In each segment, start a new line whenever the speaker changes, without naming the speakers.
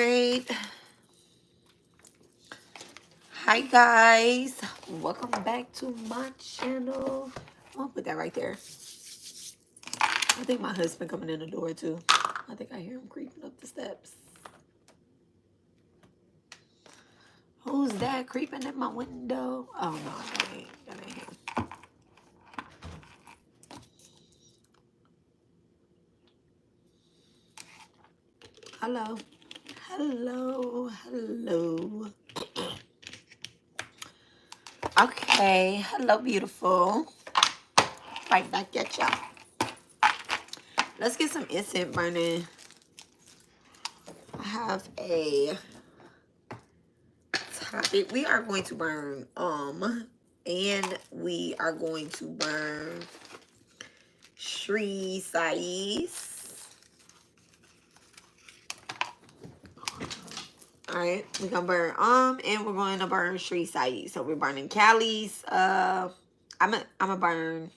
right. Hi guys, welcome back to my channel. I'm gonna put that right there. I think my husband coming in the door too. I think I hear him creeping up the steps. Who's that creeping at my window? Oh no, that ain't him. Hello. Hello. Hello. Okay. Hello, beautiful. Right back at y'all. Let's get some incense burning. I have a topic. We are going to burn and we are going to burn Sri Sais. Alright, we're gonna burn and we're going to burn Sri Sais. So we're burning Cali's. I'm gonna burn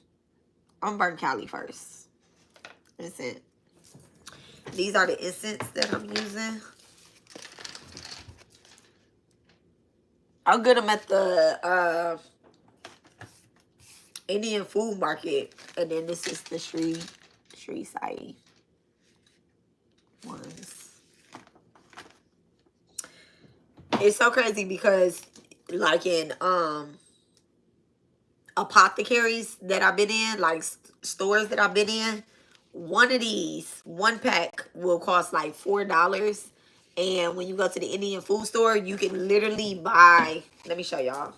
Cali first. Incense. These are the incense that I'm using. I'll get them at the Indian food market, and then this is the Sri Sai ones. It's so crazy because, like in apothecaries that I've been in, like stores that I've been in, one of these, one pack will cost like $4. And when you go to the Indian food store, you can literally buy, let me show y'all.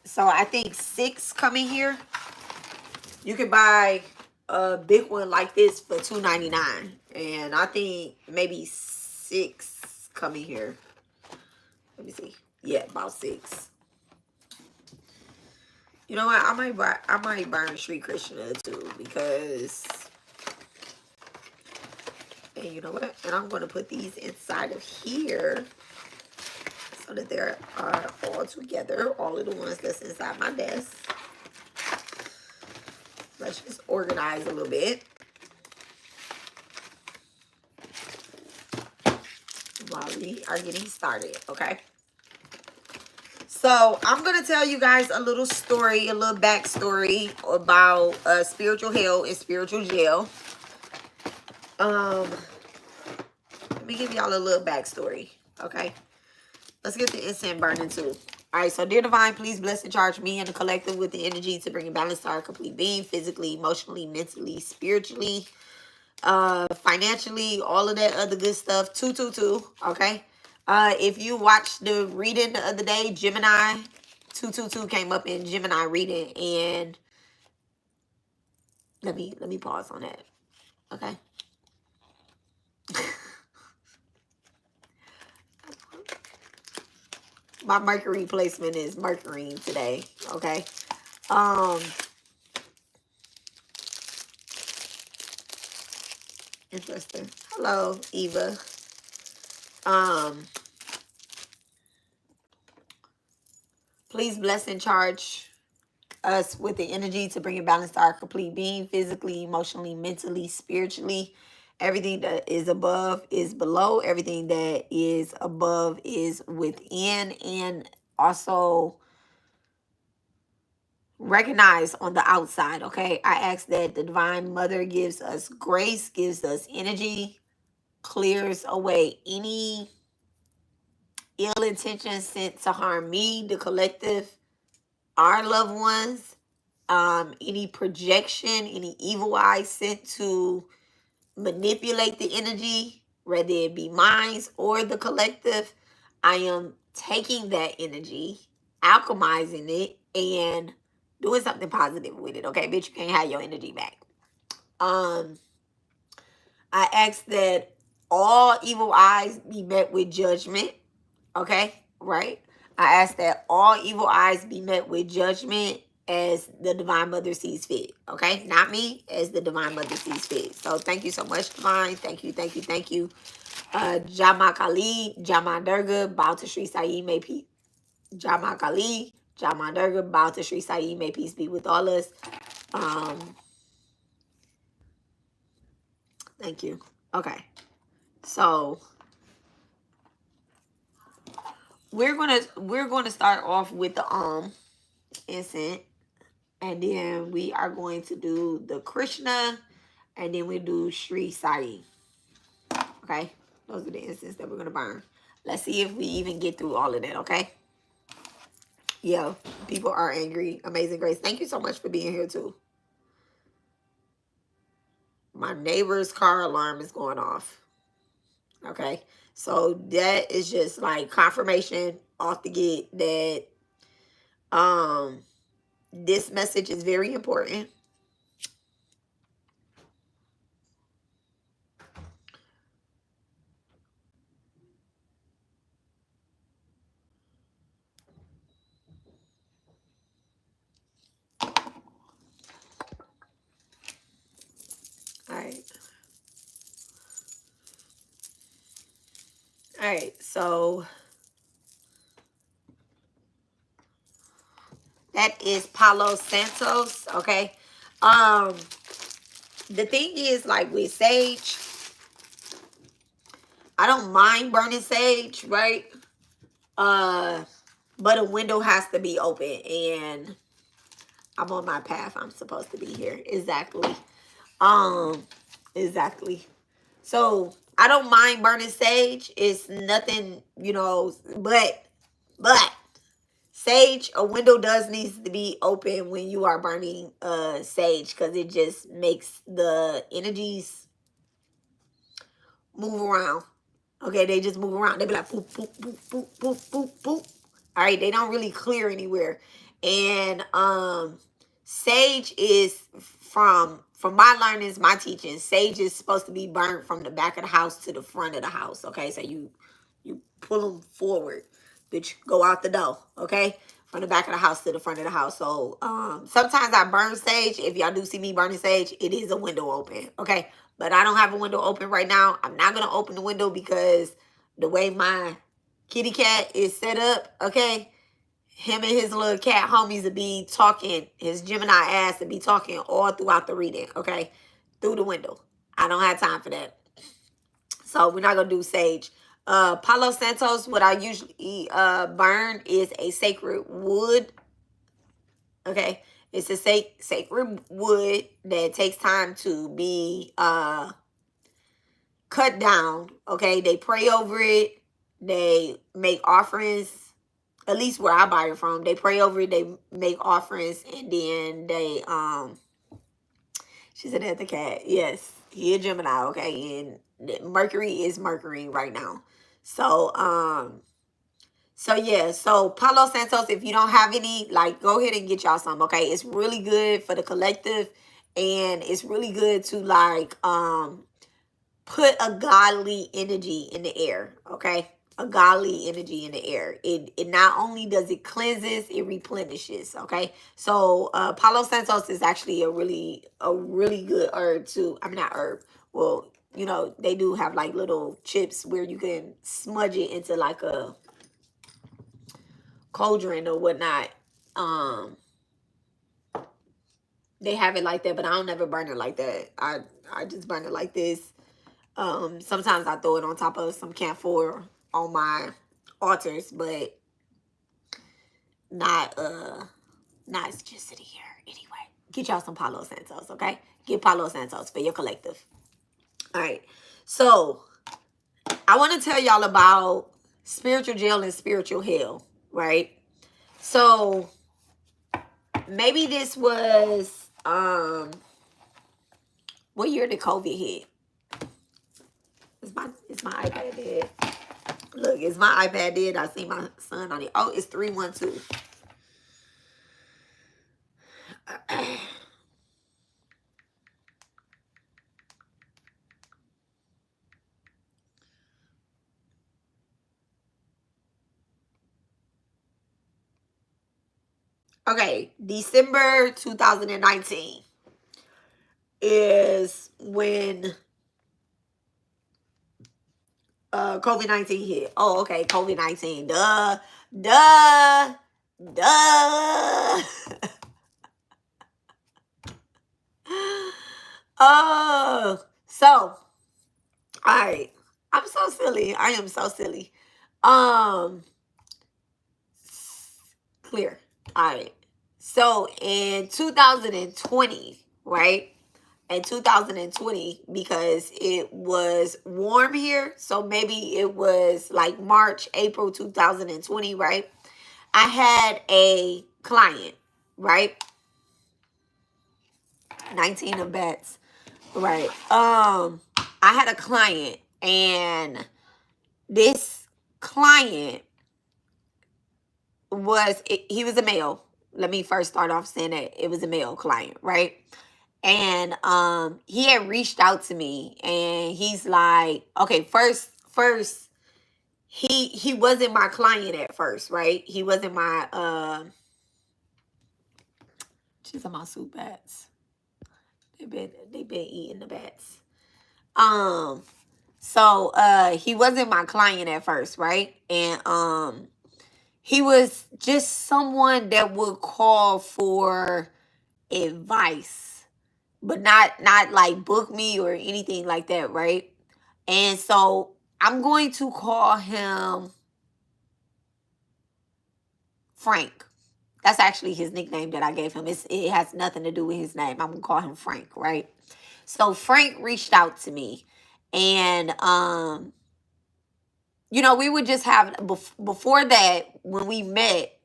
So I think 6 come in here. You can buy a big one like this for $2.99. And I think maybe 6 come in here. Let me see. Yeah, about 6. You know what? I might burn Sri Krishna too, because, and you know what? And I'm going to put these inside of here so that they are all together. All of the ones that's inside my desk. Let's just organize a little bit while we are getting started, okay? So I'm going to tell you guys a little story, a little backstory about spiritual hell and spiritual jail. Let me give y'all a little backstory, okay? Let's get the incense burning too. All right, so dear divine, please bless and charge me and the collective with the energy to bring a balance to our complete being, physically, emotionally, mentally, spiritually, financially, all of that other good stuff. 222, okay? If you watched the reading the other day, Gemini 222 came up in Gemini reading, and let me pause on that, okay? My Mercury placement is Mercury today, okay? Interesting. Hello, Eva. Please bless and charge us with the energy to bring a balance to our complete being, physically, emotionally, mentally, spiritually. Everything that is above is below. Everything that is above is within. And also recognize on the outside, okay? I ask that the Divine Mother gives us grace, gives us energy, clears away any ill intentions sent to harm me, the collective, our loved ones, any projection, any evil eyes sent to manipulate the energy, whether it be mine or the collective. I am taking that energy, alchemizing it, and doing something positive with it, okay? Bitch, you can't have your energy back. I ask that all evil eyes be met with judgment, okay? Right? I ask that all evil eyes be met with judgment as the Divine Mother sees fit, okay? Not me, as the Divine Mother sees fit. So thank you so much, Divine. Thank you, thank you, thank you. Jama Kali, Jama Durga, bow to Sri Sai, may peace. Jama Kali, Jama Durga, bow to Sri Sai, may peace be with all us. Thank you. Okay. So we're gonna start off with the incense, and then we are going to do the Krishna, and then we do Sri Sai. Okay, those are the incense that we're gonna burn. Let's see if we even get through all of that. Okay. Yo, people are angry. Amazing Grace, thank you so much for being here too. My neighbor's car alarm is going off. Okay, so that is just like confirmation off the gate that this message is very important. All right, so that is Palo Santos. Okay, the thing is, like with sage, I don't mind burning sage, right? But a window has to be open, and I'm on my path. I'm supposed to be here. Exactly. Exactly. So I don't mind burning sage. It's nothing, you know, but sage, a window does needs to be open when you are burning sage, because it just makes the energies move around. Okay, they just move around. They be like boop, boop, boop, boop, boop, boop, boop. All right, they don't really clear anywhere. And sage is from my learnings, my teachings, sage is supposed to be burnt from the back of the house to the front of the house. Okay, so you pull them forward, bitch, go out the door. Okay, from the back of the house to the front of the house. So sometimes I burn sage. If y'all do see me burning sage, it is a window open. Okay, but I don't have a window open right now. I'm not gonna open the window because the way my kitty cat is set up, okay, him and his little cat homies will be talking, his Gemini ass will be talking all throughout the reading, okay, through the window. I don't have time for that. So we're not going to do sage. Palo Santos, what I usually burn is a sacred wood, okay? It's a sacred wood that takes time to be cut down, okay? They pray over it. They make offerings. At least where I buy it from, they pray over it, they make offerings, and then they she said that the cat, yes, he a Gemini, okay, and Mercury is Mercury right now. So yeah, so Palo Santos, if you don't have any, like, go ahead and get y'all some, okay? It's really good for the collective, and it's really good to like put a godly energy in the air, okay? A godly energy in the air. It not only does it cleanses, it replenishes, okay? So Palo Santos is actually a really good herb too. I mean, not herb. Well, you know, they do have like little chips where you can smudge it into like a cauldron or whatnot. They have it like that, but I don't ever burn it like that. I just burn it like this. Sometimes I throw it on top of some camphor on my altars, but not it's just sitting here anyway. Get y'all some Palo Santos, okay? Get Palo Santos for your collective. All right, so I want to tell y'all about spiritual jail and spiritual hell, right? So maybe this was what year did COVID hit? It's my iPad dead. Look, it's my iPad dead. I see my son on it. Oh, it's 312. Okay, December 2019 is when COVID-19 hit. Oh, okay, COVID-19. Duh. Oh, so, all right. I'm so silly. I am so silly. Um, Clear. All right. So in 2020, right? In 2020, because it was warm here, so maybe it was like March, April 2020, right? I had a client, right? 19 of bats, right? I had a client, and this client he was a male. Let me first start off saying that it was a male client, right? And he had reached out to me, and he's like, okay, first he wasn't my client at first, right? He wasn't my she's on my soup bats. They been eating the bats. So he wasn't my client at first, right? And he was just someone that would call for advice, but not like book me or anything like that, right? And so I'm going to call him Frank. That's actually his nickname that I gave him. It has nothing to do with his name. I'm gonna call him Frank, right? So Frank reached out to me, and you know, we would just have before that when we met,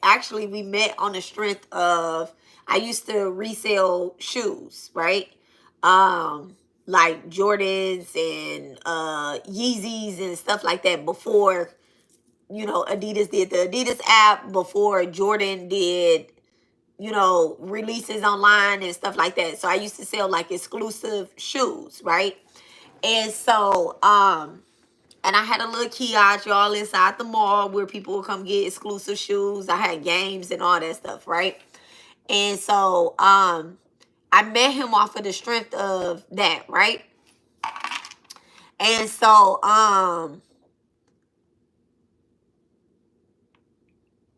actually we met on the strength of, I used to resell shoes, right? Like Jordans and Yeezys and stuff like that before, you know, Adidas did the Adidas app, before Jordan did, you know, releases online and stuff like that. So I used to sell like exclusive shoes, right? And so and I had a little kiosk, y'all, inside the mall where people would come get exclusive shoes. I had games and all that stuff, right? And so I met him off of the strength of that, right? And so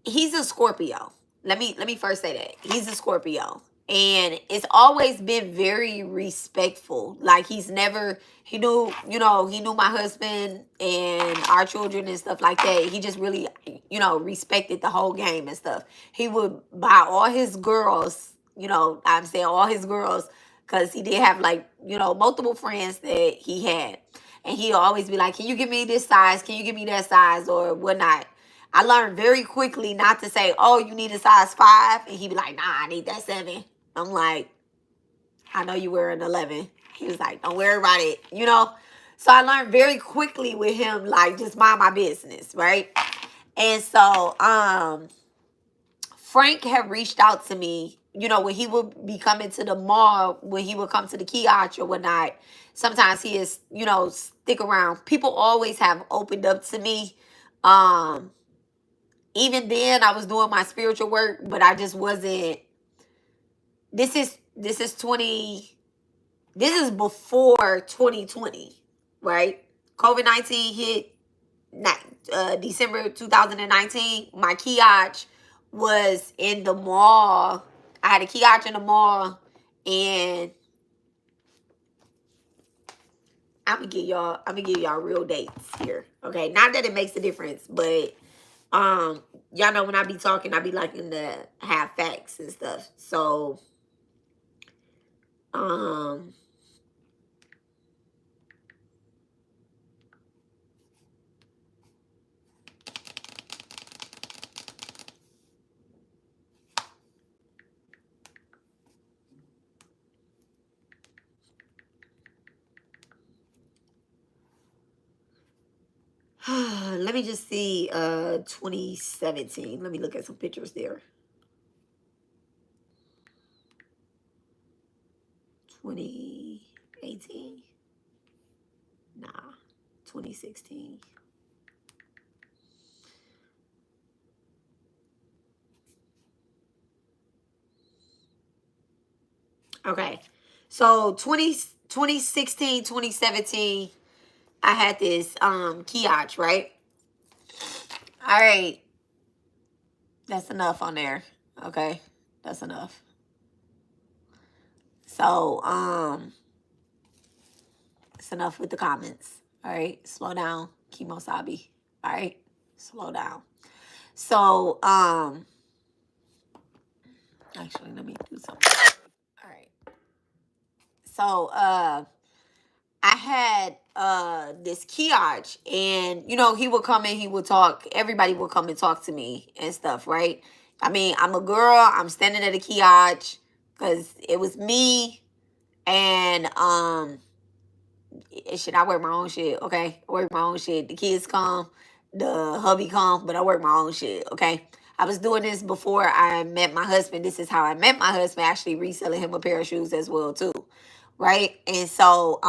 he's a Scorpio. Let me first say that. He's a Scorpio. And it's always been very respectful. Like he knew, you know, he knew my husband and our children and stuff like that. He just really, you know, respected the whole game and stuff. He would buy all his girls, you know, I'm saying all his girls, because he did have like, you know, multiple friends that he had. And he'd always be like, can you give me this size? Can you give me that size or whatnot? I learned very quickly not to say, oh, you need a size 5. And he'd be like, nah, I need that 7. I'm like, I know you wear an 11. He was like, don't worry about it, you know? So I learned very quickly with him, like, just mind my business, right? And so Frank had reached out to me, you know, when he would be coming to the mall, when he would come to the kiosk or whatnot. Sometimes he is, you know, stick around. People always have opened up to me. Even then, I was doing my spiritual work, but I just wasn't. This is before 2020, right? COVID-19 hit December 2019. My kiosk was in the mall. I had a kiosk in the mall, and I'm gonna give y'all real dates here. Okay, not that it makes a difference, but y'all know when I be talking, I be liking to have facts and stuff. So let me just see 2017. Let me look at some pictures there. 2018? Nah, 2016. Okay. So 2016, 2017, I had this Kiach, right? All right. That's enough on there. Okay. That's enough. So, it's enough with the comments. All right. Slow down. Kimosabi. All right. Slow down. So, actually, let me do something. All right. So, I had this Kiach, and you know, he would come and he would talk. Everybody would come and talk to me and stuff, right? I mean, I'm a girl. I'm standing at a Kiach because it was me, and shit. I work my own shit. Okay, I work my own shit. The kids come, the hubby come, but I work my own shit. Okay. I was doing this before I met my husband. This is how I met my husband. Actually, reselling him a pair of shoes as well too, right? And so,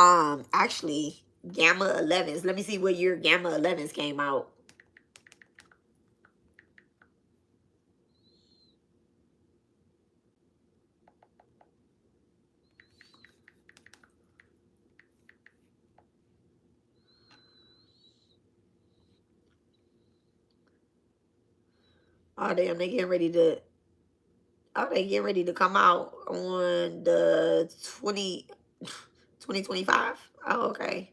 actually, Gamma 11s. Let me see what year Gamma 11s came out. Oh damn, they getting ready to. Oh, they getting ready to come out on the 2025. Oh, okay.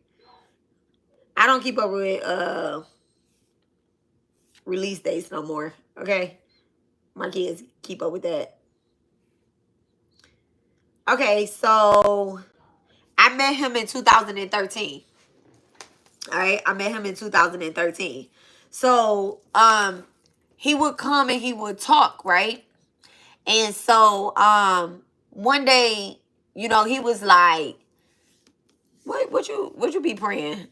I don't keep up with release dates no more. Okay. My kids keep up with that. Okay, so I met him in 2013. All right. I met him in 2013. So he would come and he would talk, right? And so one day, you know, he was like, what you be praying?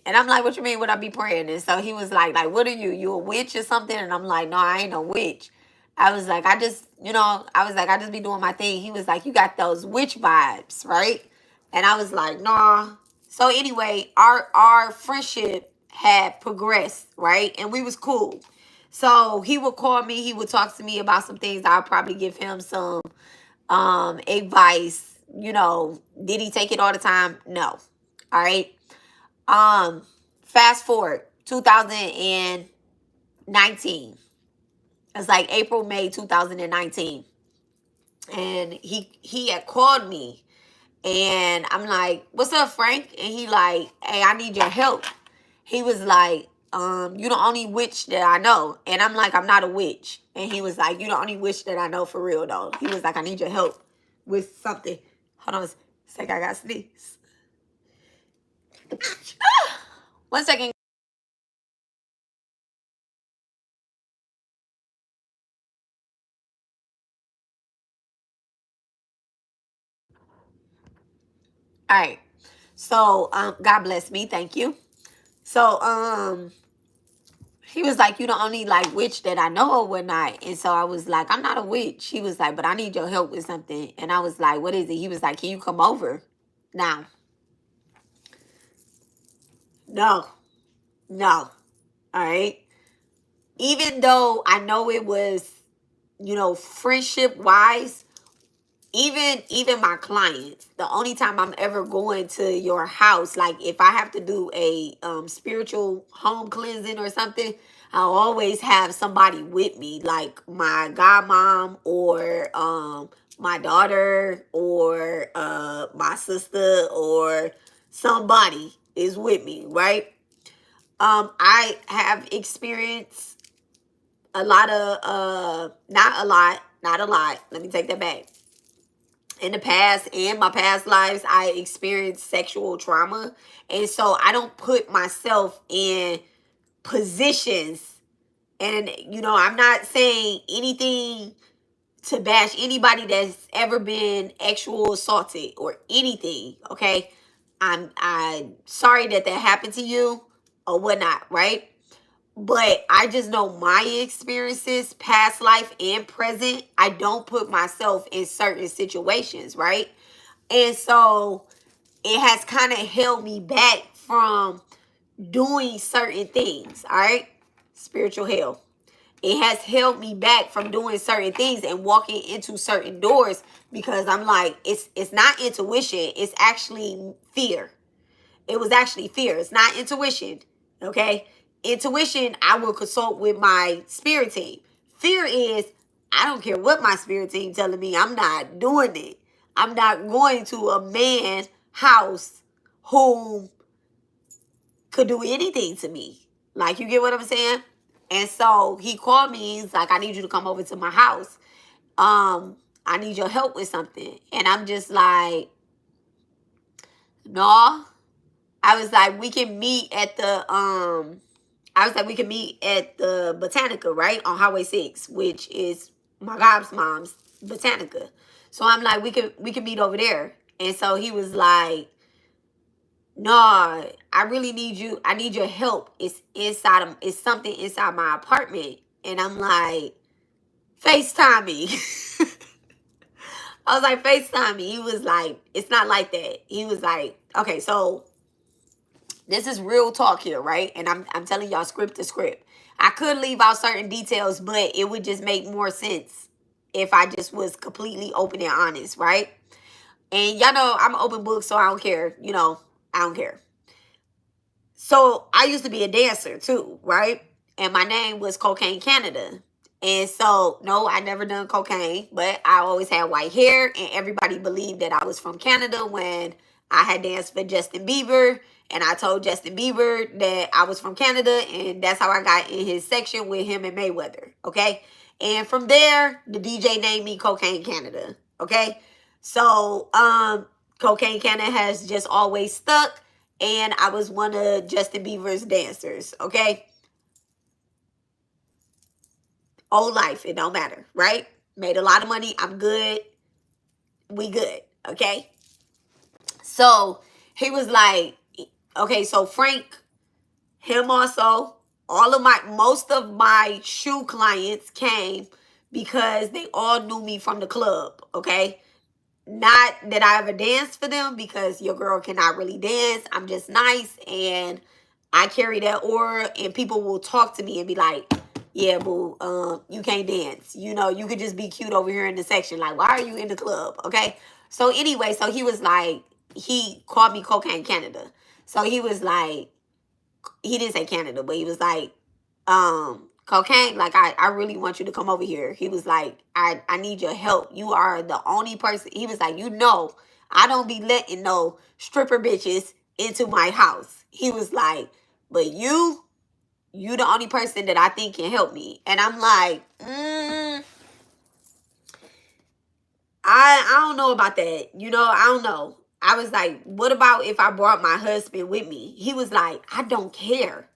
And I'm like, what you mean would I be praying? And so he was like, what are you? You a witch or something? And I'm like, no, I ain't no witch. I was like, I just, you know, I just be doing my thing. He was like, you got those witch vibes, right? And I was like, nah. So anyway, our friendship had progressed, right? And we was cool. So he would call me, he would talk to me about some things. I'll probably give him some advice. You know, did he take it all the time? No. All right. Fast forward 2019. It's like April, May 2019. And he had called me, and I'm like, what's up, Frank? And he like, hey, I need your help. He was like, you the only witch that I know. And I'm like, I'm not a witch. And he was like, you the only witch that I know for real though. He was like, I need your help with something. Hold on a second, I got to sneeze. 1 second. All right. So, God bless me. Thank you. So, he was like, you the only like witch that I know or whatnot. And so I was like, I'm not a witch. He was like, but I need your help with something. And I was like, what is it? He was like, can you come over? Now, no, no. All right. Even though I know it was, you know, friendship wise, even my clients, the only time I'm ever going to your house, like if I have to do a spiritual home cleansing or something, I'll always have somebody with me, like my godmom or my daughter or my sister or somebody is with me, right? I have experienced a lot of not a lot, let me take that back. In the past, in my past lives, I experienced sexual trauma. And so I don't put myself in positions. And, you know, I'm not saying anything to bash anybody that's ever been sexual assaulted or anything. Okay. I'm sorry that happened to you or whatnot, right? But I just know my experiences, past life and present. I don't put myself in certain situations, right? And so it has kind of held me back from doing certain things, all right? Spiritual hell. It has held me back from doing certain things and walking into certain doors because I'm like, it's not intuition, it's actually fear. It was actually fear. It's not intuition. Okay? Intuition, I will consult with my spirit team. Fear is, I don't care what my spirit team telling me, I'm not doing it. I'm not going to a man's house who could do anything to me. Like, you get what I'm saying? And so he called me. He's like, I need you to come over to my house. I need your help with something. And I'm just like, no. I was like, we can meet at the we can meet at the Botanica, right? On Highway 6, which is my god's mom's Botanica. So I'm like, we can meet over there. And so he was like, no, I really need you. I need your help. It's something inside my apartment. And I'm like, FaceTime me. I was like, FaceTime me. He was like, it's not like that. He was like, okay, so this is real talk here, right? And I'm telling y'all script to script. I could leave out certain details, but it would just make more sense if I just was completely open and honest, right? And y'all know I'm an open book, so I don't care. You know, I don't care. So I used to be a dancer too, right? And my name was Cocaine Canada. And so, no, I never done cocaine, but I always had white hair, and everybody believed that I was from Canada when I had danced for Justin Bieber, and I told Justin Bieber that I was from Canada, and that's how I got in his section with him and Mayweather, okay? And from there, the DJ named me Cocaine Canada, okay? So, Cocaine Canada has just always stuck, and I was one of Justin Bieber's dancers, okay? Old life, it don't matter, right? Made a lot of money, I'm good, we good, okay? So he was like, okay, so Frank, him also, most of my shoe clients came because they all knew me from the club, okay? Not that I ever danced for them, because your girl cannot really dance. I'm just nice, and I carry that aura, and people will talk to me and be like, yeah, boo, you can't dance. You know, you could just be cute over here in the section. Like, why are you in the club? Okay. So anyway, so he was like, he called me Cocaine Canada. So he was like, he didn't say Canada, but he was like, Cocaine, like, I really want you to come over here. He was like, I need your help. You are the only person. He was like, you know, I don't be letting no stripper bitches into my house. He was like, but you the only person that I think can help me. And I'm like, I don't know about that. You know, I don't know. I was like, what about if I brought my husband with me? He was like, I don't care.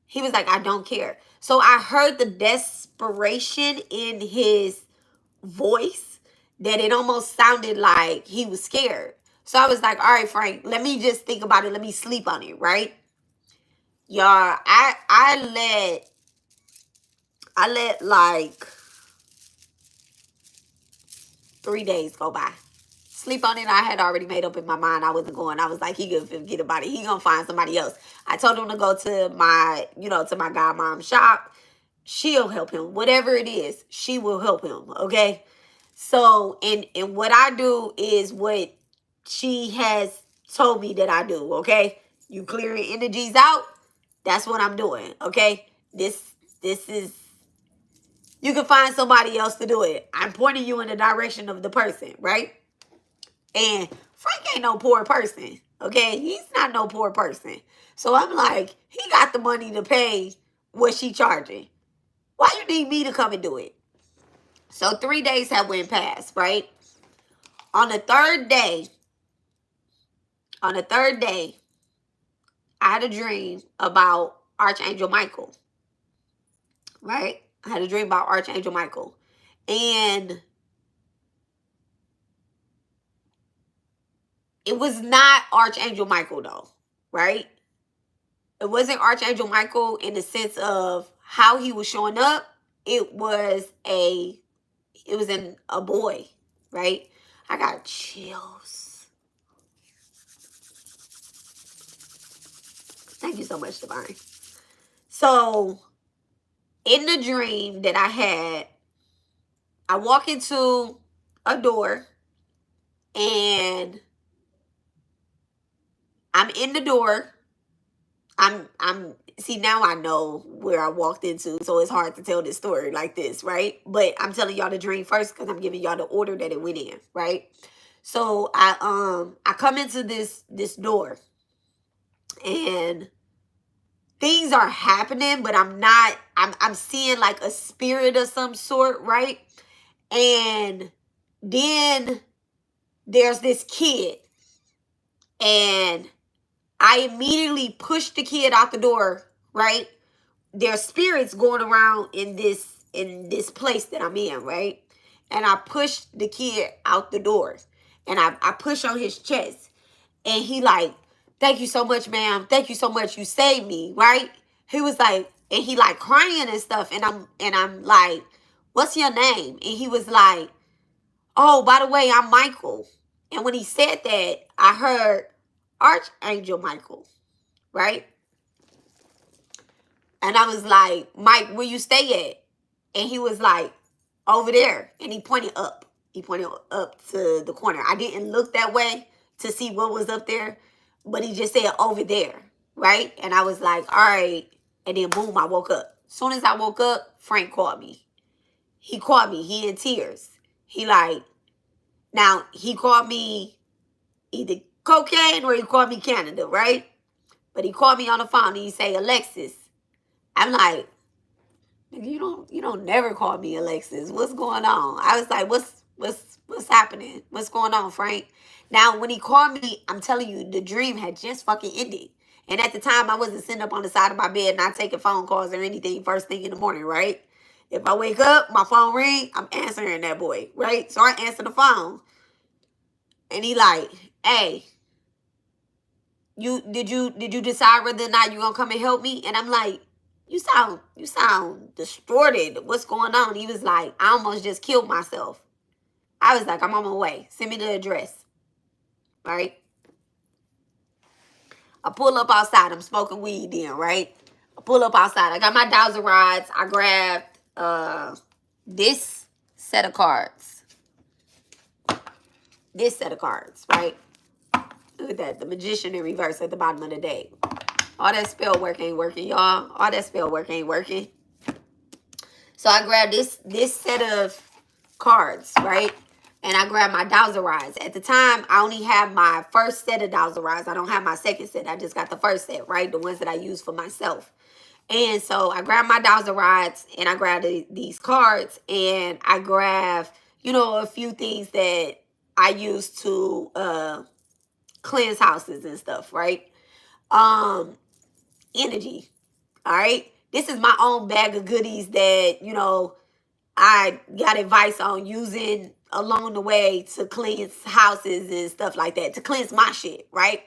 He was like, I don't care. So I heard the desperation in his voice, that it almost sounded like he was scared. So I was like, all right, Frank, let me just think about it. Let me sleep on it, right? Y'all, I let like 3 days go by. Sleep on it. I had already made up in my mind I wasn't going. I was like, he gonna forget about it. He gonna find somebody else. I told him to go to my, to my godmom's shop. She'll help him. Whatever it is, she will help him. Okay. So, and what I do is what she has told me that I do. Okay. You clearing energies out. That's what I'm doing. Okay. This is, you can find somebody else to do it. I'm pointing you in the direction of the person, right? And Frank ain't no poor person, okay? He's not no poor person. So I'm like, he got the money to pay what she charging. Why you need me to come and do it? So 3 days have went past, right? On the third day, I had a dream about Archangel Michael, right? I had a dream about Archangel Michael. And it was not Archangel Michael though, right? It wasn't Archangel Michael in the sense of how he was showing up. It was in a boy, right? I got chills. Thank you so much, Divine. So in the dream that I had, I walk into a door, and I'm in the door. See, now I know where I walked into, so it's hard to tell this story like this, right? But I'm telling y'all the dream first because I'm giving y'all the order that it went in, right? So I come into this door, and things are happening, but I'm seeing like a spirit of some sort, right? And then there's this kid, and I immediately push the kid out the door, right? There's spirits going around in this place that I'm in, right? And I push the kid out the door, and I push on his chest, and he like, thank you so much, ma'am. Thank you so much. You saved me, right? He was like, and he like crying and stuff, and I'm like, what's your name? And he was like, oh, by the way, I'm Michael. And when he said that, I heard Archangel Michael, right? And I was like, Mike, where you stay at? And he was like, over there. And he pointed up. He pointed up to the corner. I didn't look that way to see what was up there, but he just said over there, right? And I was like, all right. And then boom, I woke up. As soon as I woke up, Frank called me. He called me. He in tears. He like, now he called me either cocaine or he called me Canada, right? But he called me on the phone and he say, Alexis. I'm like, you don't never call me Alexis. What's going on? I was like, what's happening? What's going on, Frank? Now, when he called me, I'm telling you, the dream had just fucking ended. And at the time, I wasn't sitting up on the side of my bed not taking phone calls or anything first thing in the morning, right? If I wake up, my phone ring, I'm answering that boy, right? So I answer the phone. And he like, hey, did you decide whether or not you gonna come and help me? And I'm like, you sound distorted. What's going on? He was like, I almost just killed myself. I was like, I'm on my way. Send me the address. Right? I pull up outside. I'm smoking weed then, right? I pull up outside. I got my Dowser rods. I grabbed this set of cards. This set of cards, right? Look at that. The Magician in reverse at the bottom of the deck. All that spell work ain't working, y'all. All that spell work ain't working. So I grabbed this set of cards, right? And I grabbed my Dowser rods. At the time, I only have my first set of Dowser rods. I don't have my second set. I just got the first set, right? The ones that I use for myself. And so I grabbed my Dowser rods and I grabbed these cards and I grabbed, you know, a few things that I use to cleanse houses and stuff, right? Energy, all right? This is my own bag of goodies that, you know, I got advice on using along the way to cleanse houses and stuff like that, to cleanse my shit, right?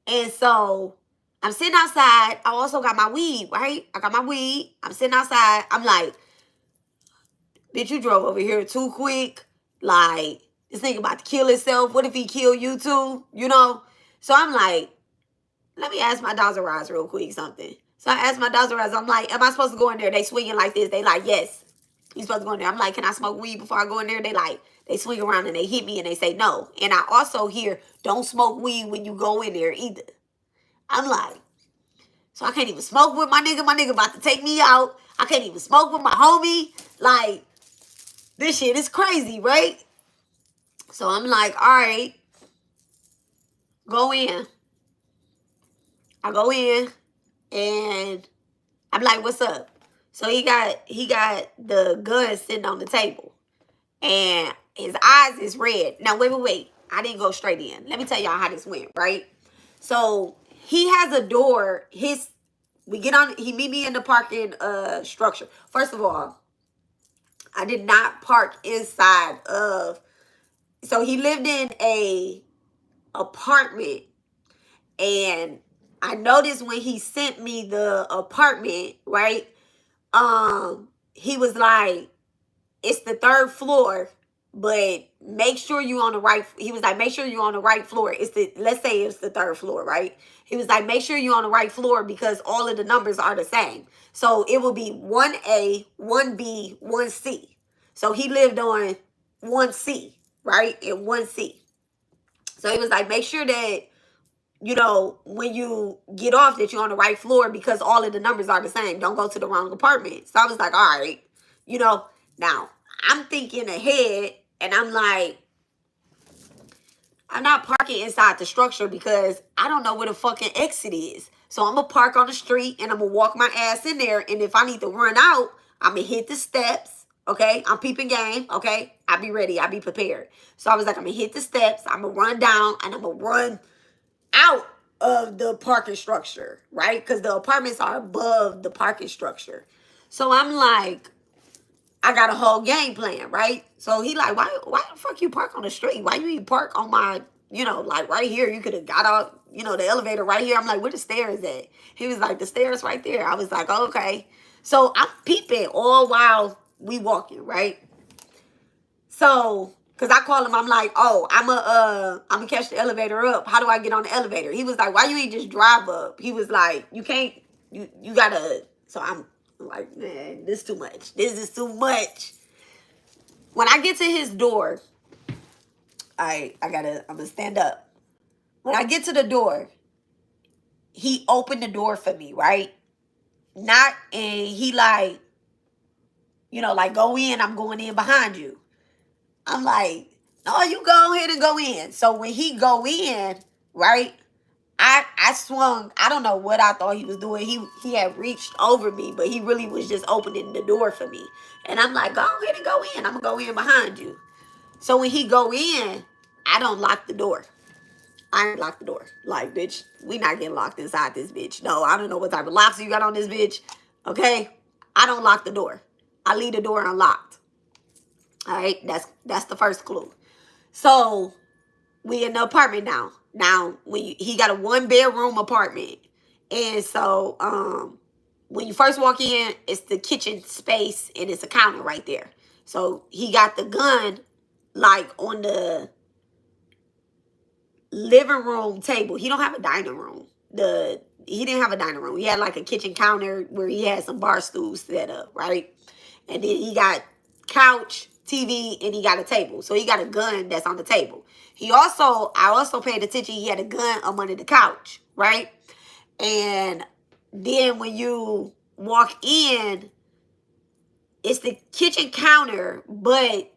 And so I'm sitting outside. I also got my weed, right? I got my weed. I'm sitting outside. I'm like, bitch, you drove over here too quick. Like, this nigga about to kill himself. What if he kill you too? You know? So I'm like, let me ask my Dowser rods real quick something. So I asked my Dowser rods, I'm like, am I supposed to go in there? They swinging like this. They like, yes. You supposed to go in there. I'm like, can I smoke weed before I go in there? They like, they swing around and they hit me and they say no. And I also hear, don't smoke weed when you go in there either. I'm like, so I can't even smoke with my nigga. My nigga about to take me out. I can't even smoke with my homie. Like, this shit is crazy, right? So I'm like, all right, go in. I go in and I'm like, what's up? So he got the gun sitting on the table and his eyes is red. Now, wait. I didn't go straight in. Let me tell y'all how this went, right? So he has a door. He meet me in the parking structure. First of all, I did not park inside of, so he lived in a apartment, and I noticed when he sent me the apartment, right? He was like, it's the 3rd floor, but make sure you on the right. He was like, make sure you're on the right floor. Let's say it's the 3rd floor, right? He was like, make sure you're on the right floor because all of the numbers are the same. So it will be 1A, 1B, 1C. So he lived on 1C, right? And 1C. So he was like, make sure that you know, when you get off that you're on the right floor because all of the numbers are the same. Don't go to the wrong apartment. So I was like, all right, you know, now I'm thinking ahead and I'm like, I'm not parking inside the structure because I don't know where the fucking exit is. So I'm going to park on the street and I'm going to walk my ass in there. And if I need to run out, I'm going to hit the steps. Okay. I'm peeping game. Okay. I'll be ready. I'll be prepared. So I was like, I'm going to hit the steps. I'm going to run down and I'm going to run out of the parking structure. Right. Because the apartments are above the parking structure. So I'm like, I got a whole game plan, right? So he like, why the fuck you park on the street? Why you even park on my, you know, like right here? You could have got out, you know, the elevator right here. I'm like, where the stairs at? He was like, the stairs right there. I was like, oh, okay. So I'm peeping all while we walking, right? So, cause I call him, I'm like, oh, I'm gonna catch the elevator up. How do I get on the elevator? He was like, why you ain't just drive up? He was like, you can't, you gotta. So I'm like, man, this is too much. This is too much. When I get to his door, I'm gonna stand up. When I get to the door, he opened the door for me, right? And he like, you know, like, go in, I'm going in behind you. I'm like, no, you go ahead and go in. So when he go in, right, I swung. I don't know what I thought he was doing. He had reached over me, but he really was just opening the door for me. And I'm like, go ahead and go in. I'm going to go in behind you. So when he go in, I don't lock the door. I ain't lock the door. Like, bitch, we not getting locked inside this bitch. No, I don't know what type of locks you got on this bitch. Okay? I don't lock the door. I leave the door unlocked. All right? That's the first clue. So we in the apartment now. Now, he got a 1-bedroom apartment. And so when you first walk in, it's the kitchen space and it's a counter right there. So he got the gun like on the living room table. He don't have a dining room. He didn't have a dining room. He had like a kitchen counter where he had some bar stools set up, right? And then he got couch, TV, and he got a table. So he got a gun that's on the table. I also paid attention, he had a gun up under the couch, right? And then when you walk in, it's the kitchen counter, but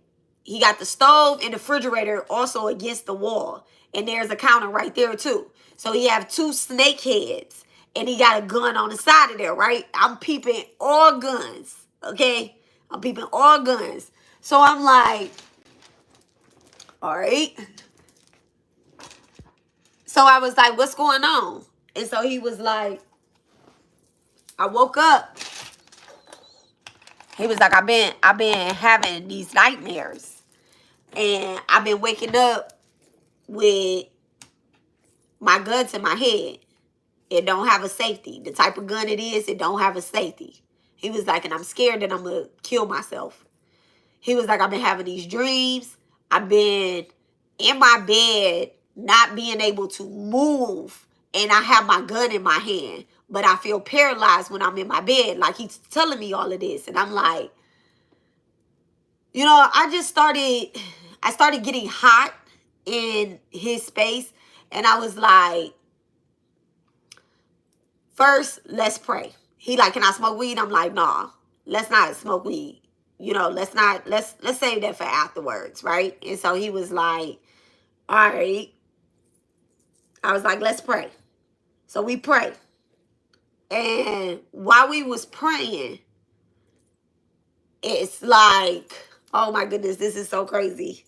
he got the stove and the refrigerator also against the wall. And there's a counter right there too. So he have 2 snake heads. And he got a gun on the side of there, right? I'm peeping all guns, okay? I'm peeping all guns. So I'm like, all right. So I was like, what's going on? And so he was like, I woke up. He was like, I've been having these nightmares. And I've been waking up with my guns in my head. It don't have a safety. The type of gun it is, it don't have a safety. He was like, and I'm scared that I'm going to kill myself. He was like, I've been having these dreams. I've been in my bed, not being able to move. And I have my gun in my hand. But I feel paralyzed when I'm in my bed. Like, he's telling me all of this. And I'm like, you know, I started getting hot in his space. And I was like, first, let's pray. He like, can I smoke weed? I'm like, nah, let's not smoke weed. You know, let's save that for afterwards, right? And so he was like, all right. I was like, let's pray. So we pray. And while we was praying, it's like, oh my goodness, this is so crazy.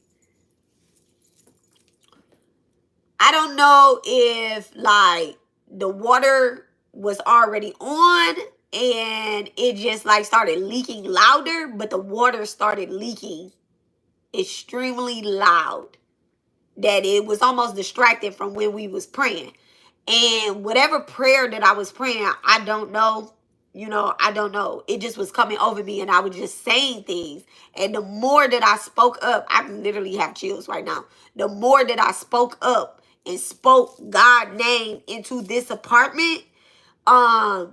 I don't know if like the water was already on and it just like started leaking louder, but the water started leaking extremely loud that it was almost distracted from when we was praying. And whatever prayer that I was praying, I don't know. You know, I don't know. It just was coming over me and I was just saying things. And the more that I spoke up, I literally have chills right now. The more that I spoke up and spoke God's name into this apartment, I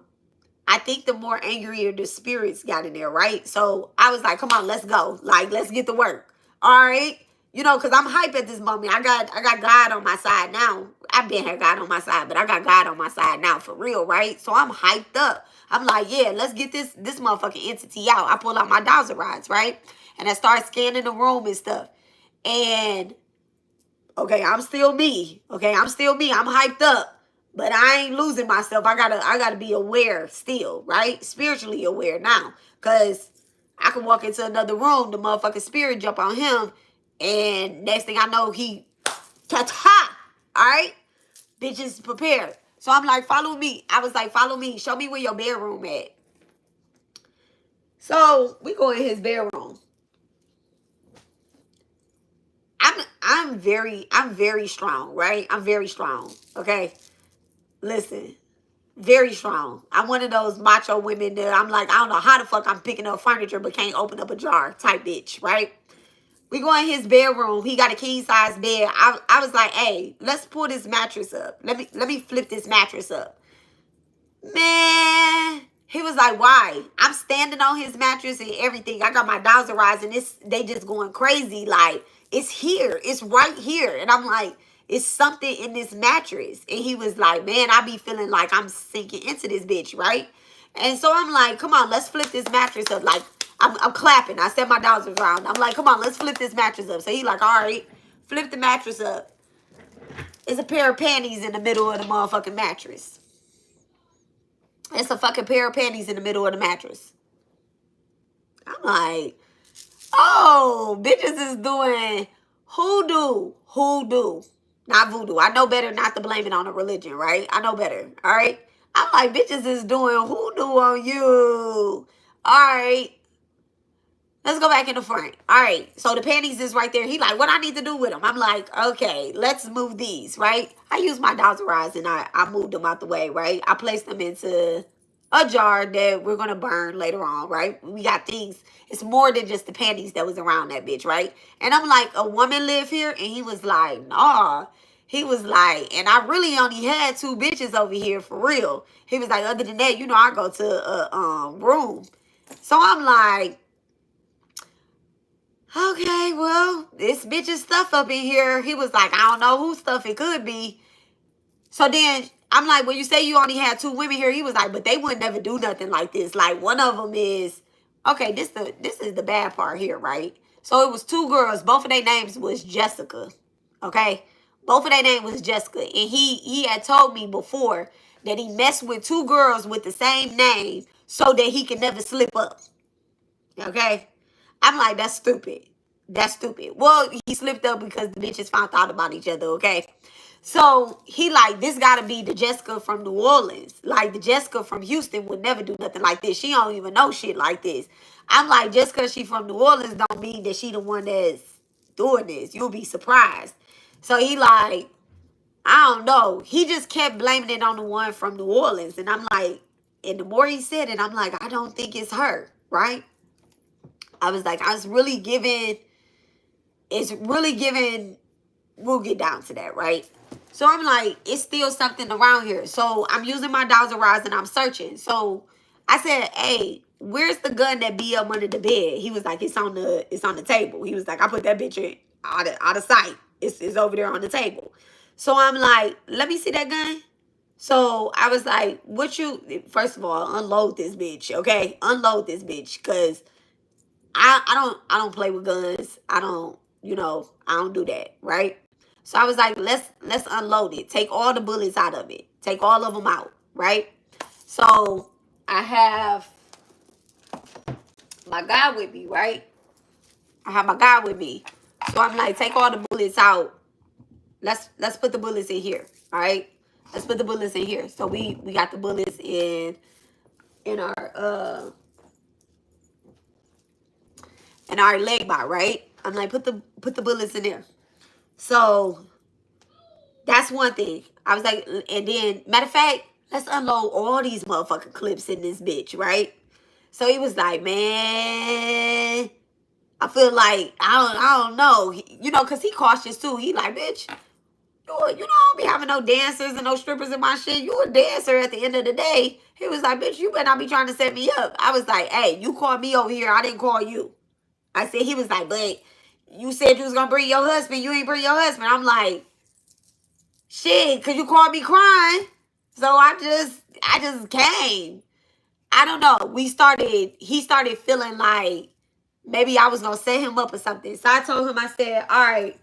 think the more angrier the spirits got in there, right? So I was like, come on, let's go. Like, let's get to work. All right. You know, because I'm hype at this moment. I got God on my side now. I've been had God on my side, but I got God on my side now for real, right? So I'm hyped up. I'm like, yeah, let's get this motherfucking entity out. I pull out my Dowser rods, right? And I start scanning the room and stuff. And okay, I'm still me. Okay, I'm still me. I'm hyped up. But I ain't losing myself. I gotta be aware still, right? Spiritually aware now. Cause I can walk into another room, the motherfucking spirit jump on him, and next thing I know, he ta-ta. Alright? Bitches prepared. So I'm like, follow me. I was like, follow me. Show me where your bedroom at. So we go in his bedroom. I'm very strong, right? I'm very strong. Okay. Listen, very strong. I'm one of those macho women that I'm like, I don't know how the fuck I'm picking up furniture but can't open up a jar type bitch, right? We go in his bedroom. He got a king size bed. I was like, hey, let's pull this mattress up. Let me flip this mattress up. Man, he was like, why? I'm standing on his mattress and everything. I got my Dowser rods and they just going crazy. Like, it's here. It's right here. And I'm like, it's something in this mattress. And he was like, man, I be feeling like I'm sinking into this bitch, right? And so I'm like, come on, let's flip this mattress up. Like, I'm clapping. I set my Dowser around. I'm like, come on, let's flip this mattress up. So he like, all right, flip the mattress up. There's a pair of panties in the middle of the motherfucking mattress. It's a fucking pair of panties in the middle of the mattress. I'm like, oh, bitches is doing hoodoo. Hoodoo. Not voodoo. I know better not to blame it on a religion, right? I know better, all right? I'm like, bitches is doing hoodoo on you. All right. Let's go back in the front. All right. So the panties is right there. He like, what I need to do with them? I'm like, okay, let's move these, right? I use my Dowser rods and I moved them out the way, right? I placed them into a jar that we're going to burn later on, right? We got things. It's more than just the panties that was around that bitch, right? And I'm like, a woman live here? And he was like, nah. He was like, and I really only had 2 bitches over here for real. He was like, other than that, you know, I go to a room. So I'm like, okay, well, this bitch's stuff up in here. He was like, I don't know whose stuff it could be. So then I'm like, well, you say you only had 2 women here. He was like, but they would never do nothing like this. Like, one of them is, okay, this is the bad part here, right? So it was 2 girls. Both of their names was Jessica, okay? Both of their name was Jessica. And he had told me before that he messed with 2 girls with the same name so that he could never slip up, okay? I'm like, that's stupid. That's stupid. Well, he slipped up because the bitches found out about each other, okay? So he like, this gotta be the Jessica from New Orleans. Like, the Jessica from Houston would never do nothing like this. She don't even know shit like this. I'm like, just because she from New Orleans don't mean that she the one that's doing this. You'll be surprised. So he like, I don't know. He just kept blaming it on the one from New Orleans. And I'm like, and the more he said it, I'm like, I don't think it's her, right? I was like, it's really giving, we'll get down to that, right? So I'm like, it's still something around here. So I'm using my Dowser rods and I'm searching. So I said, hey, where's the gun that be up under the bed? He was like, it's on the table. He was like, I put that bitch in out of sight. It's over there on the table. So I'm like, let me see that gun. So I was like, first of all, unload this bitch, okay? Unload this bitch, because I don't play with guns. I don't do that, right? So I was like, let's unload it. Take all the bullets out of it. Take all of them out, right? So I have my guy with me, right? I have my guy with me. So I'm like, take all the bullets out. Let's put the bullets in here, all right? Let's put the bullets in here. So we got the bullets in our Ellegba, right? I'm like, put the bullets in there. So that's one thing. I was like, and then, matter of fact, let's unload all these motherfucking clips in this bitch, right? So he was like, man, I feel like, I don't know. Because he cautious too. He like, bitch, I don't be having no dancers and no strippers in my shit. You a dancer at the end of the day. He was like, bitch, you better not be trying to set me up. I was like, hey, you called me over here. I didn't call you. I said, he was like, but you said you was going to bring your husband. You ain't bring your husband. I'm like, Shit, because you called me crying. So I just came. I don't know. He started feeling like maybe I was going to set him up or something. So I told him, I said, all right,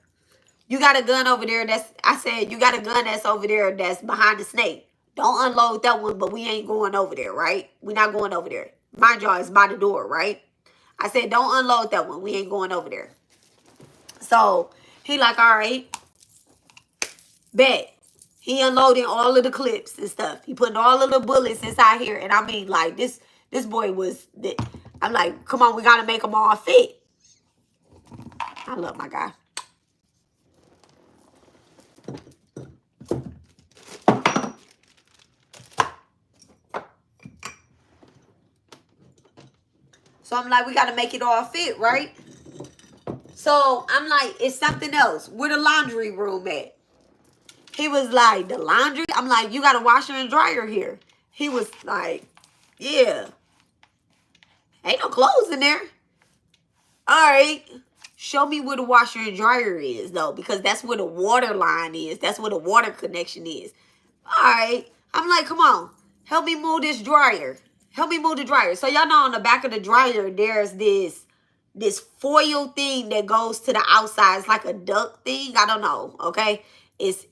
you got a gun over there you got a gun that's over there that's behind the snake. Don't unload that one, but we ain't going over there, right? We're not going over there. Mind y'all, it's by the door, right? I said, don't unload that one. We ain't going over there. So he like, all right, bet. He unloading all of the clips and stuff. He putting all of the bullets inside here. And I mean, like, this boy was, I'm like, come on, we got to make them all fit. I love my guy. So I'm like, we got to make it all fit, right? So I'm like, it's something else. Where the laundry room at? He was like, the laundry? I'm like, you got a washer and dryer here. He was like, yeah. Ain't no clothes in there. All right. Show me where the washer and dryer is, though, because that's where the water line is. That's where the water connection is. All right. I'm like, come on. Help me move this dryer. Help me move the dryer. So y'all know on the back of the dryer, there's this foil thing that goes to the outside. It's like a duct thing. I don't know. Okay.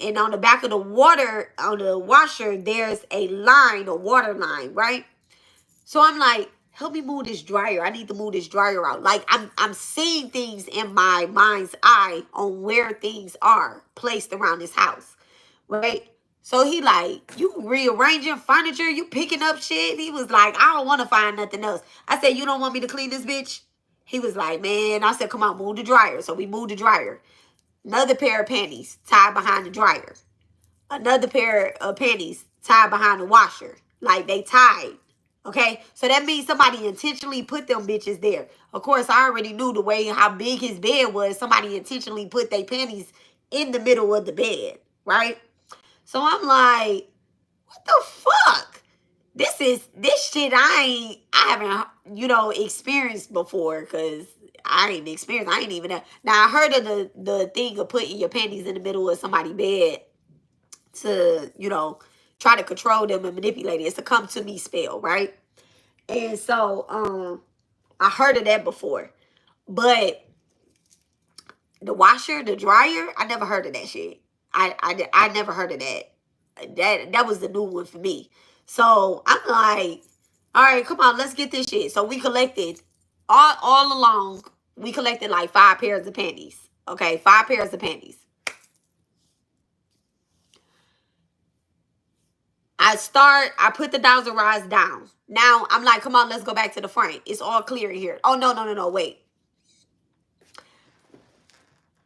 And on the back of the water, on the washer, there's a line, a water line, right? So I'm like, help me move this dryer. I need to move this dryer out. Like, I'm seeing things in my mind's eye on where things are placed around this house, right? So he like, you rearranging furniture, you picking up shit. He was like, I don't want to find nothing else. I said, you don't want me to clean this bitch? He was like, man. I said, come on, move the dryer. So we moved the dryer. Another pair of panties tied behind the dryer. Another pair of panties tied behind the washer. Like, they tied. Okay? So that means somebody intentionally put them bitches there. Of course, I already knew the way how big his bed was. Somebody intentionally put their panties in the middle of the bed. Right? So I'm like, what the fuck? This shit I haven't, experienced before, because I ain't even know. Now I heard of the thing of putting your panties in the middle of somebody's bed to, try to control them and manipulate it. It's a come to me spell, right? And so I heard of that before. But the washer, the dryer, I never heard of that shit. I never heard of that. That was the new one for me. So I'm like, all right, come on, let's get this shit. So we collected all along. We collected like 5 pairs of panties. Okay, 5 pairs of panties. I put the dowser rods down. Now I'm like, come on, let's go back to the front. It's all clear in here. Oh, no, wait.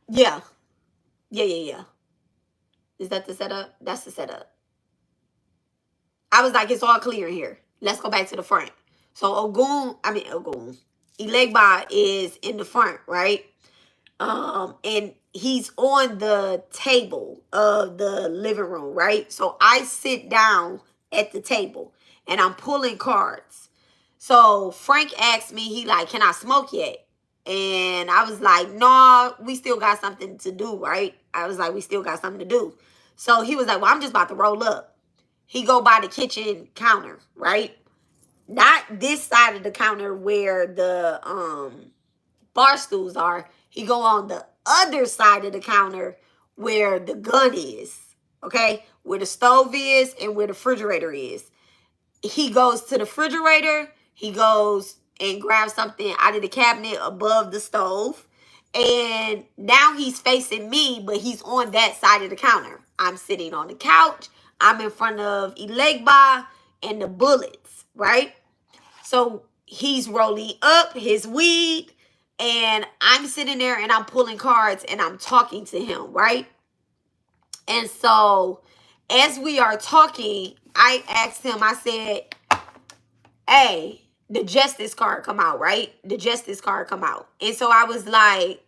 Yeah. Is that the setup? That's the setup. I was like, it's all clear in here. Let's go back to the front. So Ellegba is in the front, right? And he's on the table of the living room, right? So I sit down at the table and I'm pulling cards. So Frank asked me, he like, can I smoke yet? And I was like, no, we still got something to do, right? I was like, we still got something to do. So he was like, well, I'm just about to roll up. He go by the kitchen counter, right? Not this side of the counter where the bar stools are. He go on the other side of the counter where the gun is, okay? Where the stove is and where the refrigerator is. He goes to the refrigerator. He goes and grabs something out of the cabinet above the stove. And now he's facing me, but he's on that side of the counter. I'm sitting on the couch. I'm in front of Ellegba and the bullets, right? So he's rolling up his weed. And I'm sitting there and I'm pulling cards and I'm talking to him, right? And so as we are talking, I asked him, I said, hey, the justice card come out, right? The justice card come out. And so I was like,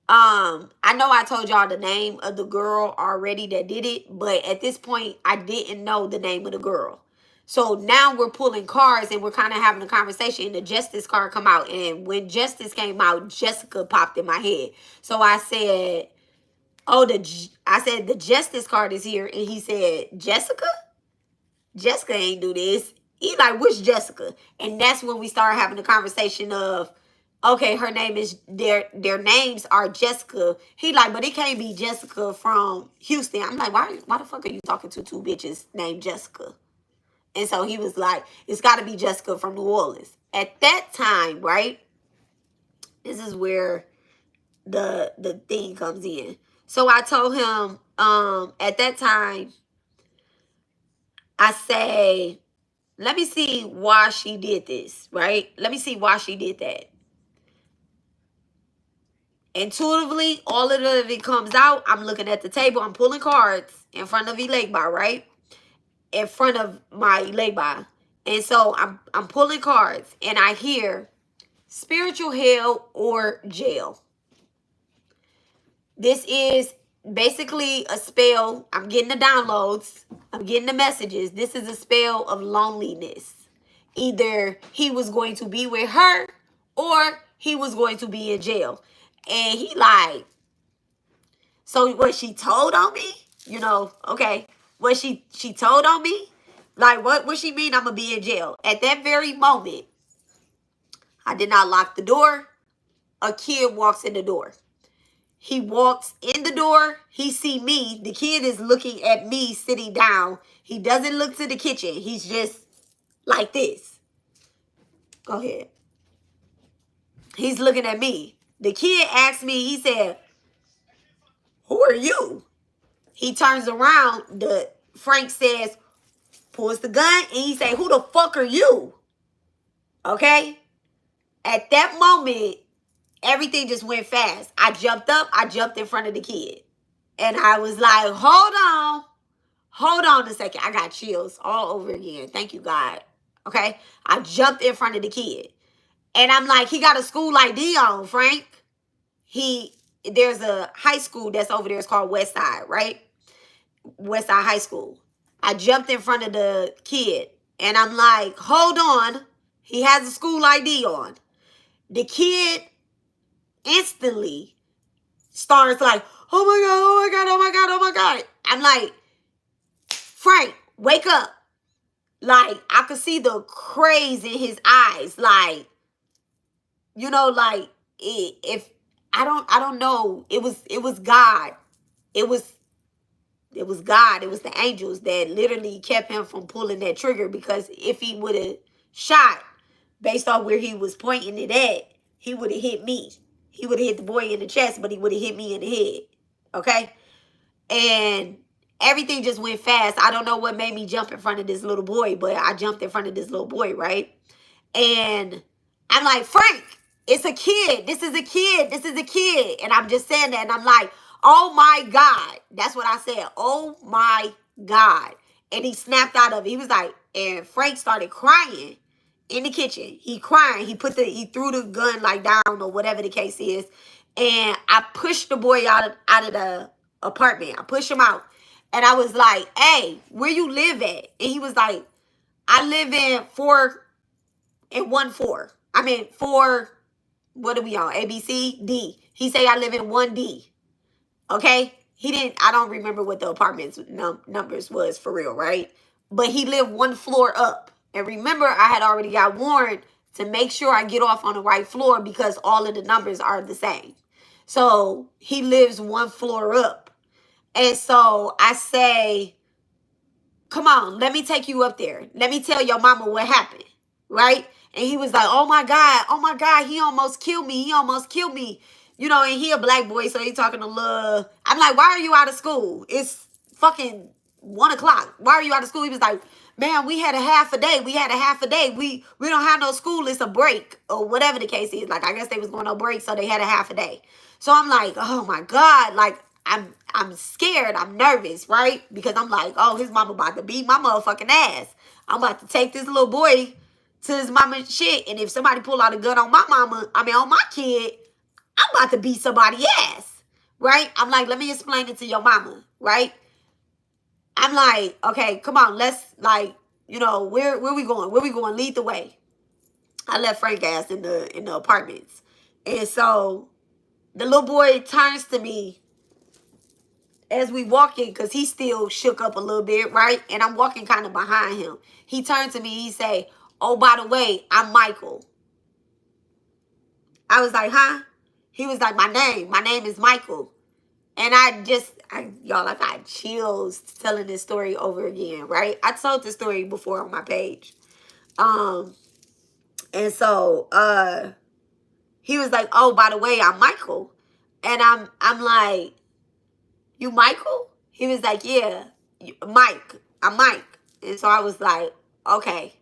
I know I told y'all the name of the girl already that did it, but at this point, I didn't know the name of the girl. So now we're pulling cards and we're kind of having a conversation, and the justice card come out. And when justice came out, Jessica popped in my head. So I said, Oh, I said the Justice card is here, and he said, Jessica? Jessica ain't do this. He like, which Jessica? And that's when we started having the conversation of, okay, her name is, their names are Jessica. He like, but it can't be Jessica from Houston. I'm like, why the fuck are you talking to two bitches named Jessica? And so he was like, it's got to be Jessica from New Orleans. At that time, right? This is where the thing comes in. So I told him, at that time, I say, let me see why she did this, right? Let me see why she did that. Intuitively, all of it comes out. I'm looking at the table. I'm pulling cards in front of Ellegba, right? In front of my Ellegba. And so I'm pulling cards, and I hear spiritual hell or jail. This is basically a spell. I'm getting the downloads. I'm getting the messages. This is a spell of loneliness. Either he was going to be with her or he was going to be in jail. And he like, so what she told on me, you know, okay, what she told on me, like what she mean I'm going to be in jail? At that very moment, I did not lock the door. A kid walks in the door. He walks in the door. He see me. The kid is looking at me sitting down. He doesn't look to the kitchen. He's just like this. Go ahead. He's looking at me. The kid asked me, he said, who are you? He turns around. Frank says, pulls the gun, and he say, who the fuck are you? Okay? At that moment, everything just went fast. I jumped up. I jumped in front of the kid. And I was like, hold on. Hold on a second. I got chills all over again. Thank you, God. Okay? I jumped in front of the kid. And I'm like, he got a school ID on, Frank. There's a high school that's over there. It's called West Side, right? West Side High School. I jumped in front of the kid. And I'm like, hold on. He has a school ID on. The kid instantly starts like, oh my God, oh my God, oh my God, oh my God. I'm like, Frank, wake up. Like, I could see the craze in his eyes. Like, you know, like, if I don't know. It was God. It was God. It was the angels that literally kept him from pulling that trigger, because if he would have shot based on where he was pointing it at, he would have hit me. He would have hit the boy in the chest, but he would have hit me in the head. Okay? And everything just went fast. I don't know what made me jump in front of this little boy, but I jumped in front of this little boy, right? And I'm like, Frank, it's a kid. This is a kid. This is a kid. And I'm just saying that, and I'm like, oh my God. That's what I said. Oh my God. And he snapped out of it. He was like, and Frank started crying in the kitchen. He crying. He threw the gun like down or whatever the case is. And I pushed the boy out of the apartment. I pushed him out. And I was like, hey, where you live at? And he was like, I live in 414. I mean, 4, what are we on? A, B, C, D. He say I live in 1D. Okay? I don't remember what the apartment's numbers was for real, right? But he lived 1 floor up. And remember, I had already got warned to make sure I get off on the right floor because all of the numbers are the same. So he lives 1 floor up. And so I say, come on, let me take you up there. Let me tell your mama what happened, right? And he was like, oh my God, he almost killed me. He almost killed me. You know, and he a black boy, so he talking to love. I'm like, why are you out of school? It's fucking 1 o'clock. Why are you out of school? He was like, man, we had a half a day. We don't have no school. It's a break or whatever the case is. Like, I guess they was going on break, so they had a half a day. So I'm like, oh my God, like, I'm scared. I'm nervous, right? Because I'm like, oh, his mama about to beat my motherfucking ass. I'm about to take this little boy to his mama's shit. And if somebody pull out a gun on my mama, on my kid, I'm about to beat somebody's ass, right? I'm like, let me explain it to your mama, right? I'm like, okay, come on, let's, like, you know, where we going? Where we going? Lead the way. I left Frank ass in the apartments. And so the little boy turns to me as we walking, because he still shook up a little bit, right? And I'm walking kind of behind him. He turned to me, he say, "Oh, by the way, I'm Michael." I was like, "Huh?" He was like, my name is Michael. And y'all, I got chills telling this story over again, right? I told this story before on my page. And so he was like, "Oh, by the way, I'm Michael." And I'm like, "You Michael?" He was like, "Yeah, Mike. I'm Mike." And so I was like, "Okay."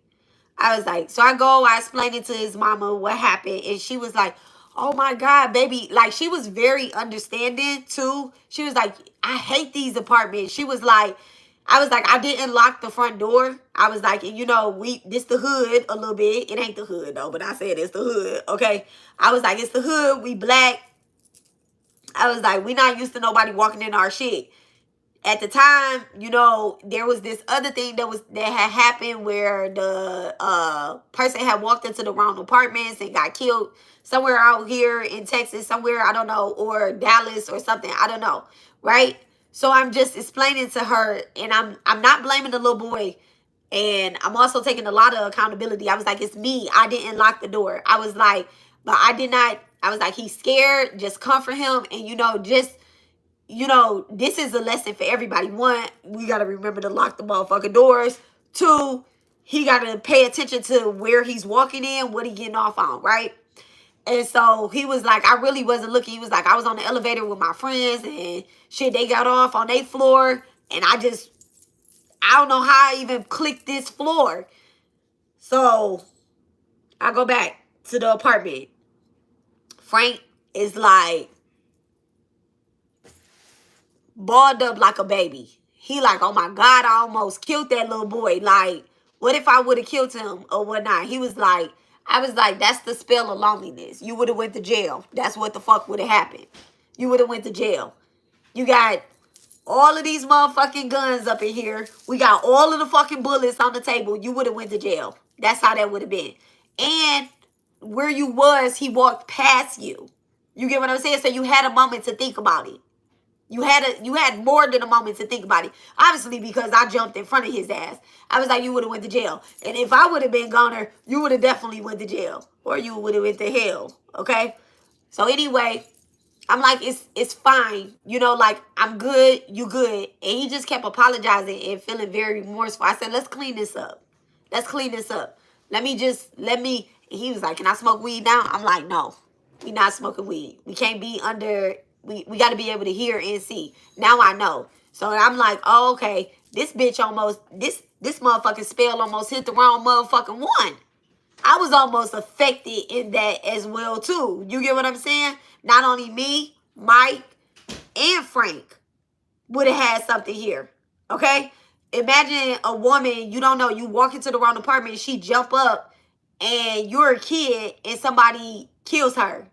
I was like, so I explained it to his mama what happened, and she was like, "Oh my God, baby." Like, she was very understanding too. She was like, "I hate these apartments." She was like, I was like, "I didn't lock the front door." I was like, "And this the hood a little bit. It ain't the hood though, but I said it's the hood, okay?" I was like, "It's the hood. We black." I was like, "We not used to nobody walking in our shit." At the time, there was this other thing that had happened where the person had walked into the wrong apartments and got killed somewhere out here in Texas, somewhere, I don't know, or Dallas or something, I don't know, right? So I'm just explaining to her, and I'm not blaming the little boy, and I'm also taking a lot of accountability. I was like, "It's me. I didn't lock the door." I was like, "But I did not." I was like, "He's scared. Just comfort him, and just." This is a lesson for everybody. One, we got to remember to lock the motherfucking doors. Two, he got to pay attention to where he's walking in, what he getting off on, right? And so he was like, I really wasn't looking. He was like, I was on the elevator with my friends and shit, they got off on their floor. And I don't know how I even clicked this floor. So I go back to the apartment. Frank is like, balled up like a baby. He like, "Oh my God, I almost killed that little boy. Like, what if I would have killed him or whatnot?" He was like, I was like, "That's the spell of loneliness. You would have went to jail. That's what the fuck would have happened. You would have went to jail. You got all of these motherfucking guns up in here. We got all of the fucking bullets on the table. You would have went to jail. That's how that would have been. And where you was, he walked past you. You get what I'm saying? So you had a moment to think about it. You had more than a moment to think about it. Obviously, because I jumped in front of his ass. I was like, you would have went to jail. And if I would have been goner, you would have definitely went to jail. Or you would have went to hell. Okay? So anyway, I'm like, it's fine. Like, I'm good, you good. And he just kept apologizing and feeling very remorseful. I said, let's clean this up. Let's clean this up. He was like, "Can I smoke weed now?" I'm like, "No, we not smoking weed. We can't be under... We got to be able to hear and see." Now I know. So I'm like, "Oh, okay. This bitch almost, this motherfucking spell almost hit the wrong motherfucking one." I was almost affected in that as well, too. You get what I'm saying? Not only me, Mike, and Frank would have had something here. Okay? Imagine a woman, you don't know, you walk into the wrong apartment, and she jump up, and you're a kid, and somebody kills her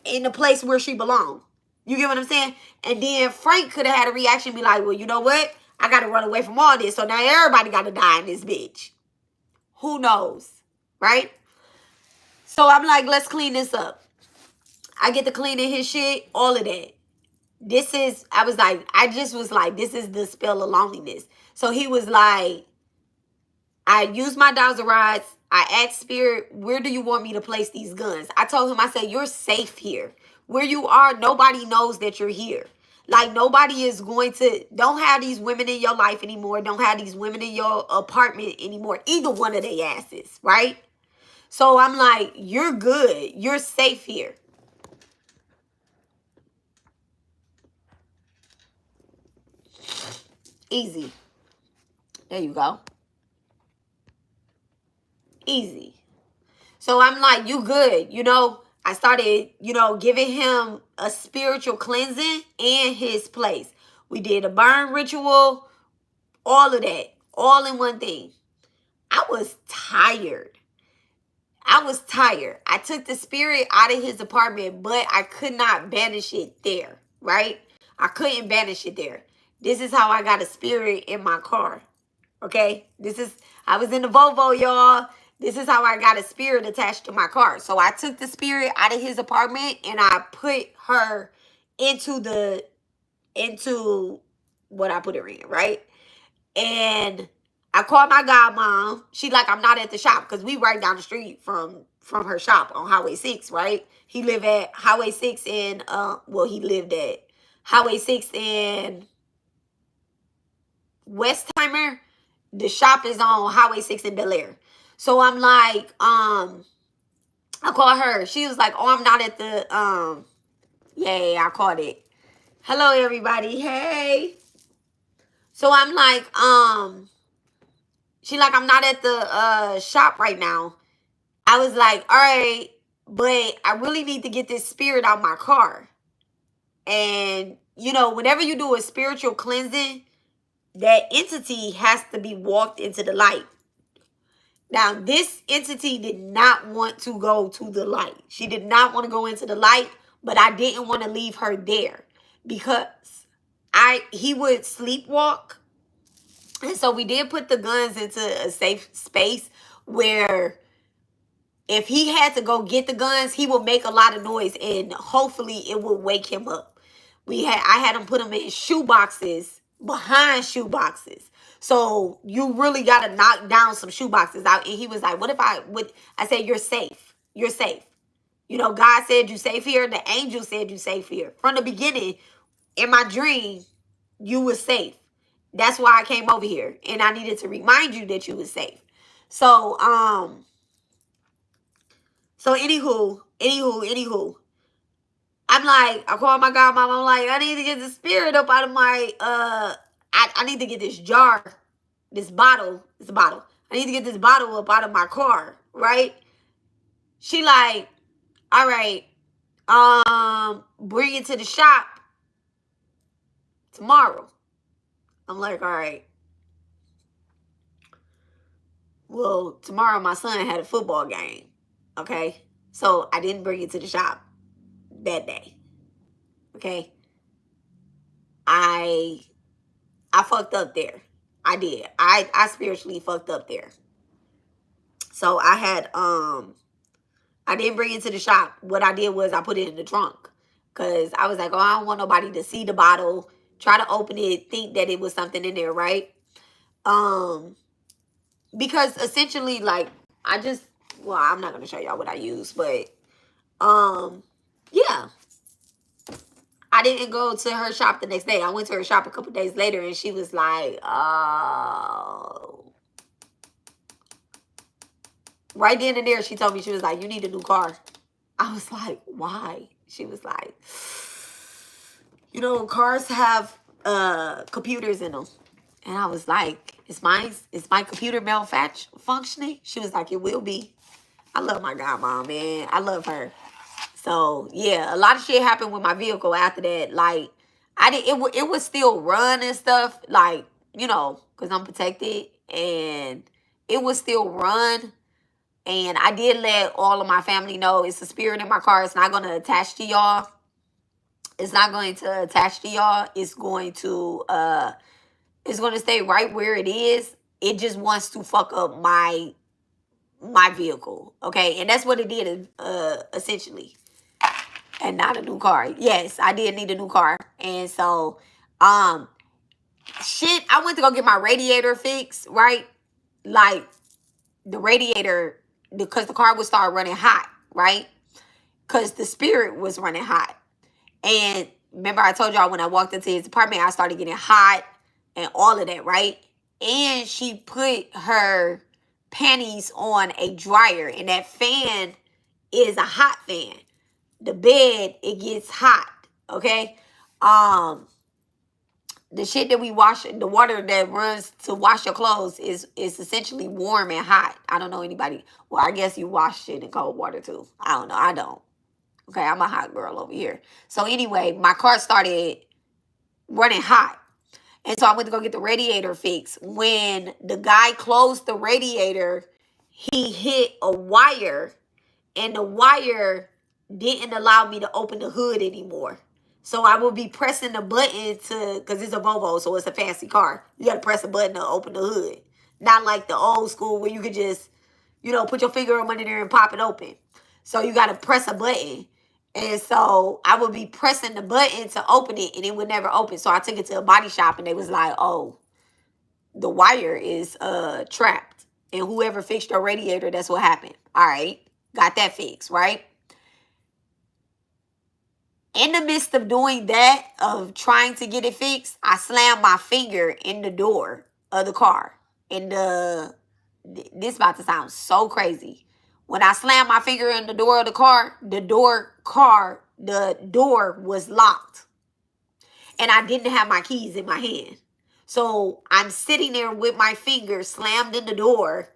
in the place where she belongs. You get what I'm saying? And then Frank could have had a reaction, be like, "Well, you know what? I got to run away from all this. So now everybody got to die in this bitch." Who knows? Right? So I'm like, let's clean this up. I get to cleaning his shit, all of that. I just was like, this is the spell of loneliness. So he was like, I used my Dowser rods. I asked Spirit, "Where do you want me to place these guns?" I told him, I said, "You're safe here. Where you are, nobody knows that you're here. Like, nobody is going to... Don't have these women in your life anymore. Don't have these women in your apartment anymore. Either one of their asses, right?" So I'm like, "You're good. You're safe here." Easy. There you go. Easy. So I'm like, "You good." I started, giving him a spiritual cleansing in his place. We did a burn ritual, all of that, all in one thing. I was tired. I took the spirit out of his apartment, but I could not banish it there, right? I couldn't banish it there. This is how I got a spirit in my car, okay? I was in the Volvo, y'all. This is how I got a spirit attached to my car. So I took the spirit out of his apartment and I put her into the into what I put her in, right? And I called my godmom. She like, I'm not at the shop, because we right down the street from her shop on Highway 6, right? He lived at Highway 6 in, he lived at Highway 6 in Westheimer. The shop is on Highway 6 in Bel Air. So I'm like, I called her. She was like, oh, I'm not at the, I caught it. Hello, everybody. Hey. So I'm like, she like, I'm not at the shop right now. I was like, all right, but I really need to get this spirit out my car. And, you know, whenever you do a spiritual cleansing, that entity has to be walked into the light. Now, this entity did not want to go to the light. She did not want to go into the light, but I didn't want to leave her there because he would sleepwalk. And so we did put the guns into a safe space where if he had to go get the guns, he would make a lot of noise and hopefully it would wake him up. I had him put them in shoe boxes, behind shoe boxes. So you really got to knock down some shoe boxes out. And he was like, what if I said, you're safe. You're safe. You know, God said you safe here. The angel said you safe here. From the beginning, in my dream, you were safe. That's why I came over here. And I needed to remind you that you were safe. So, anywho. I'm like, I called my godmom. I'm like, I need to get the spirit up out of my, I need to get this jar, this bottle. It's a bottle. I need to get this bottle up out of my car, right? She like, all right, bring it to the shop tomorrow. I'm like, all right. Well, tomorrow my son had a football game, okay? So I didn't bring it to the shop that day, okay? I fucked up there. I did. I spiritually fucked up there. So I had, I didn't bring it to the shop. What I did was I put it in the trunk. Because I was like, oh, I don't want nobody to see the bottle, try to open it, think that it was something in there, right? Because essentially, like, I'm not going to show y'all what I use, but, yeah. I didn't go to her shop the next day. I went to her shop a couple days later, and she was like, oh. Right then and there, she told me, she was like, you need a new car. I was like, why? She was like, you know, cars have computers in them. And I was like, is my computer malfunctioning? She was like, it will be. I love my godmom, man. I love her. So, yeah, a lot of shit happened with my vehicle after that. Like, it would still run and stuff, like, you know, because I'm protected. And it would still run. And I did let all of my family know it's a spirit in my car. It's not going to attach to y'all. It's not going to attach to y'all. It's going to stay right where it is. It just wants to fuck up my vehicle. Okay. And that's what it did, essentially. And not a new car. Yes, I did need a new car. And so, I went to go get my radiator fixed, right? Like, the radiator, because the car would start running hot, right? Because the spirit was running hot. And remember I told y'all when I walked into his apartment, I started getting hot and all of that, right? And she put her panties on a dryer. And that fan is a hot fan. The bed, it gets hot, okay? The shit that we wash, the water that runs to wash your clothes is essentially warm and hot. I don't know anybody. Well, I guess you wash shit in cold water too. I don't know. I don't. Okay, I'm a hot girl over here. So anyway, my car started running hot. And so I went to go get the radiator fixed. When the guy closed the radiator, he hit a wire. And the wire didn't allow me to open the hood anymore. So I will be pressing the button because it's a Volvo, so it's a fancy car. You got to press a button to open the hood. Not like the old school where you could just, you know, put your finger up under there and pop it open. So you got to press a button. And so I would be pressing the button to open it and it would never open. So I took it to a body shop and they was like, oh, the wire is trapped. And whoever fixed your radiator, that's what happened. All right. Got that fixed, right? In the midst of doing that, of trying to get it fixed, I slammed my finger in the door of the car. And this about to sound so crazy. When I slammed my finger in the door of the car, the door was locked. And I didn't have my keys in my hand. So I'm sitting there with my finger slammed in the door.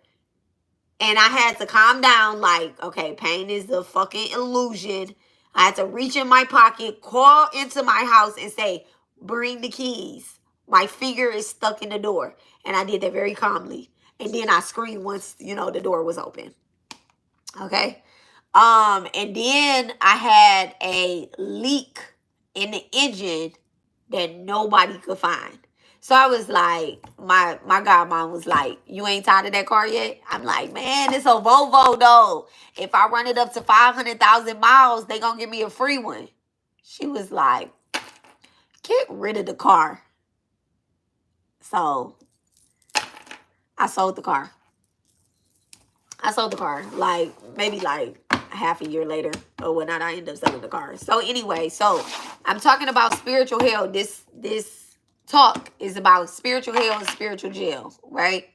And I had to calm down like, okay, pain is a fucking illusion. I had to reach in my pocket, call into my house and say, bring the keys. My finger is stuck in the door. And I did that very calmly. And then I screamed once, the door was open. Okay. And then I had a leak in the engine that nobody could find. So I was like, my godmom was like, you ain't tired of that car yet? I'm like, man, it's a Volvo though. If I run it up to 500,000 miles, they gonna give me a free one. She was like, get rid of the car. So I sold the car. Like maybe like half a year later or whatnot. I ended up selling the car. So anyway, so I'm talking about spiritual hell. This talk is about spiritual hell and spiritual jail, right?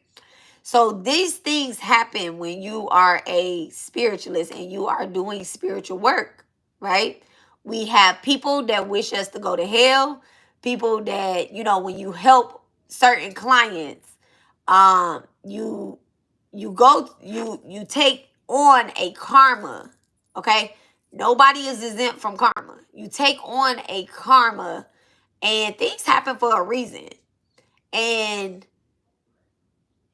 So these things happen when you are a spiritualist and you are doing spiritual work, right? We have people that wish us to go to hell, people that, when you help certain clients, you take on a karma, okay? Nobody is exempt from karma. You take on a karma and things happen for a reason. And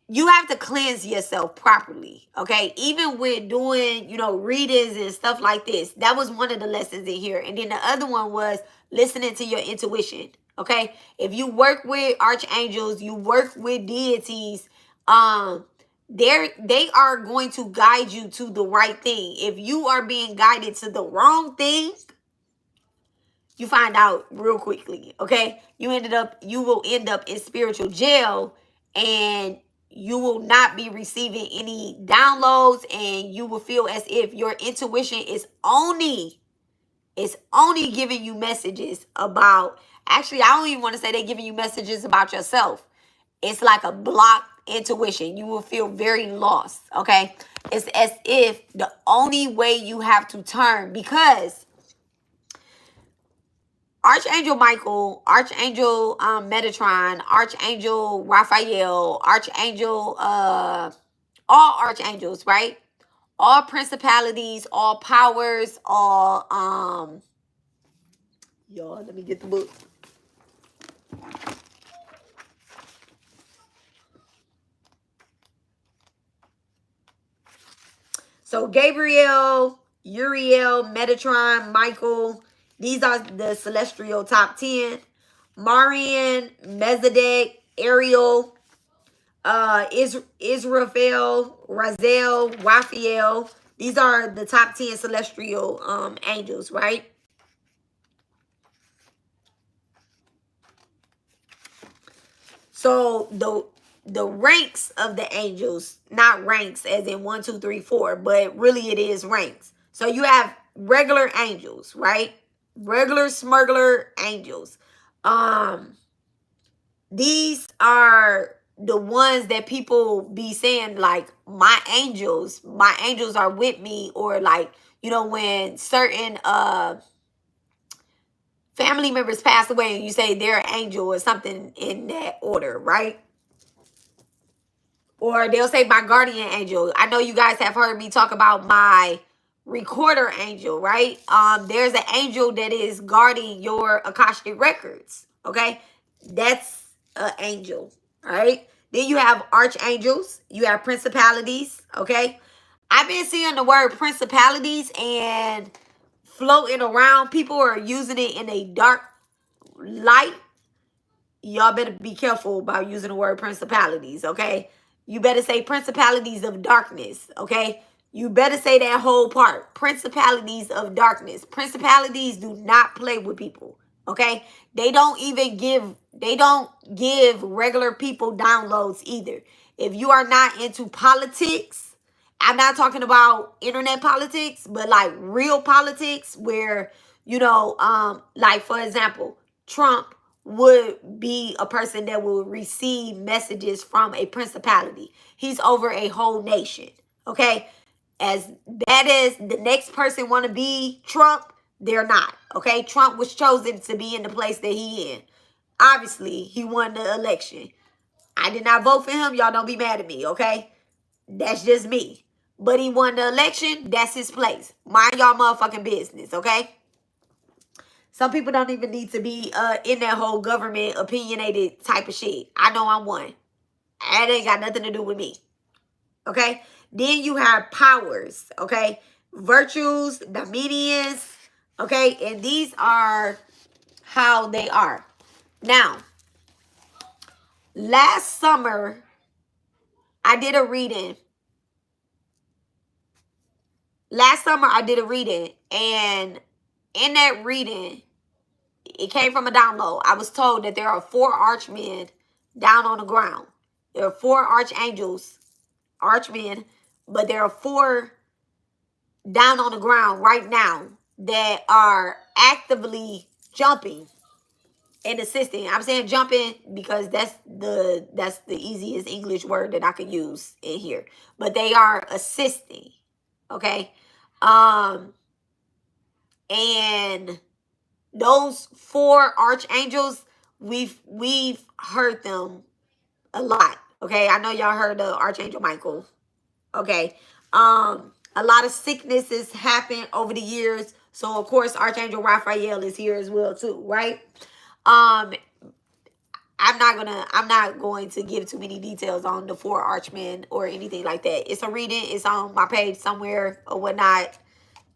you have to cleanse yourself properly, okay? Even with doing, readings and stuff like this. That was one of the lessons in here. And then the other one was listening to your intuition, okay? If you work with archangels, you work with deities, they are going to guide you to the right thing. If you are being guided to the wrong thing, you find out real quickly, okay? You will end up in spiritual jail, and you will not be receiving any downloads, and you will feel as if your intuition is only giving you messages about, actually, I don't even want to say they're giving you messages about yourself. It's like a blocked intuition. You will feel very lost, okay? It's as if the only way you have to turn, because Archangel Michael, Archangel Metatron, Archangel Raphael, Archangel, all archangels, right? All principalities, all powers, all, y'all, let me get the book. So Gabriel, Uriel, Metatron, Michael, these are the celestial top 10. Marian, Melchizedek, Ariel, Israfel, Raziel, Raphael. These are the top 10 celestial angels, right? So the ranks of the angels, not ranks as in 1, 2, 3, 4, but really it is ranks. So you have regular angels, right? Regular smuggler angels. These are the ones that people be saying like, my angels are with me, or like, when certain family members pass away and you say they're an angel or something in that order, right? Or they'll say my guardian angel. I know you guys have heard me talk about my recorder angel, right? There's an angel that is guarding your Akashic records, okay? That's an angel, all right? Then you have archangels. You have principalities, okay? I've been seeing the word principalities and floating around. People are using it in a dark light. Y'all better be careful about using the word principalities, okay? You better say principalities of darkness, okay? You better say that whole part. Principalities of darkness. Principalities do not play with people. Okay? They don't give regular people downloads either. If you are not into politics, I'm not talking about internet politics, but like real politics where, like for example, Trump would be a person that will receive messages from a principality. He's over a whole nation. Okay? As bad as the next person want to be Trump, they're not. Okay? Trump was chosen to be in the place that he in. Obviously, he won the election. I did not vote for him. Y'all don't be mad at me, okay? That's just me. But he won the election. That's his place. Mind y'all motherfucking business, okay? Some people don't even need to be in that whole government opinionated type of shit. I know I'm one. That ain't got nothing to do with me. Okay? Then you have powers, okay? Virtues, dominions, okay? And these are how they are. Now, last summer, I did a reading. And in that reading, it came from a download. I was told that there are 4 archmen down on the ground. There are 4 archangels, archmen, but there are 4 down on the ground right now that are actively jumping and assisting. I'm saying jumping because that's the easiest English word that I could use in here. But they are assisting. Okay? And those 4 archangels, we've heard them a lot. Okay? I know y'all heard of Archangel Michael. Okay? A lot of sicknesses happen over the years. So of course Archangel Raphael is here as well too, right? I'm not going to give too many details on the 4 archmen or anything like that. It's a reading. It's on my page somewhere or whatnot.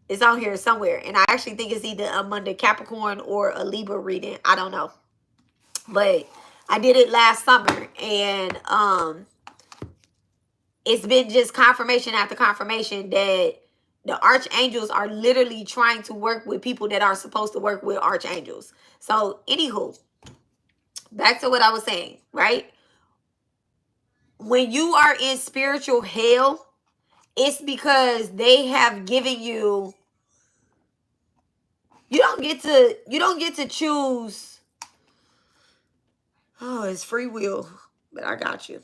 It's on here somewhere. And I actually think it's either under Capricorn or a Libra reading. I don't know. But I did it last summer. And it's been just confirmation after confirmation that the archangels are literally trying to work with people that are supposed to work with archangels. So, anywho, back to what I was saying, right? When you are in spiritual hell, it's because they have given you, you don't get to choose. Oh, it's free will, but I got you.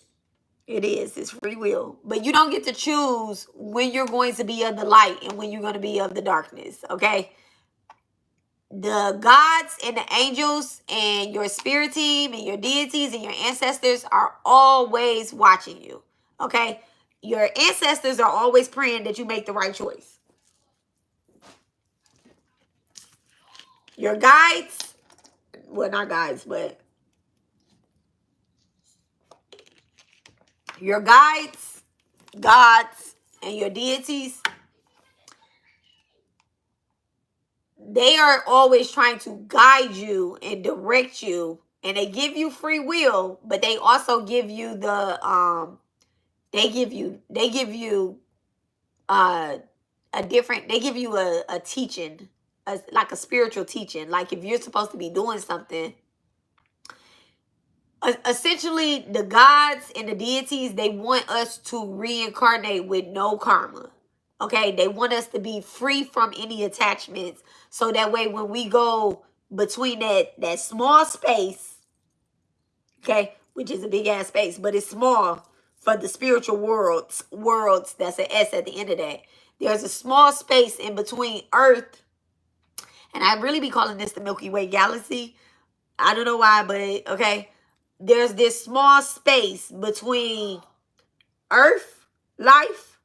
It's free will. But you don't get to choose when you're going to be of the light and when you're going to be of the darkness, okay? The gods and the angels and your spirit team and your deities and your ancestors are always watching you, okay? Your ancestors are always praying that you make the right choice. Your guides, well, not guides, but your guides, gods, and your deities, they are always trying to guide you and direct you, and they give you free will, but they also give you the they give you a teaching, like a spiritual teaching. Like if you're supposed to be doing something, essentially the gods and the deities, they want us to reincarnate with no karma. Okay, they want us to be free from any attachments, so that way when we go between that small space, okay, which is a big ass space, but it's small for the spiritual worlds, that's an S at the end of that. There's a small space in between Earth, and I really be calling this the Milky Way galaxy. I don't know why, but okay. There's this small space between Earth life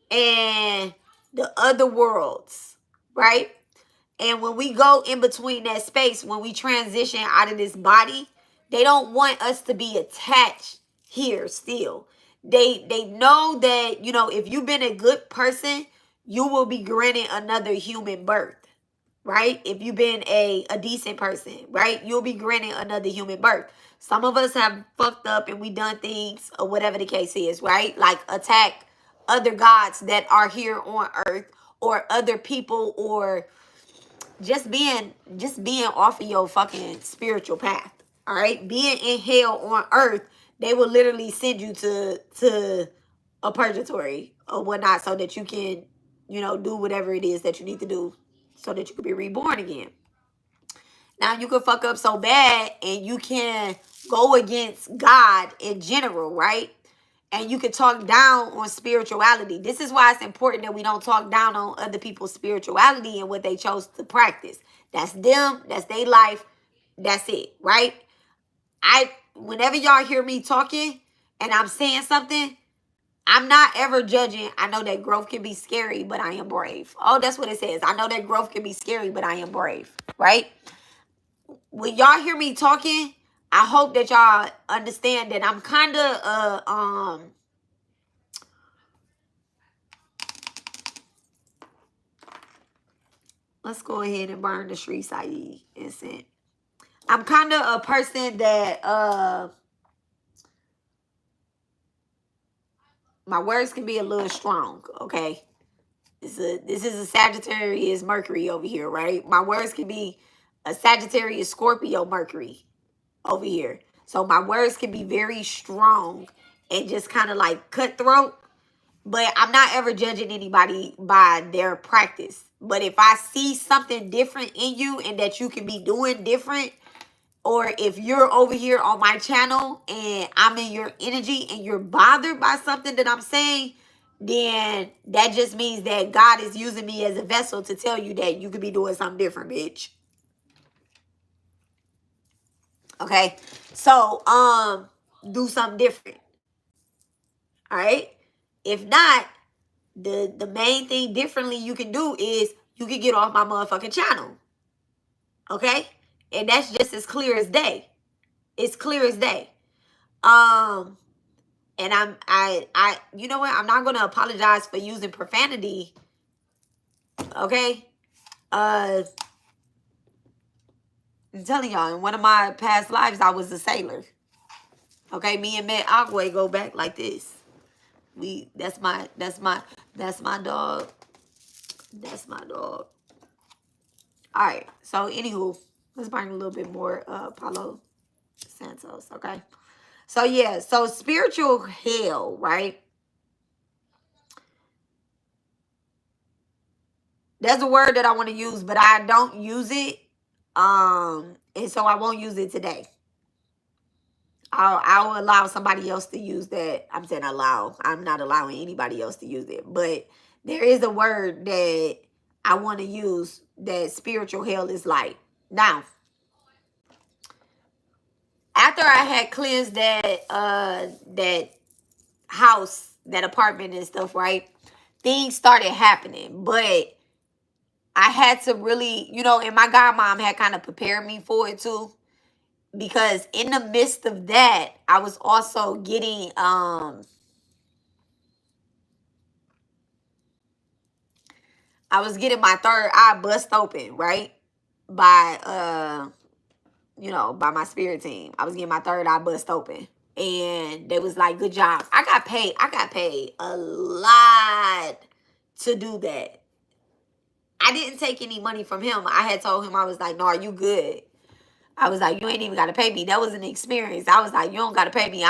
and the other worlds, right? And when we go in between that space, when we transition out of this body, they don't want us to be attached here still. They know that, if you've been a good person, you will be granted another human birth, right? If you've been a decent person, right? You'll be granted another human birth. Some of us have fucked up and we done things or whatever the case is, right? Like attack other gods that are here on earth, or other people, or just being off of your fucking spiritual path. All right, being in hell on earth, they will literally send you to a purgatory or whatnot, so that you can, you know, do whatever it is that you need to do, so that you can be reborn again. Now you can fuck up so bad, and you can go against God in general, right? And you can talk down on spirituality. This is why it's important that we don't talk down on other people's spirituality and what they chose to practice. That's them. That's their life. That's it, right? Whenever y'all hear me talking and I'm saying something, I'm not ever judging. I know that growth can be scary, but I am brave. Oh, that's what it says. I know that growth can be scary, but I am brave, right? When y'all hear me talking, I hope that y'all understand that I'm kind of let's go ahead and burn the Sri Sai incense. I'm kind of a person that my words can be a little strong, okay? This is a Sagittarius Mercury over here, right? My words can be a Sagittarius Scorpio Mercury over here. So my words can be very strong and just kind of like cutthroat. But I'm not ever judging anybody by their practice. But if I see something different in you and that you can be doing different, or if you're over here on my channel and I'm in your energy and you're bothered by something that I'm saying, then that just means that God is using me as a vessel to tell you that you could be doing something different, bitch. Okay? So, do something different. All right? If not, the main thing differently you can do is you can get off my motherfucking channel. Okay? And that's just as clear as day. It's clear as day. And I you know what? I'm not gonna apologize for using profanity. Okay? I'm telling y'all, in one of my past lives, I was a sailor. Okay, me and Matt Agwe go back like this. That's my dog. That's my dog. All right. So anywho, let's bring a little bit more Palo Santos. Okay. So yeah, so spiritual hell, right? That's a word that I want to use, but I don't use it. And so I won't use it today. I'll allow somebody else to use that. I'm saying allow. I'm not allowing anybody else to use it. But there is a word that I want to use that spiritual hell is like. Now, after I had cleansed that house, that apartment and stuff, right? Things started happening. But I had to really, you know, and my godmom had kind of prepared me for it too. Because in the midst of that, I was also getting I was getting my third eye bust open, right? By you know, by my spirit team. I was getting my third eye bust open. And they was like, good job. I got paid a lot to do that. I didn't take any money from him. I had told him, I was like, no, you good. I was like, you ain't even got to pay me. That was an experience. I was like, you don't got to pay me.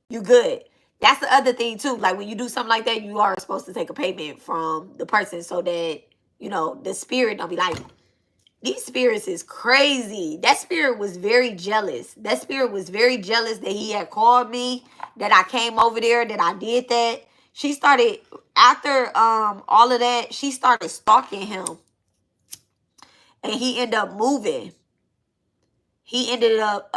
You good. That's the other thing too. Like when you do something like that, you are supposed to take a payment from the person so that, you know, the spirit don't be like, these spirits is crazy. That spirit was very jealous. That spirit was very jealous that he had called me, that I came over there, that I did that. She started, after all of that, she started stalking him. And he ended up moving. He ended up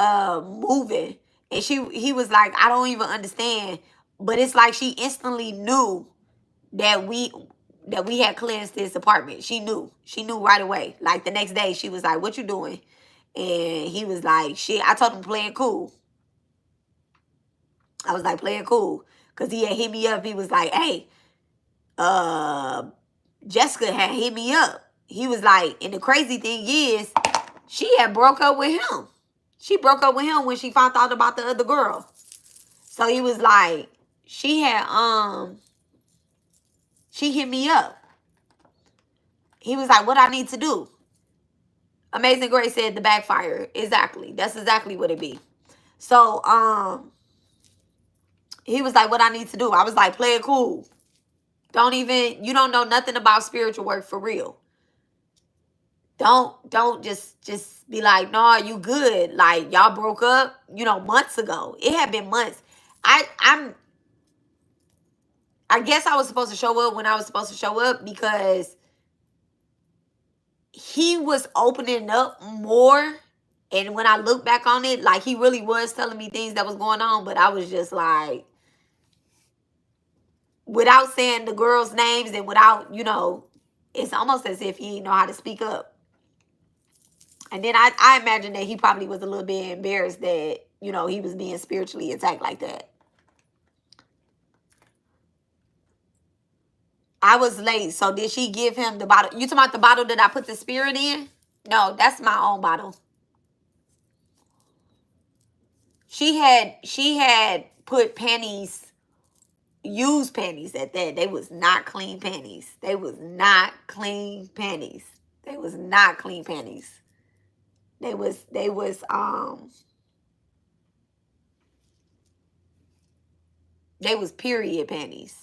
moving. And he was like, I don't even understand. But it's like she instantly knew that we had cleansed this apartment. She knew right away. Like the next day, she was like, what you doing? And he was like, shit. I told him playing cool. I was like, playing cool. Because he had hit me up. He was like, hey, Jessica had hit me up. He was like, and the crazy thing is, she had broke up with him. She broke up with him when she found out about the other girl. So he was like, she had She hit me up. He was like, what I need to do? Amazing Grace said the backfire. Exactly. That's exactly what it be. So, he was like, what I need to do? I was like, play it cool. You don't know nothing about spiritual work for real. Don't just be like, no, you good. Like, y'all broke up, months ago. It had been months. I guess I was supposed to show up when I was supposed to show up because he was opening up more. And when I look back on it, like, he really was telling me things that was going on. But I was just like, without saying the girls' names and without, it's almost as if he didn't know how to speak up. And then I imagine that he probably was a little bit embarrassed that, he was being spiritually attacked like that. I was late. So did she give him the bottle? You talking about the bottle that I put the spirit in? No, that's my own bottle. She had put panties, used panties at that. They was not clean panties. They was not clean panties. They was not clean panties. They was period panties.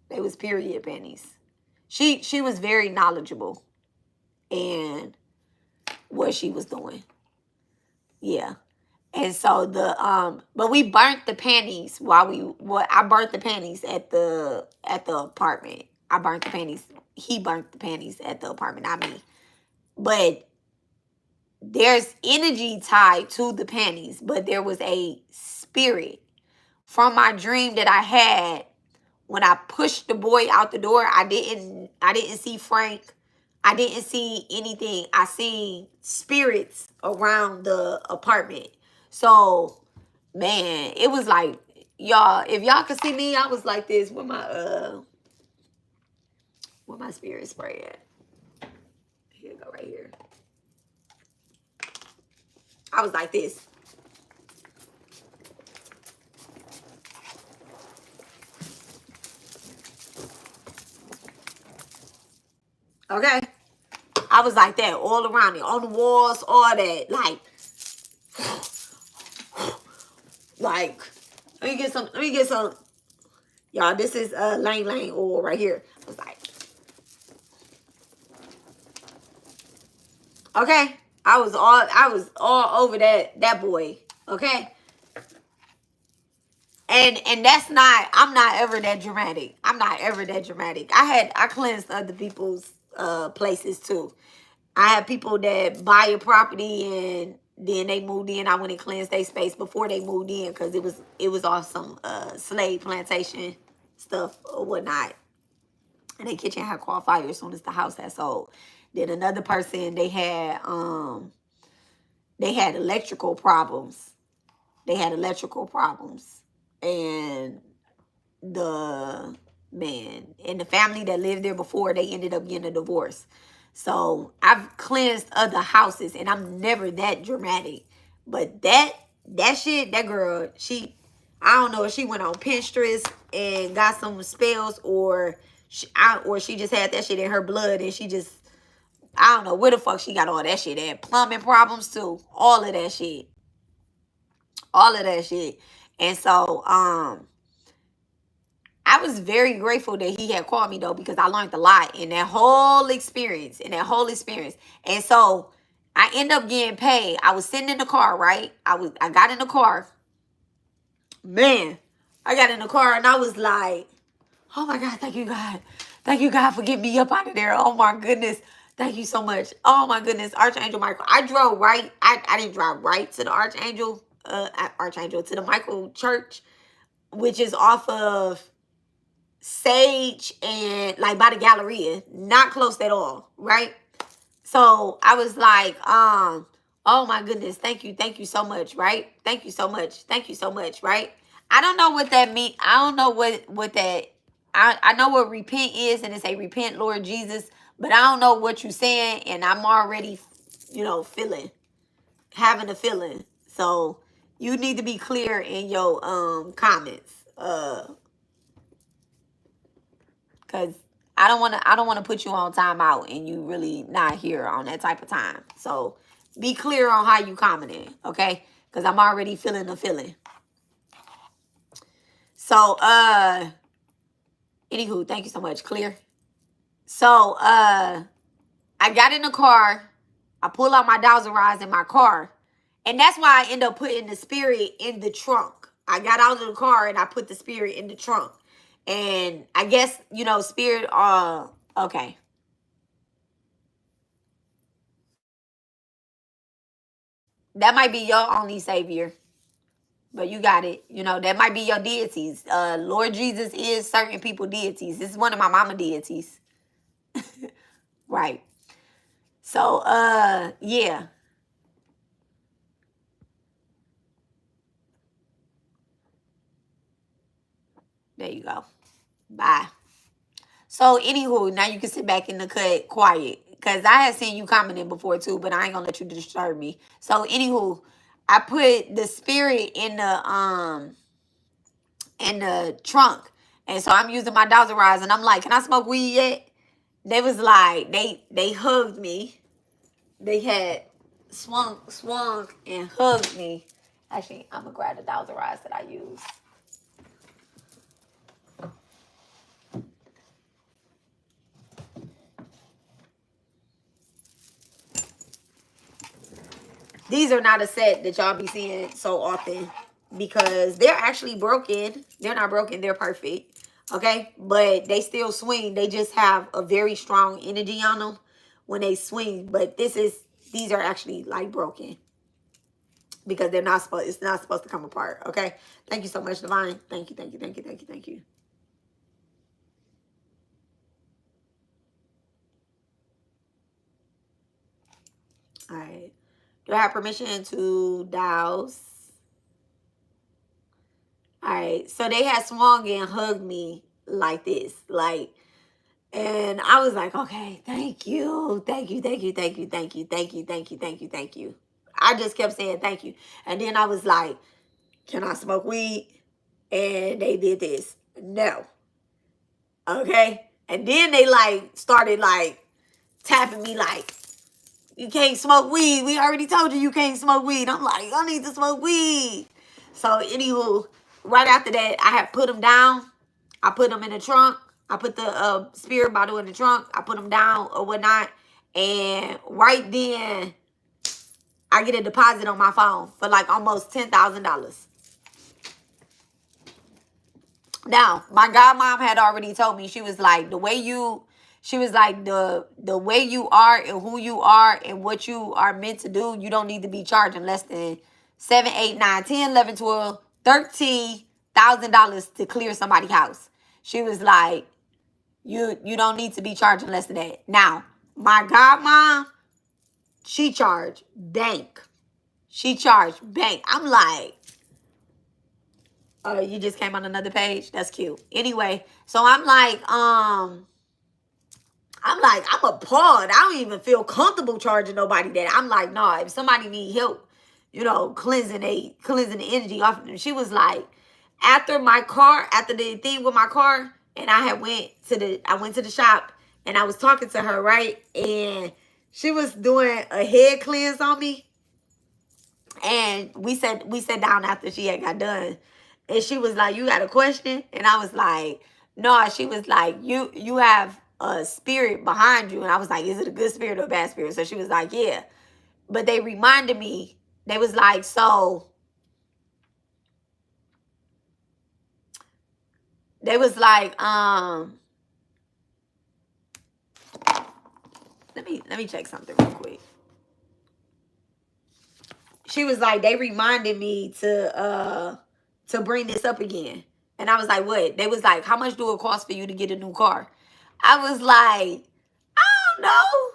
They was period panties. She was very knowledgeable in what she was doing. Yeah. And so but we burnt the panties I burnt the panties at the apartment. I burnt the panties. He burnt the panties at the apartment, not me. But there's energy tied to the panties, but there was a spirit from my dream that I had when I pushed the boy out the door. I didn't see Frank. I didn't see anything. I seen spirits around the apartment. So, man, it was like, y'all, if y'all could see me, I was like this with my spirit spray at. Here you go, right here. I was like this. Okay? I was like that all around it. On the walls, all that. Like, let me get some. Y'all, this is Lang Lang oil right here. I was like, okay? I was all over that boy. Okay? And that's not, I'm not ever that dramatic. I'm not ever that dramatic. I cleansed other people's places too. I had people that buy a property and then they moved in. I went and cleansed their space before they moved in because it was off some slave plantation stuff or whatnot. And their kitchen had caught fire as soon as the house had sold. Then another person, they had electrical problems. And the family that lived there before, they ended up getting a divorce. So I've cleansed other houses and I'm never that dramatic. But that shit, that girl, I don't know if she went on Pinterest and got some spells or she just had that shit in her blood and she just, I don't know where the fuck she got all that shit at. Plumbing problems too. All of that shit. And so, I was very grateful that he had called me though, because I learned a lot in that whole experience. And so I ended up getting paid. I was sitting in the car, right? I got in the car. Man, I got in the car and I was like, oh my God, thank you, God. Thank you, God, for getting me up out of there. Oh my goodness. Thank you so much. Oh my goodness. Archangel Michael. I drove right. I didn't drive right to the Archangel to the Michael Church, which is off of Sage and like by the Galleria, not close at all, right? So I was like, oh my goodness, thank you so much, right? Thank you so much, right? I don't know what that means. I don't know what that. I know what repent is, and it's a repent, Lord Jesus, but I don't know what you're saying, and I'm already, having a feeling. So you need to be clear in your comments, because I don't want to put you on timeout and you really not here on that type of time. So be clear on how you commenting, okay? Because I'm already feeling the feeling. So anywho, thank you so much. Clear. So I got in the car. I pull out my Dowers in my car. And that's why I end up putting the spirit in the trunk. I got out of the car and I put the spirit in the trunk. And I guess, you know, spirit, okay. That might be your only savior. But you got it. You know, that might be your deities. Lord Jesus is certain people deities. This is one of my mama deities. Right. So, yeah. There you go. Bye. So, anywho, now you can sit back in the cut quiet. Because I had seen you commenting before too, but I ain't gonna let you disturb me. So, anywho, I put the spirit in the trunk. And so I'm using my Dowers and I'm like, can I smoke weed yet? They was like, they hugged me. They had swung and hugged me. Actually, I'm gonna grab the Dowers that I use. These are not a set that y'all be seeing so often because they're actually broken. They're not broken, they're perfect. Okay, but they still swing. They just have a very strong energy on them when they swing. But these are actually like broken because they're not supposed. It's not supposed to come apart. Okay, thank you so much, Divine. Thank you, thank you, thank you, thank you, thank you. All right. Do I have permission to douse? All right. So they had swung and hugged me like this, like. And I was like, okay, thank you, thank you, thank you, thank you, thank you, thank you, thank you, thank you, thank you. I just kept saying thank you. And then I was like, can I smoke weed? And they did this. No. Okay. And then they like started like tapping me like, you can't smoke weed. We already told you can't smoke weed. I'm like, I need to smoke weed. So anywho, right after that, I had put them down. I put them in the trunk. I put the spirit bottle in the trunk. I put them down or whatnot. And right then, I get a deposit on my phone for like almost $10,000. Now, my godmom had already told me, she was like, the way you are and who you are and what you are meant to do, you don't need to be charging less than $7, $8, $9, $10, $11, $12, $13,000 to clear somebody's house. She was like, you don't need to be charging less than that. Now, my godmom, she charged bank. She charged bank. I'm like, you just came on another page? That's cute. Anyway, so I'm appalled. I don't even feel comfortable charging nobody that. I'm like, no, if somebody need help, you know, cleansing the energy off of them. She was like, after the thing with my car, and I went to the shop and I was talking to her, right? And she was doing a head cleanse on me. And we sat down after she had got done. And she was like, you got a question? And I was like, no. She was like, you have a spirit behind you. And I was like, is it a good spirit or a bad spirit? So she was like, yeah. But they reminded me, they was like, so they was like, let me check something real quick. She was like, they reminded me to bring this up again. And I was like, what? They was like, how much do it cost for you to get a new car? I was like, I don't know.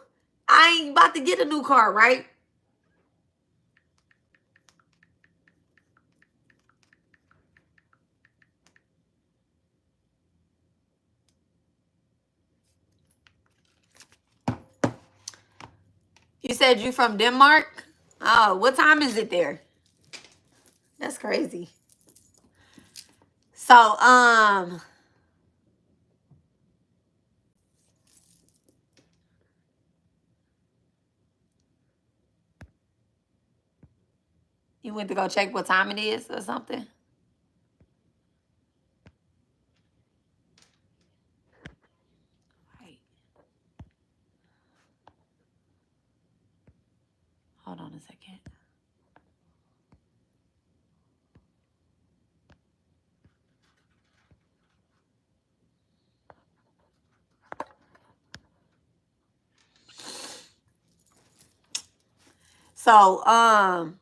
I ain't about to get a new car, right? You said you from Denmark? Oh, what time is it there? That's crazy. So, You went to go check what time it is or something? Right. Hold on a second. So,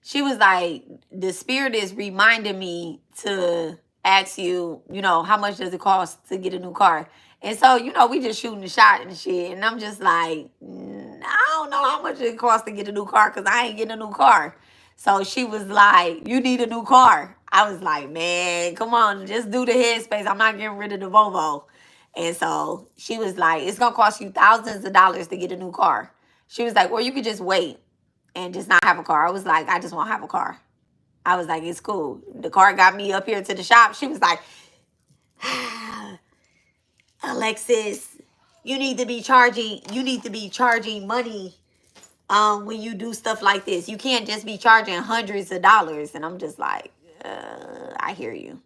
she was like, the spirit is reminding me to ask you, you know, how much does it cost to get a new car? And so, you know, we just shooting the shot and shit. And I'm just like, I don't know how much it costs to get a new car because I ain't getting a new car. So she was like, you need a new car. I was like, man, come on, just do the headspace. I'm not getting rid of the Volvo. And so she was like, it's going to cost you thousands of dollars to get a new car. She was like, well, you could just wait and just not have a car. I was like, I just won't have a car. I was like, it's cool. The car got me up here to the shop. She was like, Alexis, you need to be charging money when you do stuff like this. You can't just be charging hundreds of dollars. And I'm just like, I hear you.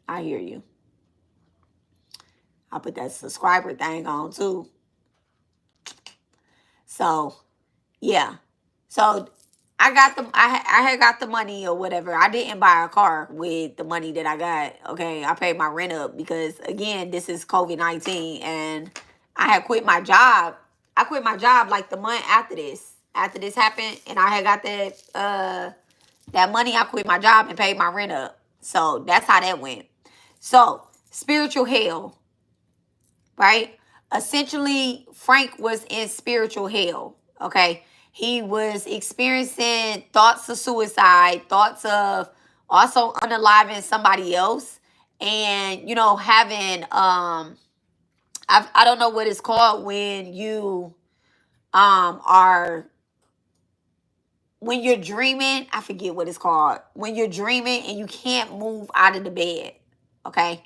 I hear you. I'll put that subscriber thing on too. So, yeah. So I got I had got the money or whatever. I didn't buy a car with the money that I got. Okay, I paid my rent up because again, this is COVID-19 and I had quit my job. I quit my job like the month after this. After this happened and I had got that money, I quit my job and paid my rent up. So that's how that went. So, spiritual hell, right? Essentially, Frank was in spiritual hell, okay? He was experiencing thoughts of suicide, thoughts of also unaliving somebody else, and, you know, having, I don't know what it's called when you when you're dreaming, I forget what it's called. When you're dreaming and you can't move out of the bed, okay?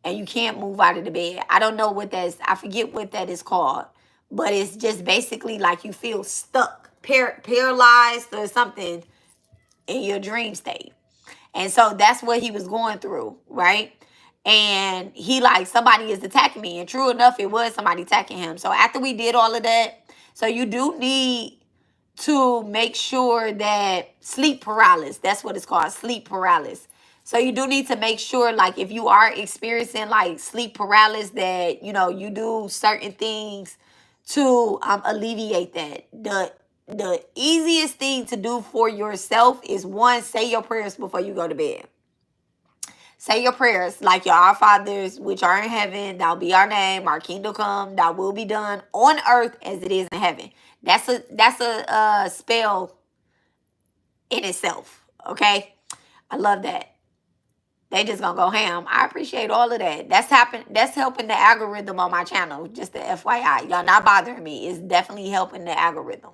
And you can't move out of the bed. I don't know what I forget what that is called. But it's just basically like you feel stuck, paralyzed or something in your dream state. And so that's what he was going through, right? And he like, somebody is attacking me. And true enough, it was somebody attacking him. So after we did all of that, so you do need to make sure that sleep paralysis, that's what it's called, sleep paralysis. So you do need to make sure, like, if you are experiencing like sleep paralysis, that, you know, you do certain things to alleviate that. The easiest thing to do for yourself is, one, say your prayers before you go to bed. Say your prayers like your Our Fathers, which are in heaven, thou be our name, our kingdom come, thy will be done on earth as it is in heaven. That's a spell in itself, okay? I love that. They just gonna go ham. I appreciate all of that. That's helping the algorithm on my channel. Just the FYI. Y'all not bothering me. It's definitely helping the algorithm.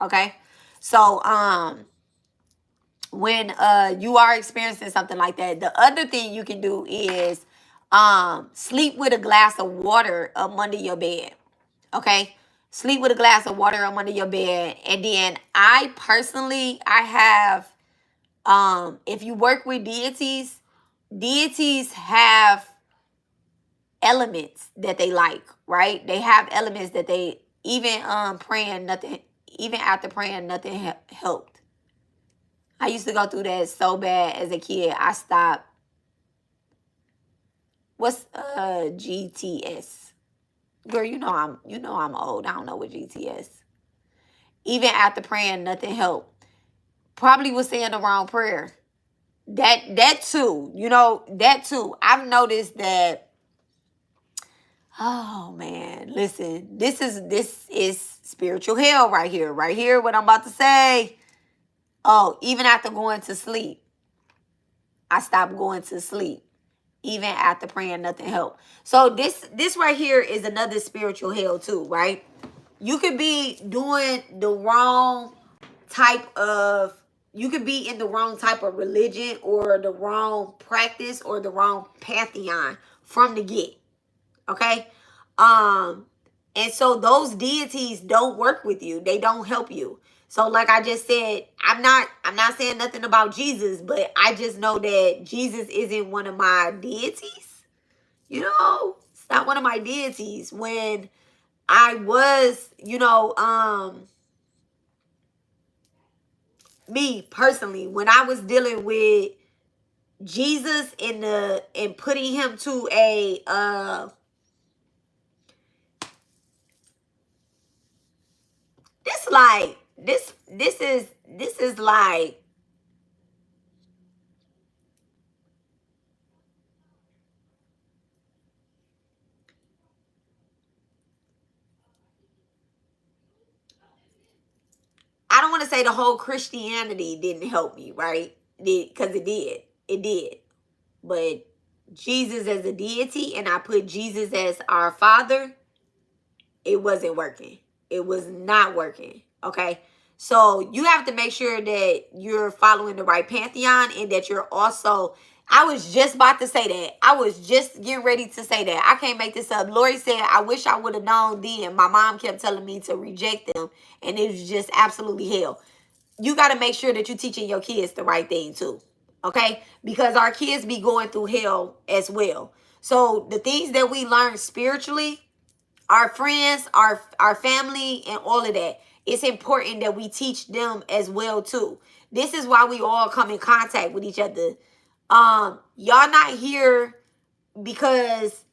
Okay? So, when you are experiencing something like that, the other thing you can do is sleep with a glass of water up under your bed. Okay? Sleep with a glass of water up under your bed. And then I personally, I have, if you work with deities have elements that they like, right? They have elements that they, even praying, nothing, even after praying, nothing helped. I used to go through that so bad as a kid. I stopped. What's GTS? Girl, you know I'm old. I don't know what GTS. Even after praying, nothing helped. Probably was saying the wrong prayer. That too. You know, that too. I've noticed that. Oh man, listen. This is spiritual hell right here. Right here, what I'm about to say. Oh, even after going to sleep, I stopped going to sleep. Even after praying, nothing helped. So this right here is another spiritual hell too, right? You could be doing the wrong type of, you could be in the wrong type of religion or the wrong practice or the wrong pantheon from the get. Okay? And so those deities don't work with you. They don't help you. So like I just said, I'm not saying nothing about Jesus, but I just know that Jesus isn't one of my deities. You know, it's not one of my deities. When I was, you know, me personally, when I was dealing with Jesus and putting him to a this is like, I don't want to say the whole Christianity didn't help me, right? Because it did. It did. But Jesus as a deity, and I put Jesus as our Father, it wasn't working. It was not working. Okay. So you have to make sure that you're following the right pantheon, and that you're also, I was just about to say that. I was just getting ready to say that. I can't make this up. Lori said, I wish I would have known then. My mom kept telling me to reject them, and it was just absolutely hell. You got to make sure that you're teaching your kids the right thing too. Okay? Because our kids be going through hell as well. So the things that we learn spiritually, our friends, our family, and all of that, it's important that we teach them as well too. This is why we all come in contact with each other. Y'all not here because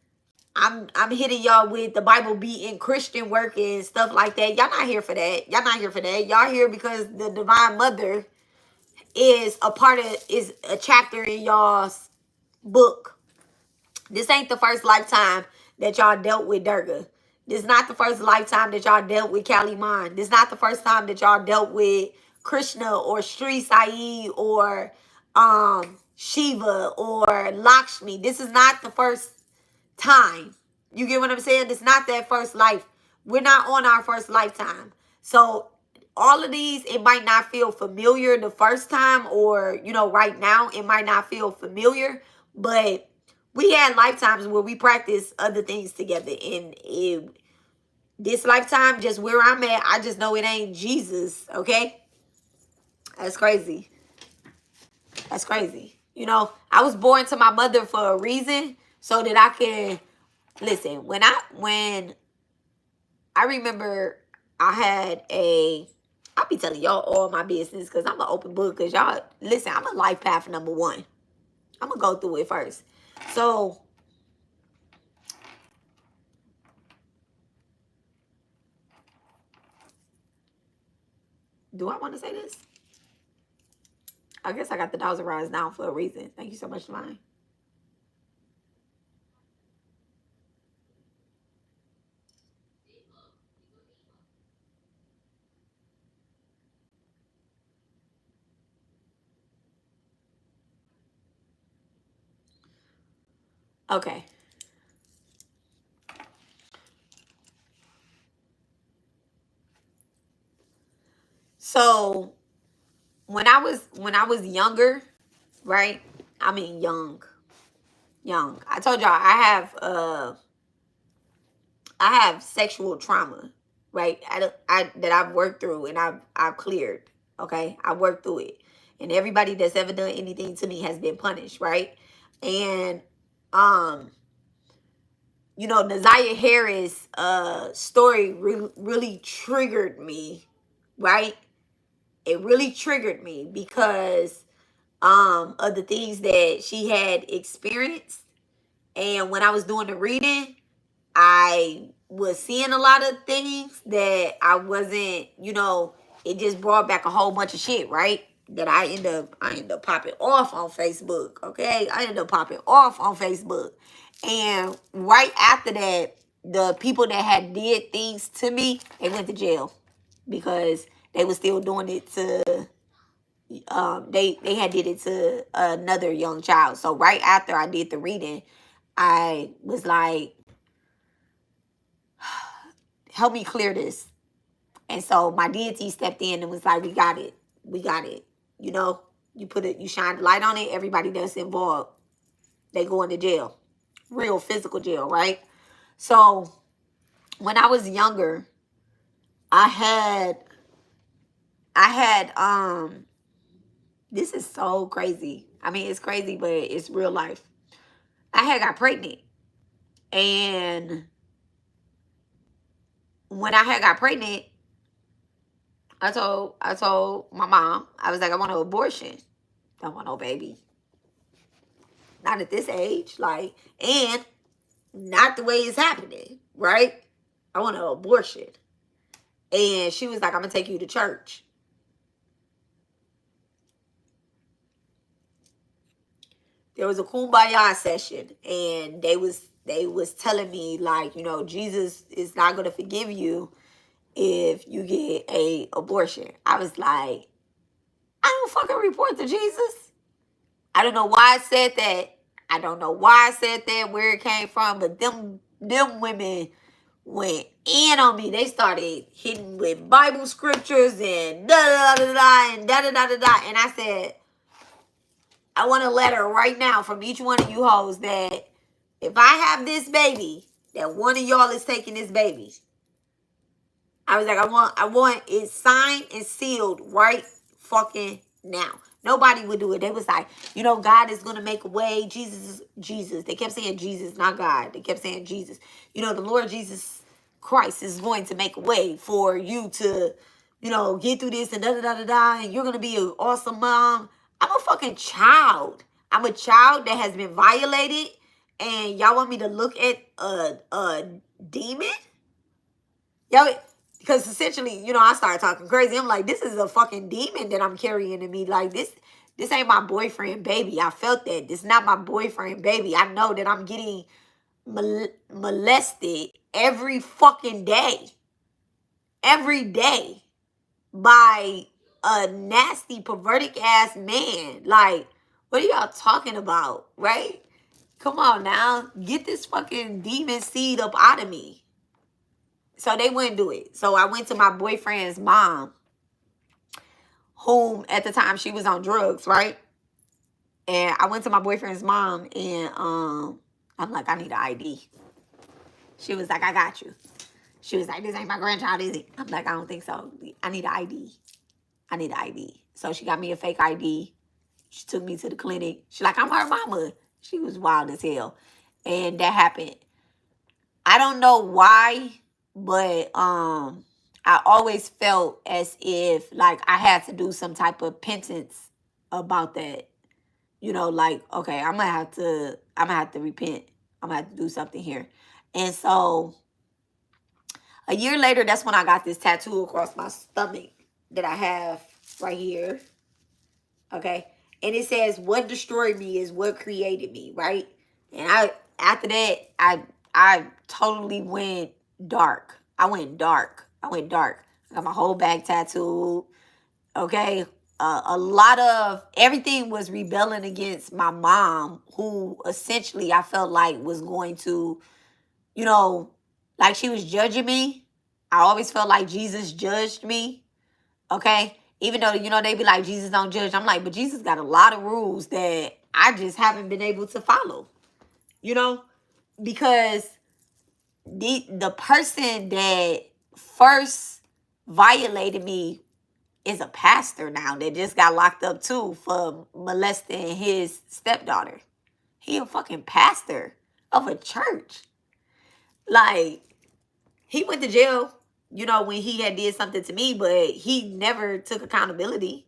I'm hitting y'all with the Bible beating Christian work and stuff like that. Y'all not here for that. Y'all not here for that. Y'all here because the Divine Mother is is a chapter in y'all's book. This ain't the first lifetime that y'all dealt with Durga. This is not the first lifetime that y'all dealt with Kaliman. This is not the first time that y'all dealt with Krishna or Sri Sai or Shiva or Lakshmi. This is not the first time. You get what I'm saying? It's not that first life. We're not on our first lifetime. So all of these, it might not feel familiar the first time, or, you know, right now, it might not feel familiar, but we had lifetimes where we practice other things together. And this lifetime, just where I'm at, I just know it ain't Jesus, okay? That's crazy. That's crazy. You know, I was born to my mother for a reason, so that I can, listen, when I remember I had I'll be telling y'all all my business because I'm an open book. Because y'all, listen, I'm a life path number one. I'm going to go through it first. So, do I want to say this? I guess I got the Dowers rise down for a reason. Thank you so much, Divine. Okay. So when I was younger, right? I mean young. I told y'all I have sexual trauma, right? That I've worked through and I've cleared. Okay, I worked through it, and everybody that's ever done anything to me has been punished, right? And you know, Naziah Harris story really triggered me, right? It really triggered me because of the things that she had experienced. And when I was doing the reading, I was seeing a lot of things that I wasn't, you know, it just brought back a whole bunch of shit, right? That I end up popping off on Facebook, okay? I end up popping off on Facebook. And right after that, the people that had did things to me, they went to jail because they were still doing it to they had did it to another young child. So right after I did the reading, I was like, help me clear this. And so my deity stepped in and was like, we got it. You know, you shine the light on it. Everybody that's involved, they go into jail. Real physical jail, right? So when I was younger, I had I had, this is so crazy. I mean, it's crazy, but it's real life. I had got pregnant. And when I had got pregnant, I told my mom, I was like, I want an abortion. Don't want no baby. Not at this age. Like, and not the way it's happening, right? I want an abortion. And she was like, I'm gonna take you to church. There was a kumbaya session, and they was telling me, like, you know, Jesus is not gonna forgive you if you get a abortion. I was like, I don't fucking report to Jesus. I don't know why I said that. I don't know why I said that, where it came from, but them women went in on me. They started hitting with Bible scriptures and da da da da and da da da da da. And I said, I want a letter right now from each one of you hoes that if I have this baby, that one of y'all is taking this baby. I was like, I want it signed and sealed right fucking now. Nobody would do it. They was like, you know, God is going to make a way. Jesus. They kept saying Jesus, not God. They kept saying Jesus. You know, the Lord Jesus Christ is going to make a way for you to, you know, get through this and da-da-da-da-da. And you're going to be an awesome mom. I'm a fucking child. I'm a child that has been violated. And y'all want me to look at a demon? Y'all... Because essentially, you know, I started talking crazy. I'm like, this is a fucking demon that I'm carrying in me. Like, this ain't my boyfriend baby. I felt that. This is not my boyfriend baby. I know that I'm getting molested every fucking day. Every day. By a nasty, pervertic ass man. Like, what are y'all talking about? Right? Come on now. Get this fucking demon seed up out of me. So they wouldn't do it. So I went to my boyfriend's mom, whom at the time she was on drugs, right? And I went to my boyfriend's mom and I'm like, I need an ID. She was like, I got you. She was like, this ain't my grandchild, is it? I'm like, I don't think so. I need an ID. I need an ID. So she got me a fake ID. She took me to the clinic. She's like, I'm her mama. She was wild as hell. And that happened. I don't know why, but I always felt as if like I had to do some type of penance about that. You know, like, okay, I'm gonna have to repent. I'm gonna have to do something here. And so a year later, that's when I got this tattoo across my stomach that I have right here. Okay. And it says, what destroyed me is what created me, right? And after that, I totally went dark. I went dark. I got my whole back tattooed. Okay. A lot of everything was rebelling against my mom, who essentially I felt like was going to, you know, like she was judging me. I always felt like Jesus judged me. Okay. Even though, you know, they be like, Jesus don't judge. I'm like, but Jesus got a lot of rules that I just haven't been able to follow. You know, because the person that first violated me is a pastor now that just got locked up too for molesting his stepdaughter. He a fucking pastor of a church. Like, he went to jail, you know, when he had did something to me, but he never took accountability,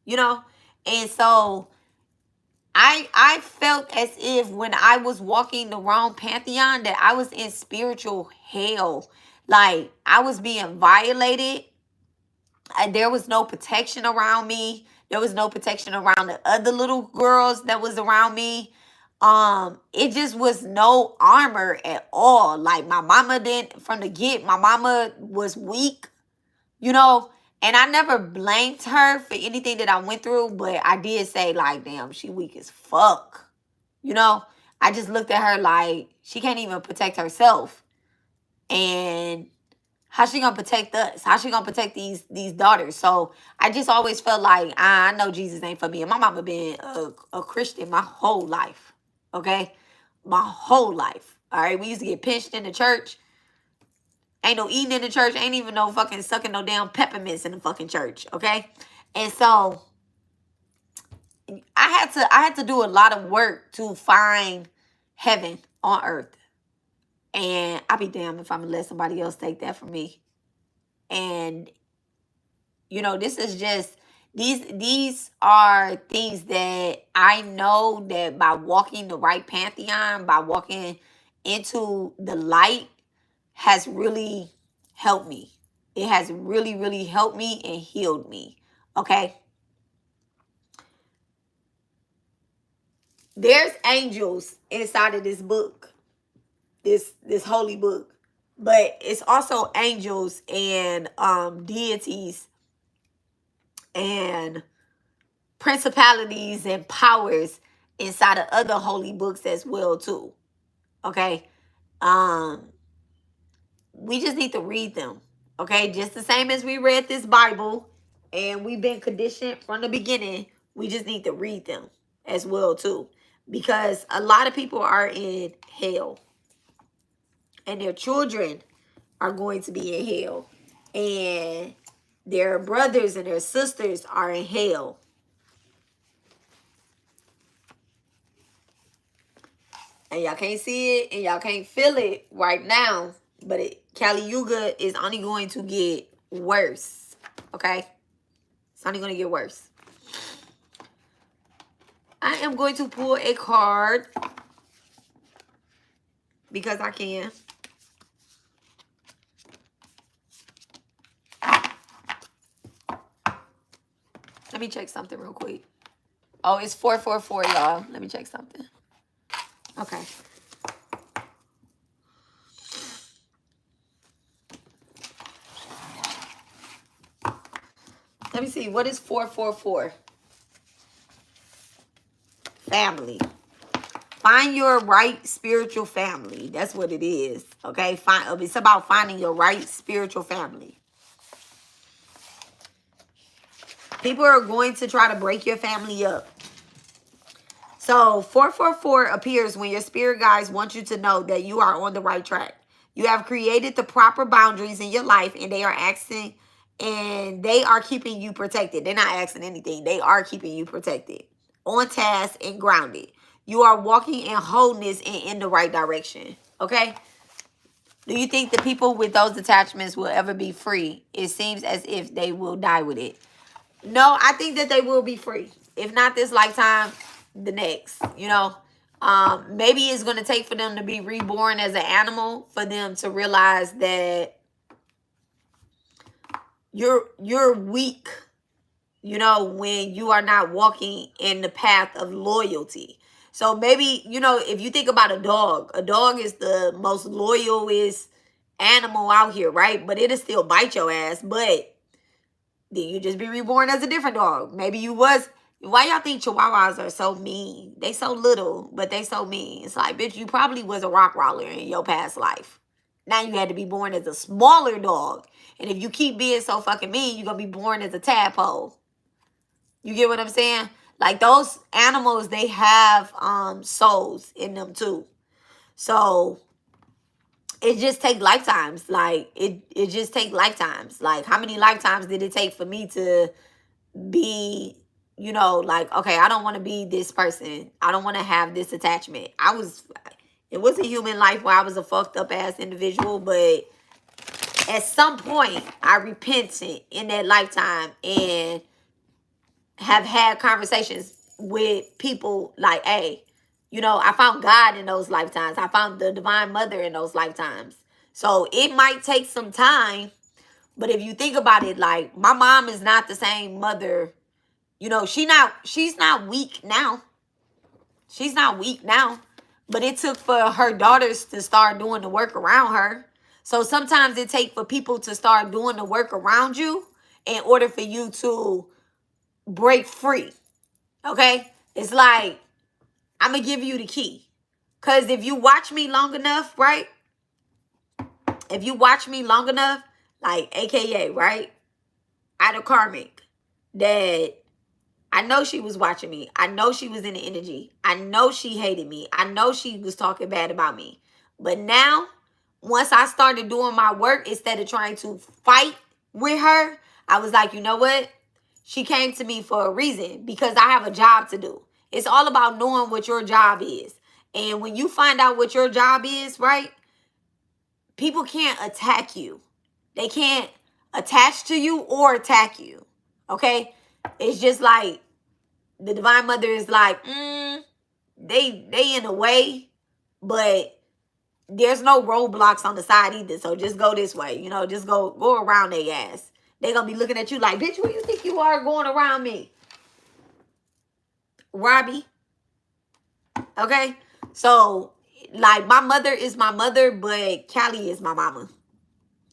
you know? And so I felt as if when I was walking the wrong pantheon that I was in spiritual hell. Like, I was being violated. And there was no protection around me. There was no protection around the other little girls that was around me. It just was no armor at all. Like, my mama didn't, from the get, my mama was weak, you know, and I never blamed her for anything that I went through, but I did say, like, damn, she weak as fuck, you know. I just looked at her like, she can't even protect herself. And how she gonna protect us? How she gonna protect these daughters? So I just always felt like, I know Jesus ain't for me. And my mama been a Christian my whole life, okay? My whole life, all right? We used to get pinched in the church. Ain't no eating in the church. Ain't even no fucking sucking no damn peppermints in the fucking church. Okay. And so I had to do a lot of work to find heaven on earth. And I'll be damned if I'm gonna let somebody else take that from me. And you know, this is just these are things that I know that by walking the right pantheon, by walking into the light, has really helped me. It has really, really helped me and healed me. Okay. There's angels inside of this book, this holy book, but it's also angels and deities and principalities and powers inside of other holy books as well too. Okay. We just need to read them. Okay. Just the same as we read this Bible and we've been conditioned from the beginning, we just need to read them as well too. Because a lot of people are in hell. And their children are going to be in hell. And their brothers and their sisters are in hell. And y'all can't see it and y'all can't feel it right now. But Kali Yuga is only going to get worse. Okay? It's only going to get worse. I am going to pull a card because I can. Let me check something real quick. Oh, it's 444, y'all. Let me check something. Okay. Let me see. What is 444? Family. Find your right spiritual family. That's what it is. Okay? It's about finding your right spiritual family. People are going to try to break your family up. So 444 appears when your spirit guides want you to know that you are on the right track. You have created the proper boundaries in your life and they are keeping you protected. They're not asking anything. They are keeping you protected, on task and grounded. You are walking in wholeness and in the right direction. Okay? Do you think the people with those attachments will ever be free? It seems as if they will die with it. No, I think that they will be free. If not this lifetime, the next. You know, maybe it's going to take for them to be reborn as an animal for them to realize that you're weak, you know, when you are not walking in the path of loyalty. So maybe, you know, if you think about a dog is the most loyalist animal out here, right? But it'll still bite your ass. But then you just be reborn as a different dog. Maybe you was. Why y'all think Chihuahuas are so mean? They so little, but they so mean. It's like, bitch, you probably was a rock roller in your past life. Now you had to be born as a smaller dog. And if you keep being so fucking mean, you're going to be born as a tadpole. You get what I'm saying? Like those animals, they have souls in them too. So it just take lifetimes. Like it just take lifetimes. Like how many lifetimes did it take for me to be, you know, like, okay, I don't want to be this person. I don't want to have this attachment. It was a human life where I was a fucked up ass individual, but at some point I repented in that lifetime and have had conversations with people like, hey, you know, I found God in those lifetimes. I found the Divine Mother in those lifetimes. So it might take some time, but if you think about it, like my mom is not the same mother. You know, she's not weak now. She's not weak now. But it took for her daughters to start doing the work around her. So sometimes it takes for people to start doing the work around you in order for you to break free. Okay? It's like, I'm going to give you the key. Because if you watch me long enough, right? If you watch me long enough, like AKA, right? Out of karmic, that I know she was watching me. I know she was in the energy. I know she hated me. I know she was talking bad about me. But now, once I started doing my work, instead of trying to fight with her, I was like, you know what? She came to me for a reason, because I have a job to do. It's all about knowing what your job is. And when you find out what your job is, right, people can't attack you. They can't attach to you or attack you. Okay? It's just like the Divine Mother is like, they in a way, but there's no roadblocks on the side either. So just go this way. You know, just go around their ass. They're going to be looking at you like, bitch, where you think you are going around me? Robbie. Okay? So, like, my mother is my mother, but Callie is my mama.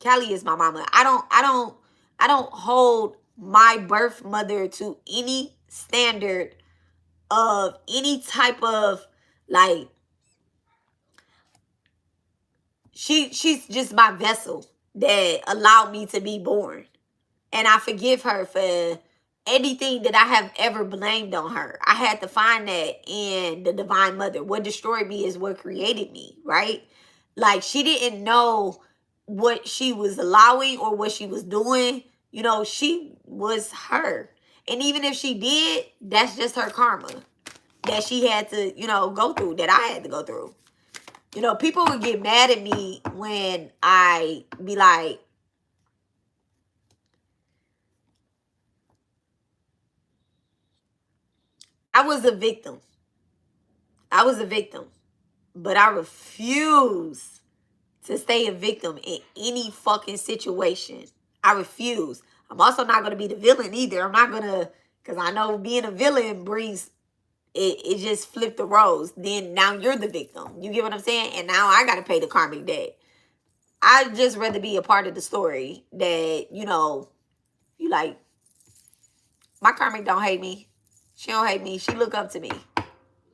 Callie is my mama. I don't hold my birth mother to any standard of any type of, like, she's just my vessel that allowed me to be born. And I forgive her for anything that I have ever blamed on her. I had to find that in the Divine Mother. What destroyed me is what created me, right? Like, she didn't know what she was allowing or what she was doing. You know, she was her. And even if she did, that's just her karma that she had to, you know, go through, that I had to go through. You know, people would get mad at me when I be like, I was a victim. I was a victim. But I refuse to stay a victim in any fucking situation. I refuse. I'm also not going to be the villain either. I'm not going to, because I know being a villain brings, it just flipped the roles. Then now you're the victim. You get what I'm saying? And now I got to pay the karmic debt. I'd just rather be a part of the story that, you know, you like, my karmic don't hate me. She don't hate me. She look up to me.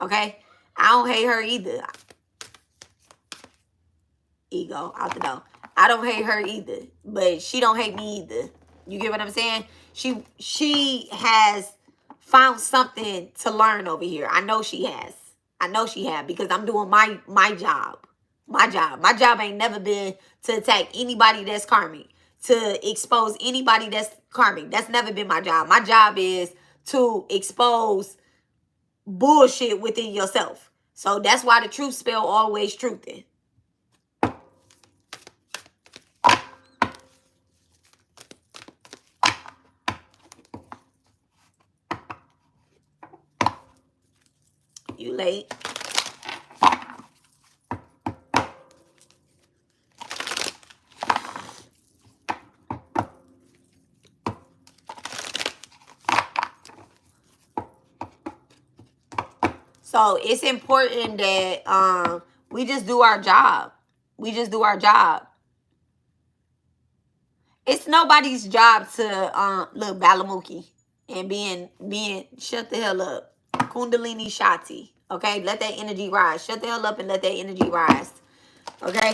Okay? I don't hate her either. Ego out the door. I don't hate her either, but she don't hate me either. You get what I'm saying? She has found something to learn over here. I know she has. I know she has, because I'm doing my job. My job ain't never been to attack anybody that's karmic, to expose anybody that's karmic. That's never been my job. My job is to expose bullshit within yourself. So that's why the truth spell always truthin'. You late. So it's important that we just do our job. We just do our job. It's nobody's job to look Balamuki and being shut the hell up. Kundalini Shakti. Okay, let that energy rise. Shut the hell up and let that energy rise. Okay?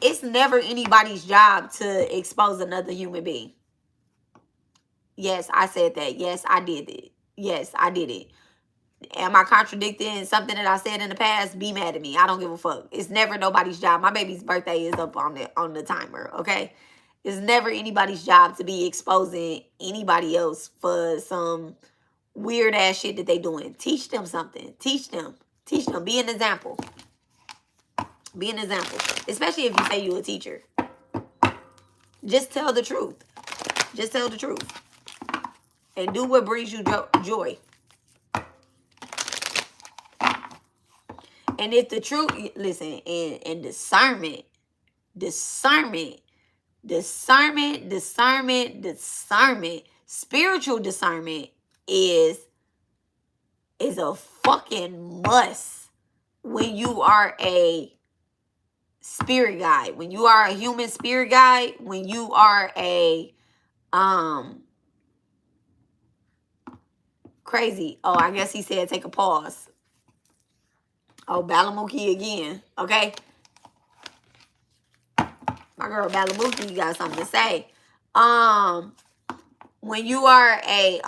It's never anybody's job to expose another human being. Yes, I said that. Yes, I did it. Yes, I did it. Am I contradicting something that I said in the past? Be mad at me. I don't give a fuck. It's never nobody's job. My baby's birthday is up on the timer, okay? It's never anybody's job to be exposing anybody else for some weird ass shit that they doing. Teach them something. Teach them. Teach them. Be an example. Be an example. Especially if you say you're a teacher. Just tell the truth. Just tell the truth. And do what brings you joy. And if the truth, listen, and discernment, spiritual discernment is a fucking must when you are a spirit guide, when you are a human spirit guide, when you are a crazy. Oh, I guess he said take a pause. Oh, Balamuki again. Okay. My girl Balamuki, you got something to say. When you are a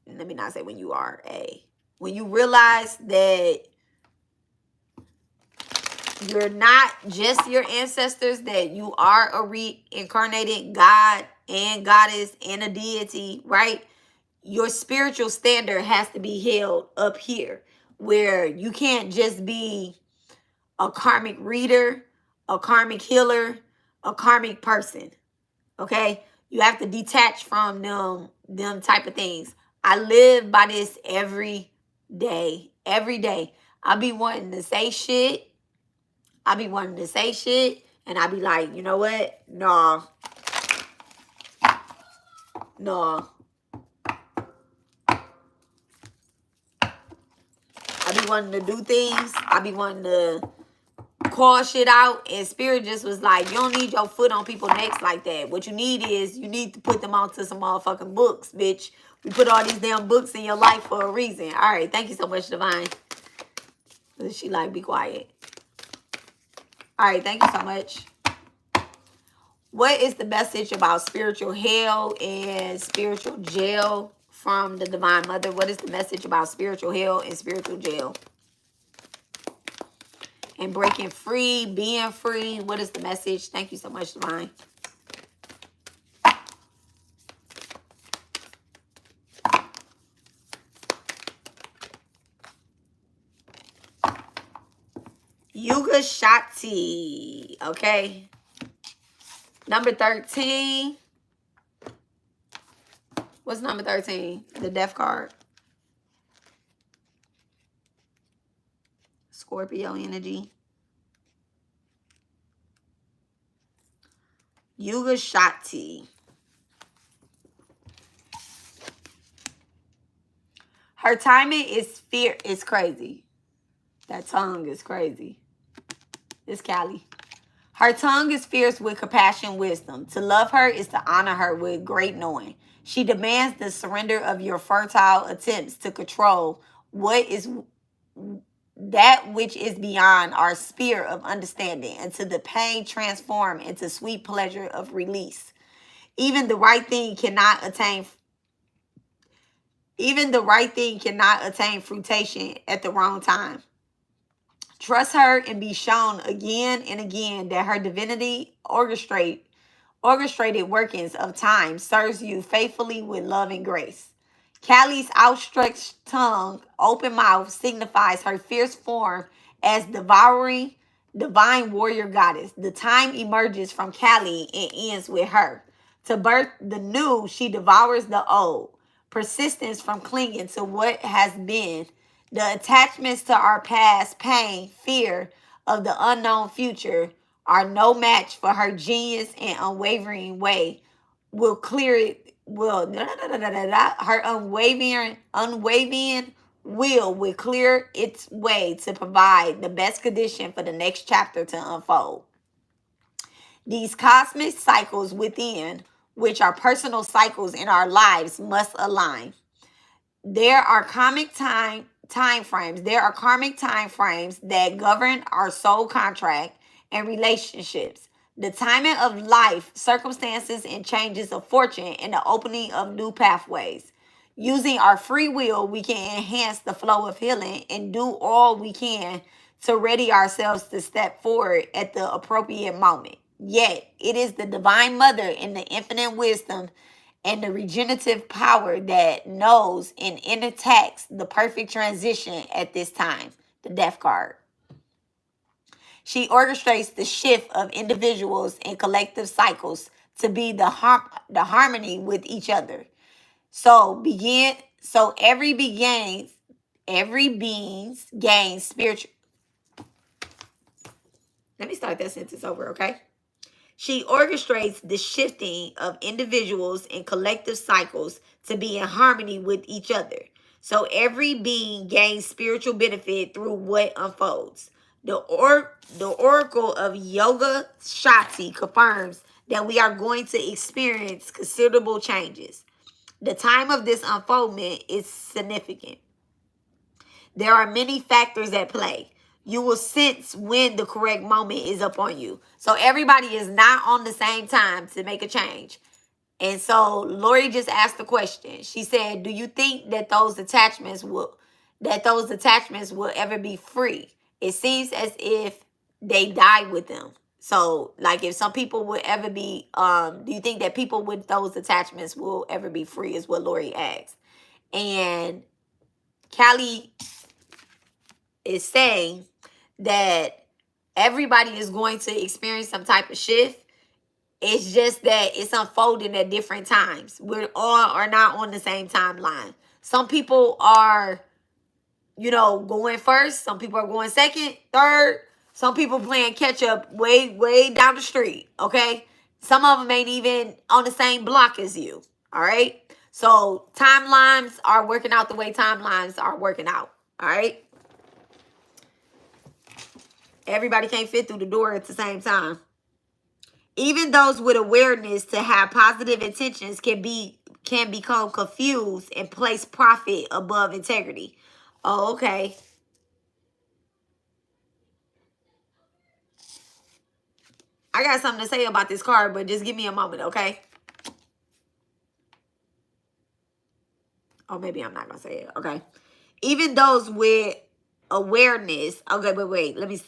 let me not say when you are a, when you realize that you're not just your ancestors, that you are a reincarnated God and goddess and a deity, right? Your spiritual standard has to be held up here, where you can't just be a karmic reader, a karmic healer, a karmic person. Okay? You have to detach from them type of things. I live by this every day. Every day. I be wanting to say shit. I be wanting to say shit. And I be like, you know what? Nah. Nah. I be wanting to do things. I be wanting to call shit out, and spirit just was like, you don't need your foot on people's necks like that. What you need is, you need to put them onto some motherfucking books, bitch. We put all these damn books in your life for a reason. All right, thank you so much, Divine. She like, be quiet. All right, thank you so much. What is the message about spiritual hell and spiritual jail from the Divine Mother? What is the message about spiritual hell and spiritual jail? And breaking free, being free. What is the message? Thank you so much, Divine. Yuga Shakti. Okay. Number 13. What's number 13? The death card. Scorpio energy. Yuga Shakti. Her timing is crazy. That tongue is crazy. It's Callie. Her tongue is fierce with compassion, wisdom. To love her is to honor her with great knowing. She demands the surrender of your fertile attempts to control what is that which is beyond our sphere of understanding, until the pain transform into sweet pleasure of release. Even the right thing cannot attain fruition at the wrong time. Trust her and be shown again and again that her divinity orchestrated workings of time serves you faithfully with love and grace. Callie's outstretched tongue, open mouth, signifies her fierce form as devouring divine warrior goddess. The time emerges from Callie and ends with her. To birth the new, she devours the old. Persistence from clinging to what has been. The attachments to our past, pain, fear of the unknown future are no match for her genius and unwavering way. Will clear it. Her unwavering will clear its way to provide the best condition for the next chapter to unfold. These cosmic cycles within, which are personal cycles in our lives, must align. There are karmic time frames. There are karmic time frames that govern our soul contract and relationships. The timing of life, circumstances, and changes of fortune, and the opening of new pathways. Using our free will, we can enhance the flow of healing and do all we can to ready ourselves to step forward at the appropriate moment. Yet, it is the Divine Mother in the infinite wisdom and the regenerative power that knows and enacts the perfect transition at this time. The Death card. She orchestrates the shift of individuals and collective cycles to be the harmony with each other. So every beings gains spiritual. Let me start that sentence over, okay? She orchestrates the shifting of individuals and collective cycles to be in harmony with each other. So every being gains spiritual benefit through what unfolds. The Oracle of Yoga Shakti confirms that we are going to experience considerable changes. The time of this unfoldment is significant. There are many factors at play. You will sense when the correct moment is upon you. So everybody is not on the same time to make a change. And so Lori just asked the question. She said, do you think that those attachments will ever be free? It seems as if they die with them. So, like, if some people would ever be, do you think that people with those attachments will ever be free, is what Lori asked. And Callie is saying that everybody is going to experience some type of shift. It's just that it's unfolding at different times. We're all are not on the same timeline. Some people are, you know, going first. Some people are going second, third. Some people playing catch up way down the street, okay? Some of them ain't even on the same block as you, all right? So timelines are working out the way timelines are working out, all right? Everybody can't fit through the door at the same time. Even those with awareness to have positive intentions can become confused and place profit above integrity. Oh, okay. I got something to say about this card, but just give me a moment, okay? Or maybe I'm not going to say it, okay? Even those with awareness. Okay, but wait. Let me.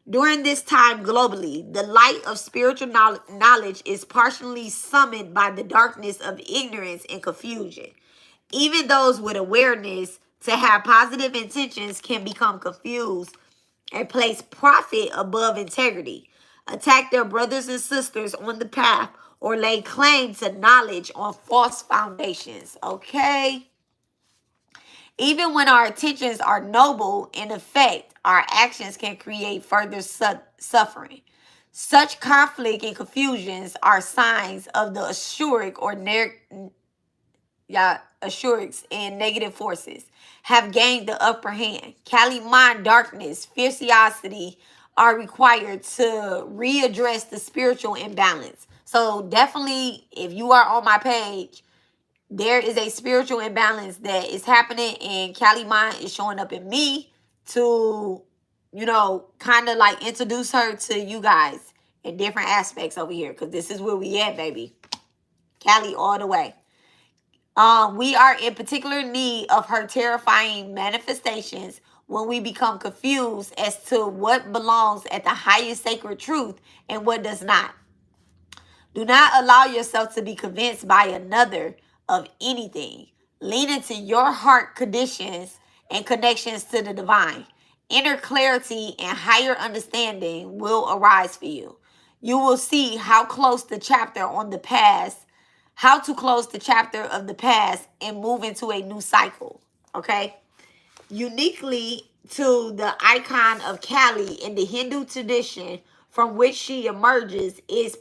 During this time globally, the light of spiritual knowledge is partially summoned by the darkness of ignorance and confusion. Even those with awareness to have positive intentions can become confused and place profit above integrity, attack their brothers and sisters on the path, or lay claim to knowledge on false foundations. Okay? Even when our intentions are noble, in effect, our actions can create further suffering. Such conflict and confusions are signs of the Ashurics and negative forces have gained the upper hand. Kali mind, darkness, fierciosity are required to readdress the spiritual imbalance. So definitely, if you are on my page, there is a spiritual imbalance that is happening, and Kali mind is showing up in me to, you know, kind of like introduce her to you guys in different aspects over here, because this is where we at, baby. Kali all the way. We are in particular need of her terrifying manifestations when we become confused as to what belongs at the highest sacred truth and what does not. Do not allow yourself to be convinced by another of anything. Lean into your heart conditions and connections to the divine. Inner clarity and higher understanding will arise for you. You will see how to close the chapter of the past and move into a new cycle. Okay? Uniquely to the icon of Kali in the Hindu tradition from which she emerges is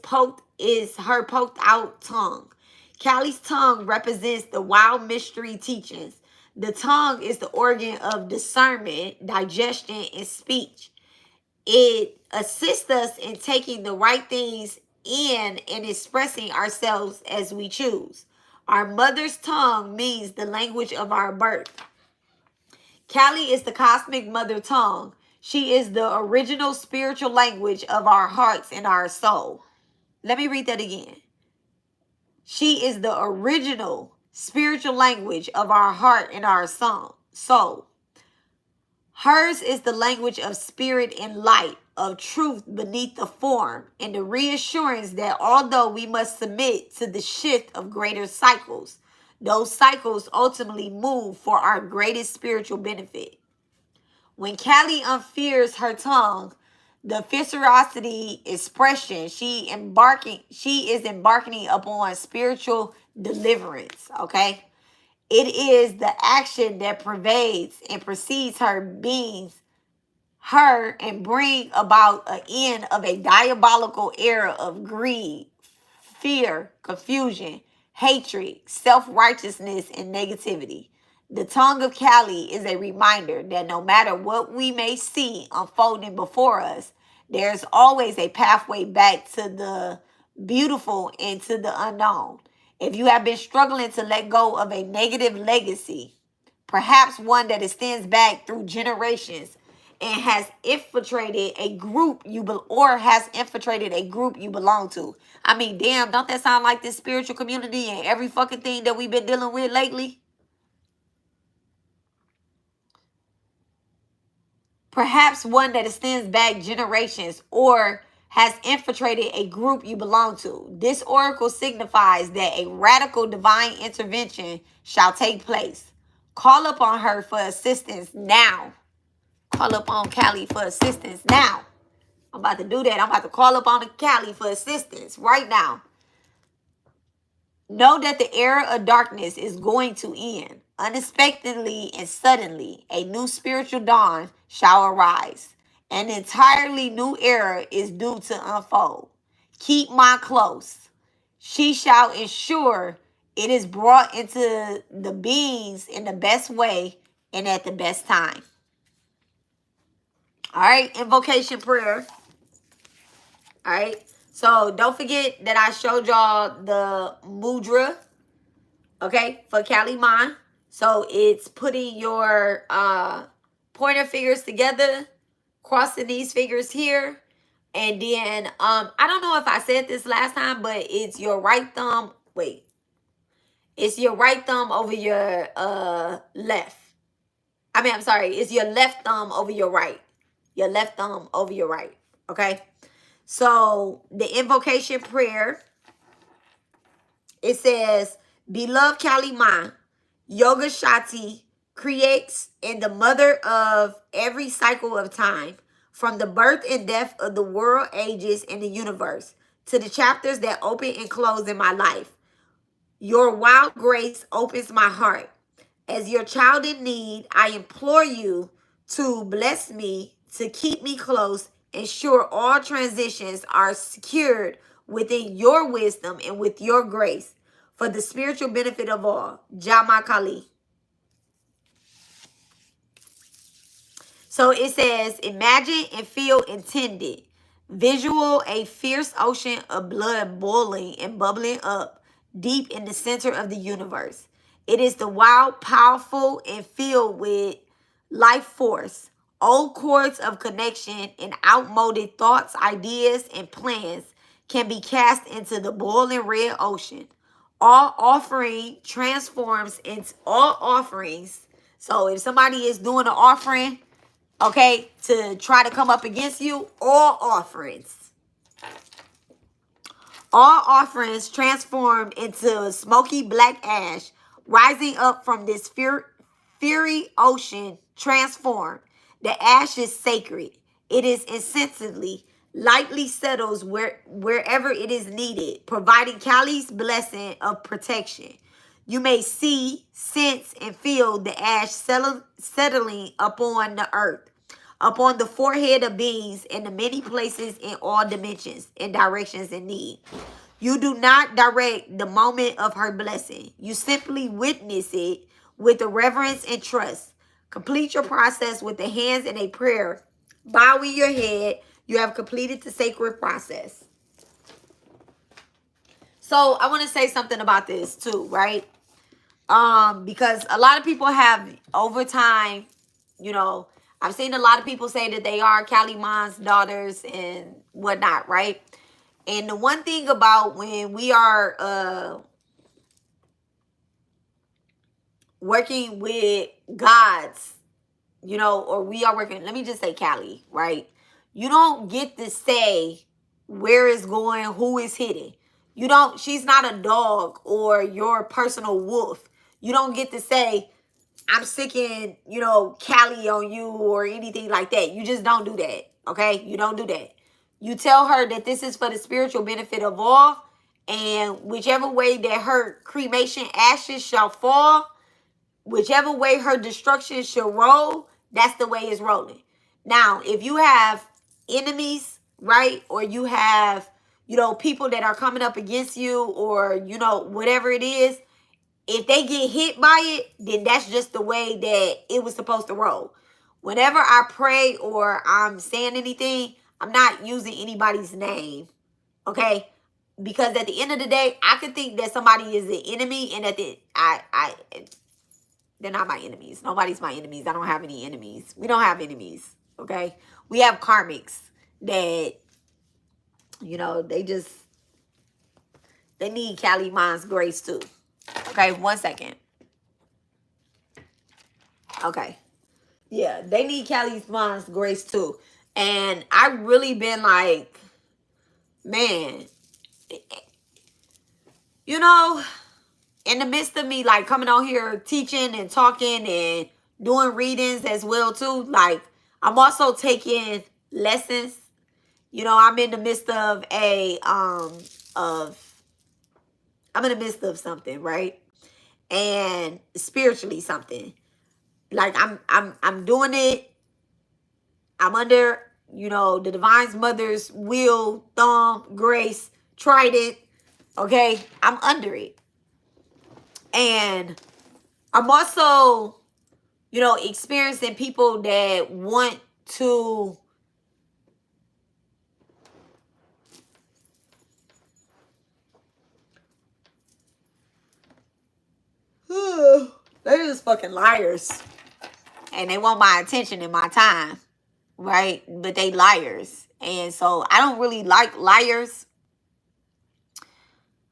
her poked out tongue. Kali's tongue represents the wild mystery teachings. The tongue is the organ of discernment, digestion, and speech. It assists us in taking the right things in and expressing ourselves as we choose. Our mother's tongue means the language of our birth. Kali is the cosmic mother tongue. She is the original spiritual language of our hearts and our soul. Let me read that again. She is the original spiritual language of our heart and our soul. Hers is the language of spirit and light, of truth beneath the form, and the reassurance that although we must submit to the shift of greater cycles, those cycles ultimately move for our greatest spiritual benefit. When Kali unfears her tongue, the viscerosity expression, she is embarking upon spiritual deliverance, okay? It is the action that pervades and precedes her and bring about an end of a diabolical era of greed, fear, confusion, hatred, self-righteousness, and negativity. The tongue of Kali is a reminder that no matter what we may see unfolding before us, there's always a pathway back to the beautiful and to the unknown. If you have been struggling to let go of a negative legacy, perhaps one that extends back through generations and has infiltrated a group you belong to. I mean, damn, don't that sound like this spiritual community and every fucking thing that we've been dealing with lately? perhaps one that extends back generations or has infiltrated a group you belong to. This oracle signifies that a radical divine intervention shall take place. Call upon her for assistance now. Call upon Callie for assistance now. I'm about to do that. I'm about to call upon Callie for assistance right now. Know that the era of darkness is going to end. Unexpectedly and suddenly, a new spiritual dawn shall arise. An entirely new era is due to unfold. Keep mine close. She shall ensure it is brought into the beings in the best way and at the best time. All right, invocation prayer. All right, so don't forget that I showed y'all the mudra, okay, for Kali Ma. So it's putting your pointer fingers together, crossing these fingers here, and then I don't know if I said this last time, but it's your right thumb. Wait, it's your right thumb over your left. I'm sorry, it's your left thumb over your right. Your left thumb over your right. Okay. So the invocation prayer, it says, Beloved Kali Ma, Yoga Shakti creates and the mother of every cycle of time, from the birth and death of the world, ages, and the universe, to the chapters that open and close in my life. Your wild grace opens my heart. As your child in need, I implore you to bless me, to keep me close, ensure all transitions are secured within your wisdom and with your grace, for the spiritual benefit of all. Jama Kali. So it says, imagine and feel intended. Visual a fierce ocean of blood boiling and bubbling up deep in the center of the universe. It is the wild, powerful, and filled with life force. Old cords of connection and outmoded thoughts, ideas, and plans can be cast into the boiling red ocean. All offering transforms into all offerings. So if somebody is doing an offering, okay, to try to come up against you, all offerings transformed into smoky black ash, rising up from this fiery ocean, transformed. The ash is sacred. It is insensibly, lightly settles wherever it is needed, providing Kali's blessing of protection. You may see, sense, and feel the ash settling upon the earth, upon the forehead of beings in the many places in all dimensions and directions in need. You do not direct the moment of her blessing. You simply witness it with a reverence and trust. Complete your process with the hands in a prayer. Bowing your head, you have completed the sacred process. So I want to say something about this too, right? Because a lot of people have over time, you know, I've seen a lot of people say that they are Kali Ma's daughters and whatnot, right? And the one thing about when we are working with gods, you know, or we are working, let me just say Kali, right? You don't get to say where it's going, who is hidden. You don't, she's not a dog or your personal wolf. You don't get to say, I'm sicking, you know, Kali on you or anything like that. You just don't do that, okay? You don't do that. You tell her that this is for the spiritual benefit of all, and whichever way that her cremation ashes shall fall, whichever way her destruction shall roll, that's the way it's rolling. Now, if you have enemies, right, or you have, you know, people that are coming up against you, or, you know, whatever it is, if they get hit by it, then that's just the way that it was supposed to roll. Whenever I pray or I'm saying anything, I'm not using anybody's name, okay? Because at the end of the day, I could think that somebody is the enemy, and that they're not my enemies. Nobody's my enemies. I don't have any enemies. We don't have enemies, okay? We have karmics that, you know, they need Kali Ma's grace too. Okay, 1 second. Okay. Yeah, they need Callie's mom's grace too. And I really been like, man, you know, in the midst of me like coming on here teaching and talking and doing readings as well too, like I'm also taking lessons. You know, I'm in the midst of I'm in the midst of something, right? And spiritually something. Like I'm doing it. I'm under, you know, the Divine's Mother's will, thumb, grace, trident. Okay? I'm under it. And I'm also, you know, experiencing people that want to they're just fucking liars. And they want my attention and my time. Right? But they liars. And so I don't really like liars.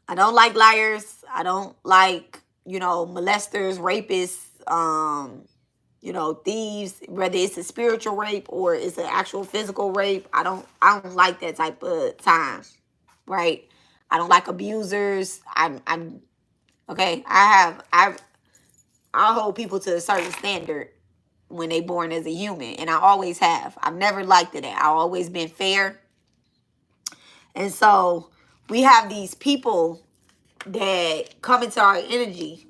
I don't like liars. I don't like, you know, molesters, rapists, you know, thieves, whether it's a spiritual rape or it's an actual physical rape. I don't like that type of time. Right? I don't like abusers. I'm okay. I hold people to a certain standard when they born as a human, and I always have. I've never liked it. I've always been fair. And so we have these people that come into our energy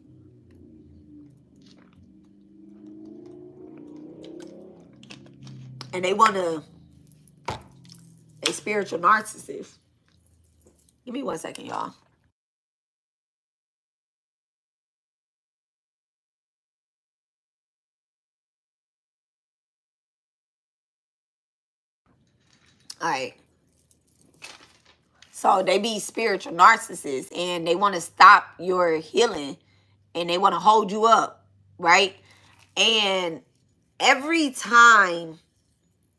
and they want to, they spiritual narcissists. Give me 1 second, y'all. All right. So they be spiritual narcissists and they want to stop your healing and they want to hold you up, right? And every time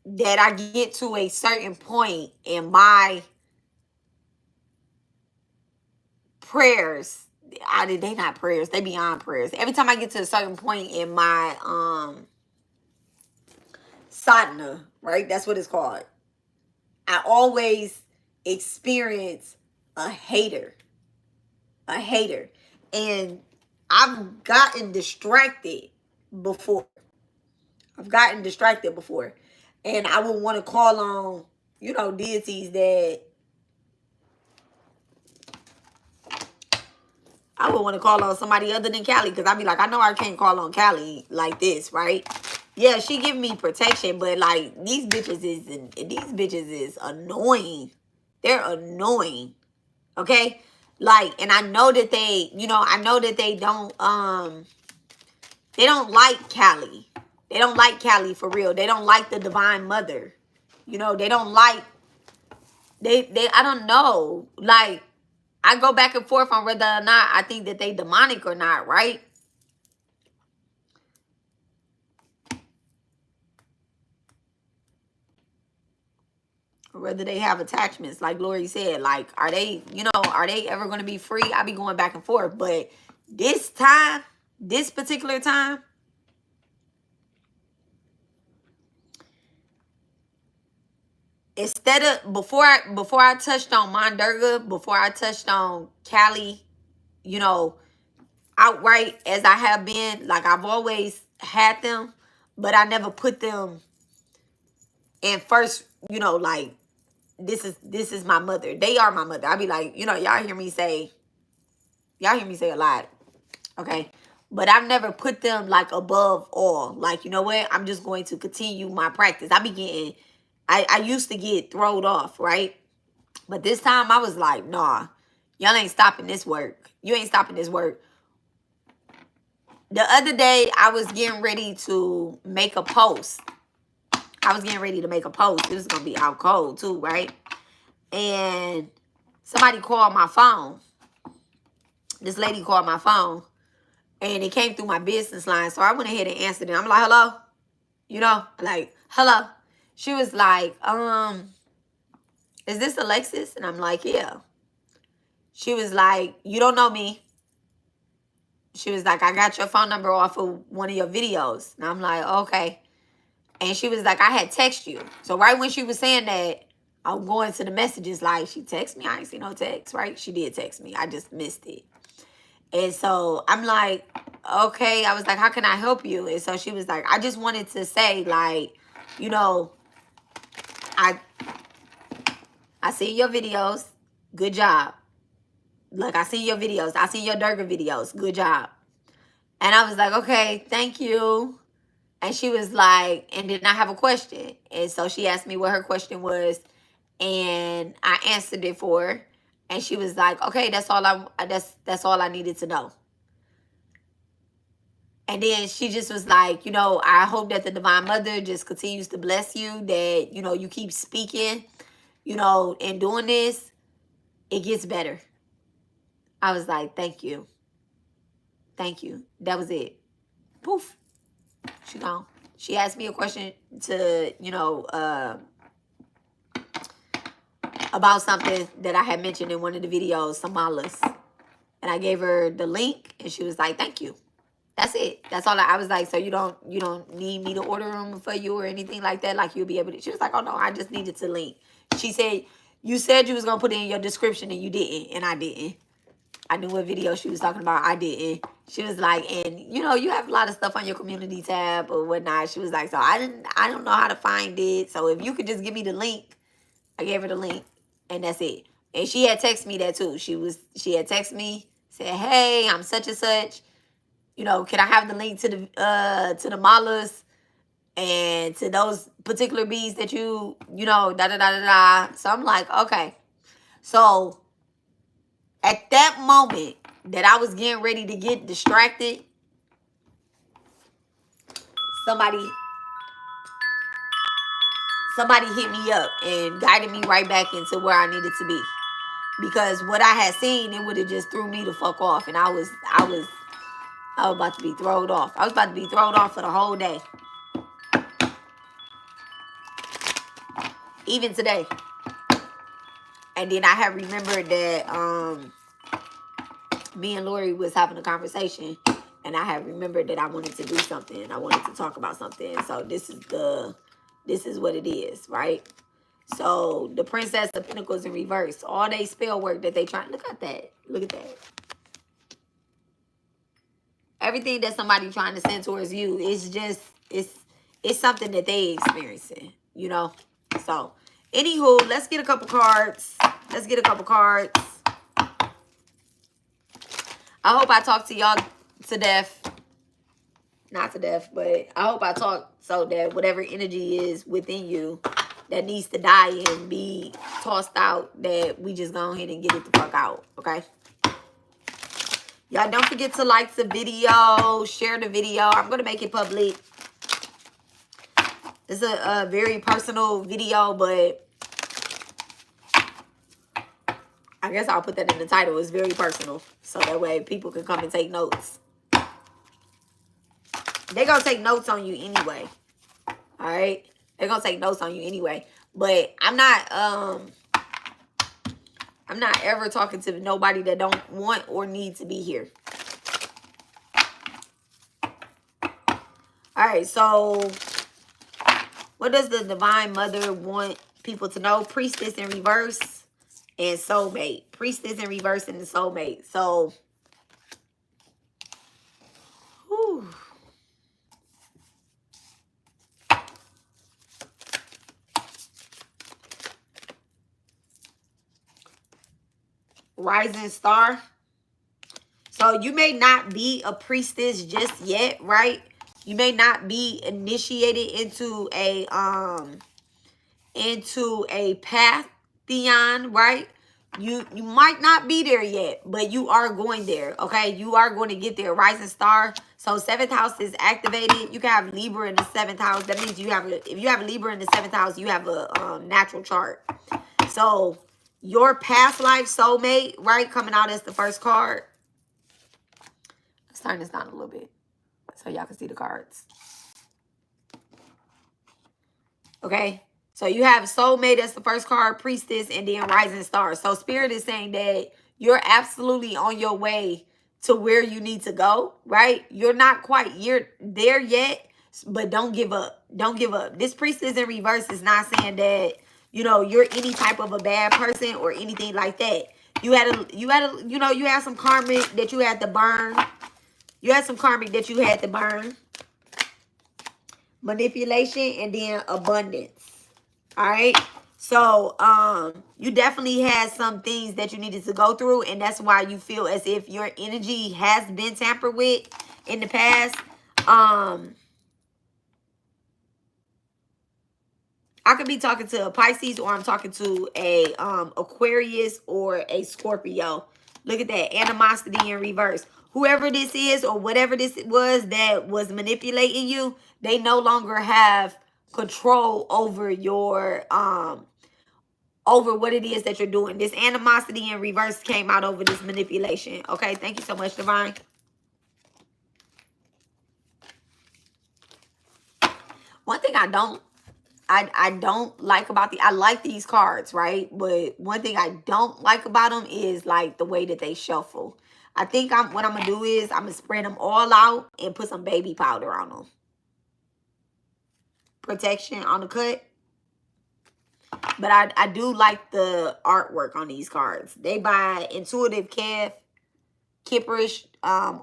that I get to a certain point in my prayers, they not prayers, they beyond prayers. Every time I get to a certain point in my sadhana, right? That's what it's called. I always experience a hater. A hater. And I've gotten distracted before. And I would want to call on, you know, deities that I would want to call on somebody other than Callie, because I'd be like, I know I can't call on Callie like this, right? Yeah, she give me protection, but like these bitches is annoying. They're annoying. Okay? Like, and I know that they, you know, I know that they don't like Callie. They don't like Callie for real. They don't like the Divine Mother. You know, they don't like I don't know. Like, I go back and forth on whether or not I think that they demonic or not, right? Or whether they have attachments, like Lori said. Like, are they, you know, are they ever going to be free? I be going back and forth. But this time, this particular time, instead of, before I touched on Mondurga, before I touched on Callie, you know, outright as I have been, like I've always had them, but I never put them in first, you know, like, this is my mother. They are my mother. I be like, you know, y'all hear me say a lot. Okay. But I've never put them like above all. Like, you know what? I'm just going to continue my practice. I used to get thrown off, right? But this time I was like, nah, y'all ain't stopping this work. You ain't stopping this work. The other day I was getting ready to make a post. It was going to be out cold too, right? And somebody called my phone. This lady called my phone. And it came through my business line. So I went ahead and answered it. I'm like, hello? You know, like, hello? She was like, is this Alexis? And I'm like, yeah. She was like, you don't know me. She was like, I got your phone number off of one of your videos. And I'm like, okay. And she was like, I had text you. So right when she was saying that, I'm going to the messages like, she texted me. I ain't seen no text, right? She did text me. I just missed it. And so I'm like, okay. I was like, how can I help you? And so she was like, I just wanted to say, like, you know, I see your videos. Good job. Like, I see your videos. I see your Durga videos. Good job. And I was like, okay, thank you. And she was like, and then I have a question. And so she asked me what her question was. And I answered it for her. And she was like, okay, that's all I needed to know. And then she just was like, you know, I hope that the Divine Mother just continues to bless you, that, you know, you keep speaking, you know, and doing this, it gets better. I was like, thank you. Thank you. That was it. Poof. She gone. She asked me a question to, you know, about something that I had mentioned in one of the videos, some malas. And I gave her the link, and she was like, thank you. That's it. That's all. I was like, so you don't need me to order them for you or anything like that? Like, you'll be able to. She was like, oh, no, I just needed to link. She said, you said you was going to put it in your description, and you didn't, and I didn't. I knew what video she was talking about. I didn't. She was like, and, you know, you have a lot of stuff on your community tab or whatnot. She was like, so I don't know how to find it. So if you could just give me the link. I gave her the link. And that's it. And she had texted me that too. She had texted me, said, hey, I'm such and such. You know, can I have the link to the malas and to those particular beads that you know, da da da da da. So I'm like, okay. So at that moment that I was getting ready to get distracted, somebody hit me up and guided me right back into where I needed to be. Because what I had seen, it would have just threw me the fuck off. And I was about to be thrown off. I was about to be thrown off for the whole day. Even today. And then I had remembered that me and Lori was having a conversation. And I had remembered that I wanted to do something. I wanted to talk about something. So this is what it is, right? So the Princess of Pentacles in reverse. All they spell work that they try. Look at that. Look at that. Everything that somebody trying to send towards you is just, it's something that they experiencing, you know? So, anywho, let's get a couple cards. Let's get a couple cards. I hope I talked to y'all to death. Not to death, but I hope I talk so that whatever energy is within you that needs to die and be tossed out, that we just go ahead and get it the fuck out, okay? Y'all don't forget to like the video, share the video. I'm going to make it public. It's a very personal video, but I guess I'll put that in the title. It's very personal, so that way people can come and take notes. They're going to take notes on you anyway. All right? They're going to take notes on you anyway. But I'm not ever talking to nobody that don't want or need to be here. All right, so what does the Divine Mother want people to know? Priestess in reverse and soulmate. Priestess in reverse and the soulmate. So, whew. Rising star. So you may not be a priestess just yet, right? You may not be initiated into a pantheon, right? You might not be there yet, but you are going there, okay? You are going to get there. Rising star. So 7th house is activated. You can have Libra in the 7th house. That means if you have Libra in the 7th house, you have a natural chart. So your past life soulmate, right, coming out as the first card. Let's turn this down a little bit so y'all can see the cards. Okay, so you have soulmate as the first card, priestess, and then rising star. So spirit is saying that you're absolutely on your way to where you need to go, right? You're not quite there yet, But don't give up. Don't give up. This priestess in reverse is not saying that, you know, you're any type of a bad person or anything like that. You had some karmic that you had to burn. You had some karmic that you had to burn. Manipulation and then abundance. All right. So, you definitely had some things that you needed to go through, and that's why you feel as if your energy has been tampered with in the past. I could be talking to a Pisces, or I'm talking to a Aquarius or a Scorpio. Look at that. Animosity in reverse. Whoever this is or whatever this was that was manipulating you, they no longer have control over your over what it is that you're doing. This animosity in reverse came out over this manipulation. Okay, thank you so much, Divine. One thing I don't like about I like these cards, right? But one thing I don't like about them is like the way that they shuffle. I think what I'm gonna do is I'm gonna spread them all out and put some baby powder on them. Protection on the cut. But I do like the artwork on these cards. They by Intuitive Kipperish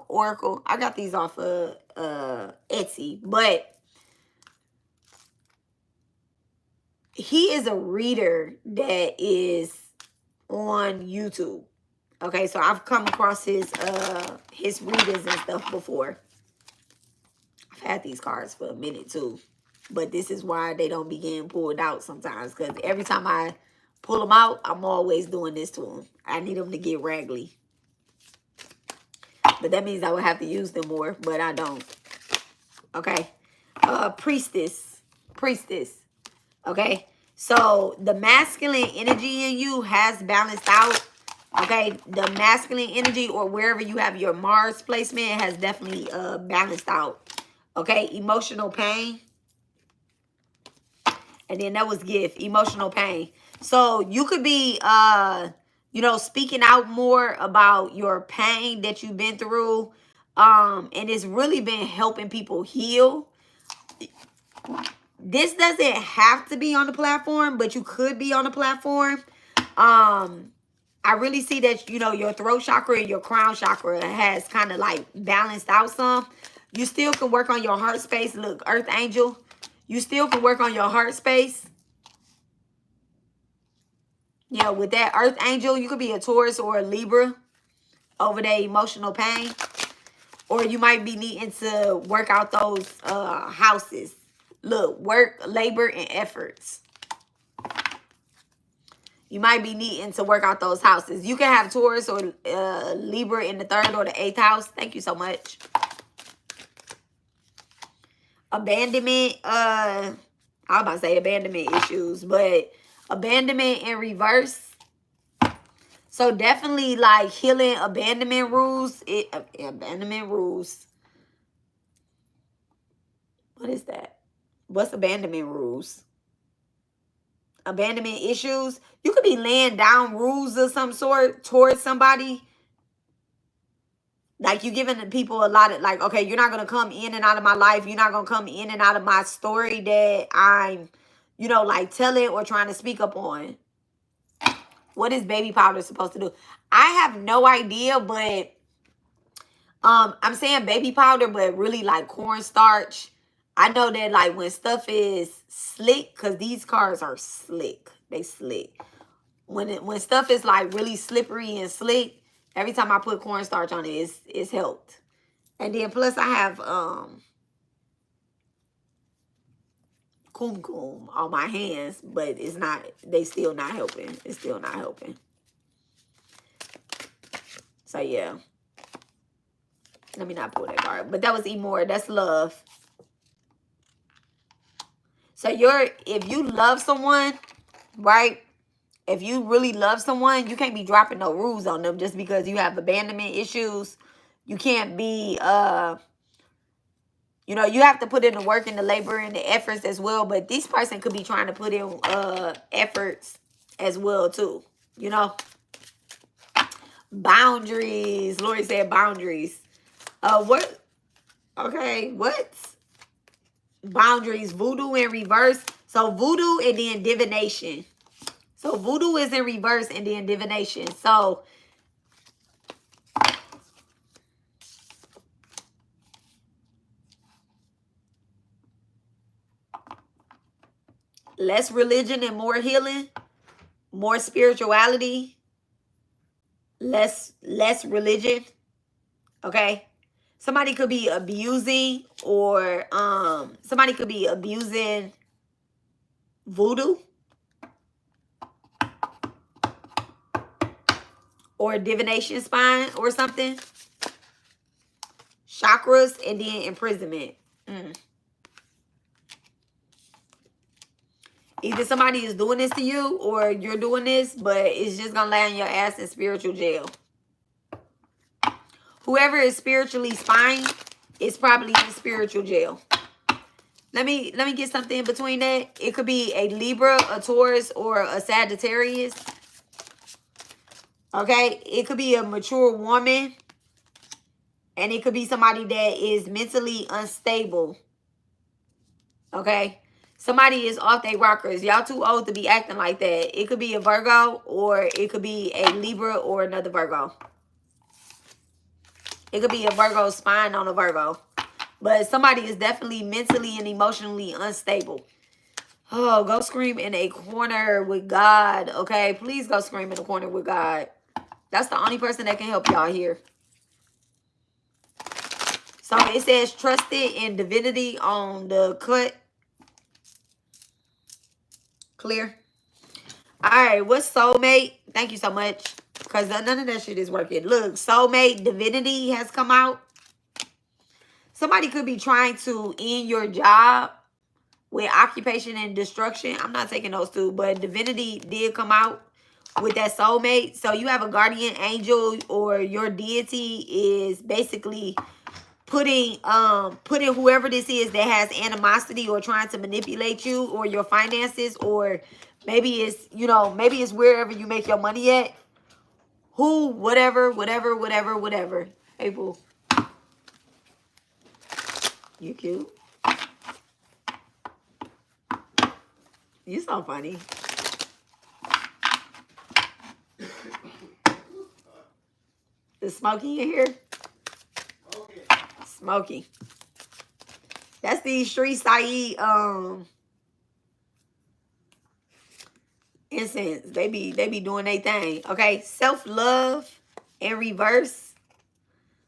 Oracle. I got these off of Etsy, but he is a reader that is on YouTube. Okay, so I've come across his readings and stuff before. I've had these cards for a minute too. But this is why they don't be getting pulled out sometimes. Because every time I pull them out, I'm always doing this to them. I need them to get raggedy. But that means I would have to use them more. But I don't. Okay. Priestess. Okay. So the masculine energy in you has balanced out. Okay. The masculine energy or wherever you have your Mars placement has definitely balanced out. Okay. Emotional pain. And then that was gift, emotional pain. So you could be, you know, speaking out more about your pain that you've been through. And it's really been helping people heal. This doesn't have to be on the platform, but you could be on the platform. I really see that, you know, your throat chakra and your crown chakra has kind of like balanced out some. You still can work on your heart space. Look, Earth Angel. You still can work on your heart space. You know, with that Earth Angel, you could be a Taurus or a Libra over that emotional pain. Or you might be needing to work out those houses. Look, work, labor, and efforts. You might be needing to work out those houses. You can have Taurus or Libra in the 3rd or the 8th house. Thank you so much. Abandonment, I was about to say abandonment issues, but abandonment in reverse. So definitely like healing abandonment rules. Abandonment rules. What is that? What's abandonment rules? Abandonment issues. You could be laying down rules of some sort towards somebody. Like you giving the people a lot of like, okay, you're not going to come in and out of my life. You're not going to come in and out of my story that I'm, you know, like telling or trying to speak up on. What is baby powder supposed to do? I have no idea, but I'm saying baby powder, but really like cornstarch. I know that like when stuff is slick, because these cards are slick. They slick. When stuff is like really slippery and slick, every time I put cornstarch on it, it's helped. And then plus I have kumkum on my hands, but it's not, they still not helping. It's still not helping. So yeah. Let me not pull that card. But that was more. That's love. So if you love someone, right? If you really love someone, you can't be dropping no rules on them just because you have abandonment issues. You can't be, you know, you have to put in the work and the labor and the efforts as well. But this person could be trying to put in efforts as well too, you know. Boundaries. Lori said boundaries. What? Okay, what? boundaries. Voodoo in reverse. So voodoo and then divination. So voodoo is in reverse and then divination. So less religion and more healing, more spirituality, less religion. Okay? Somebody could be abusing or somebody could be abusing voodoo or divination spine or something. Chakras and then imprisonment. Either somebody is doing this to you or you're doing this, but it's just gonna land your ass in spiritual jail. Whoever is spiritually spying is probably in spiritual jail. Let me get something in between that. It could be a Libra, a Taurus, or a Sagittarius. Okay? It could be a mature woman. And it could be somebody that is mentally unstable. Okay? Somebody is off their rockers. Y'all too old to be acting like that. It could be a Virgo or it could be a Libra or another Virgo. It could be a Virgo spine on a Virgo. But somebody is definitely mentally and emotionally unstable. Oh, go scream in a corner with God. Okay? Please go scream in a corner with God. That's the only person that can help y'all here. So it says trusted in divinity on the cut. Clear. All right. What's soulmate? Thank you so much. Because none of that shit is working. Look, soulmate divinity has come out. Somebody could be trying to end your job with occupation and destruction. I'm not taking those two. But divinity did come out with that soulmate. So you have a guardian angel or your deity is basically putting whoever this is that has animosity or trying to manipulate you or your finances, or maybe it's, you know, maybe it's wherever you make your money at. Whatever. Hey, boo. You cute. You so funny. Is Smokey in here? Smoky. That's the Sri Sai incense. They be doing their thing. Okay. Self-love in reverse.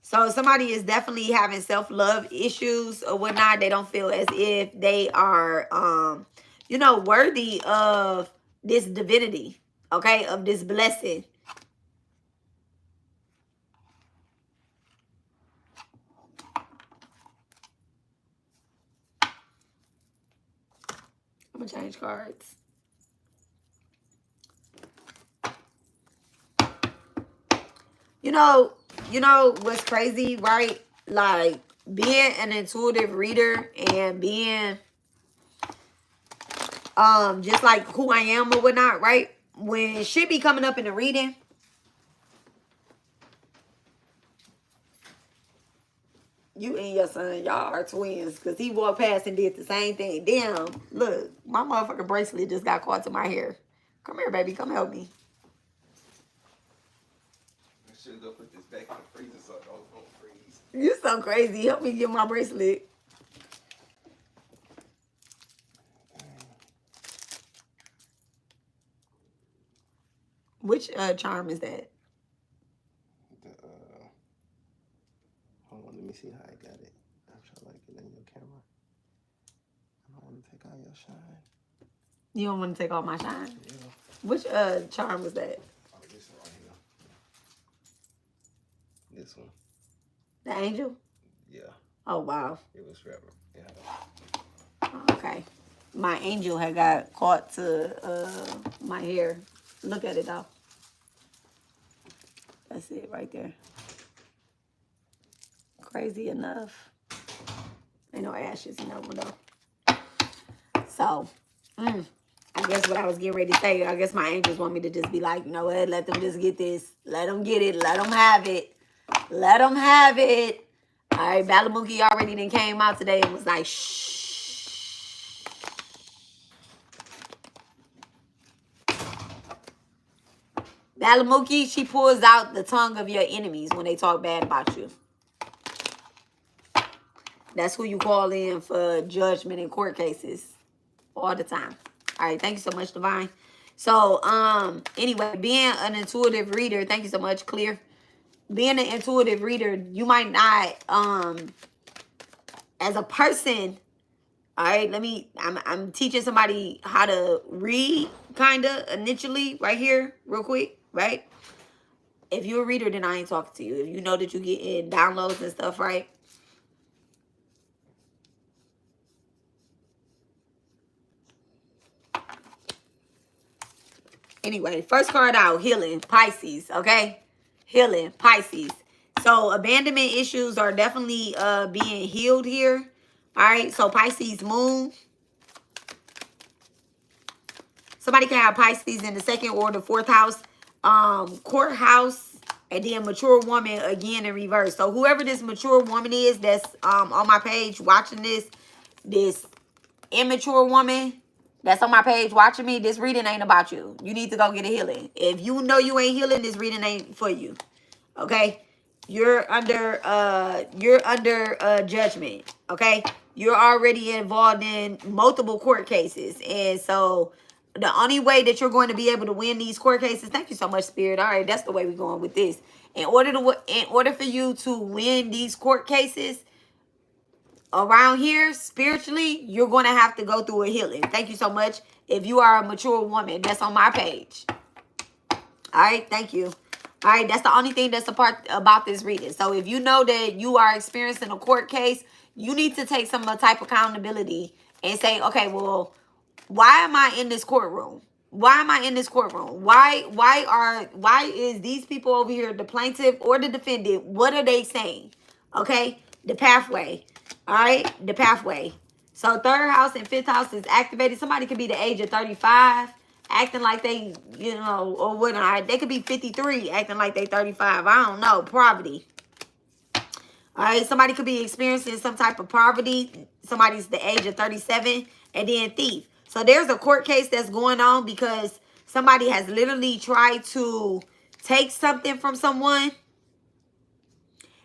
So somebody is definitely having self-love issues or whatnot. They don't feel as if they are you know, worthy of this divinity. Okay, of this blessing. I'm gonna change cards. You know what's crazy, right? Like being an intuitive reader and being just like who I am or whatnot, right? When shit be coming up in the reading, you and your son, y'all are twins. Because he walked past and did the same thing. Damn, look, my motherfucking bracelet just got caught to my hair. Come here, baby. Come help me.
I should go put this back in the freezer so it don't freeze.
You so crazy. Help me get my bracelet. Which charm is that?
Hold on, let me see how I got it. I'm trying to like it in your camera. I don't want to take all your shine.
You don't want to take all my shine?
Yeah.
Which charm was that?
Oh, this one right here. This one.
The angel?
Yeah.
Oh, wow.
It was forever. Yeah.
Oh, okay. My angel had got caught to my hair. Look at it, though. That's it right there. Crazy enough. Ain't no ashes in that one, though. So, I guess what I was getting ready to say, I guess my angels want me to just be like, you know what, let them just get this. Let them get it. Let them have it. Let them have it. All right, Balamuki already then came out today and was like, shh. Balamuki, she pulls out the tongue of your enemies when they talk bad about you. That's who you call in for judgment in court cases all the time. All right, thank you so much, Divine. So, anyway, being an intuitive reader, thank you so much, Clear. Being an intuitive reader, you might not, as a person, all right, I'm teaching somebody how to read, kind of, initially, right here, real quick, right? If you're a reader, then I ain't talking to you. If you know that you get in downloads and stuff, right? Anyway, first card out, healing, Pisces, okay? Healing, Pisces. So abandonment issues are definitely being healed here. All right, so Pisces moon. Somebody can have Pisces in the second or the fourth house. Courthouse, and then mature woman again in reverse. So whoever this mature woman is that's on my page watching this immature woman that's on my page watching me, this reading ain't about you. You need to go get a healing. If you know you ain't healing, this reading ain't for you. Okay? You're under judgment. Okay? You're already involved in multiple court cases. And so the only way that you're going to be able to win these court cases, thank you so much, Spirit. All right, that's the way we're going with this. In order for you to win these court cases, around here, spiritually, you're going to have to go through a healing. Thank you so much. If you are a mature woman, that's on my page. All right, thank you. All right, that's the only thing that's a part about this reading. So if you know that you are experiencing a court case, you need to take some type of accountability and say, okay, well, why am I in this courtroom? Why am I in this courtroom? Why is these people over here, the plaintiff or the defendant, what are they saying? Okay, the pathway. All right, the pathway. So third house and fifth house is activated. Somebody could be the age of 35, acting like they, you know, or whatnot. They could be 53, acting like they 35. I don't know. Poverty. All right, somebody could be experiencing some type of poverty. Somebody's the age of 37, and then thief. So there's a court case that's going on because somebody has literally tried to take something from someone.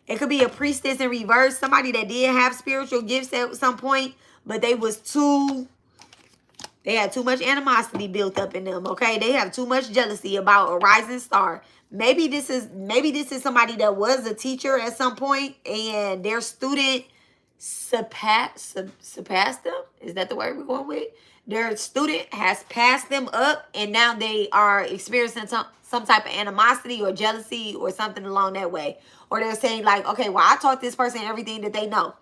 It could be a priestess in reverse. Somebody that did have spiritual gifts at some point, but they had too much animosity built up in them, okay? They have too much jealousy about a rising star. Maybe this is somebody that was a teacher at some point and their student surpassed them. Is that the word we're going with? Their student has passed them up and now they are experiencing some type of animosity or jealousy or something along that way. Or they're saying like, okay, well, I taught this person everything that they know.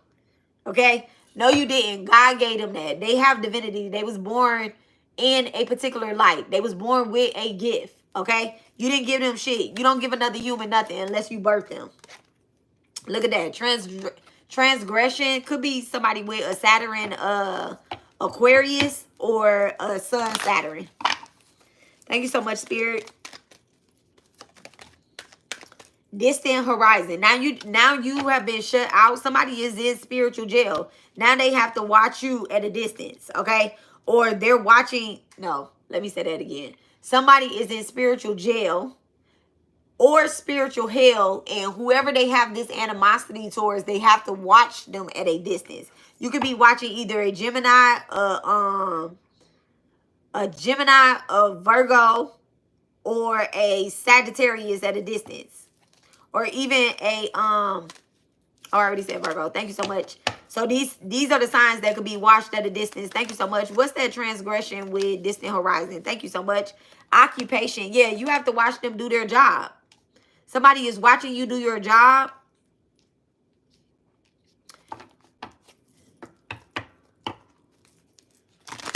Okay? No, you didn't. God gave them that. They have divinity. They was born in a particular light. They was born with a gift. Okay? You didn't give them shit. You don't give another human nothing unless you birth them. Look at that. Transgression could be somebody with a Saturn Aquarius or a Sun Saturn. Thank you so much, Spirit. Distant horizon. Now you have been shut out. Somebody is in spiritual jail. Now they have to watch you at a distance, okay? Or they're watching. No, let me say that again. Somebody is in spiritual jail or spiritual hell, and whoever they have this animosity towards, they have to watch them at a distance. You could be watching either a Gemini, a Virgo, or a Sagittarius at a distance. Or even a I already said Virgo. Thank you so much. So these are the signs that could be watched at a distance. Thank you so much. What's that transgression with distant horizon? Thank you so much. Occupation. Yeah, you have to watch them do their job. Somebody is watching you do your job.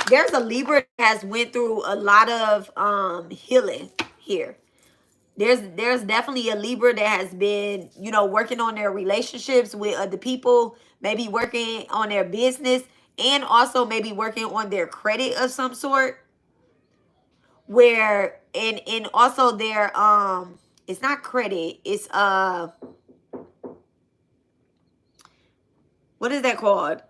There's a Libra that has went through a lot of healing here. There's definitely a Libra that has been, you know, working on their relationships with other people, maybe working on their business, and also maybe working on their credit of some sort. Where and also their it's not credit, it's what is that called?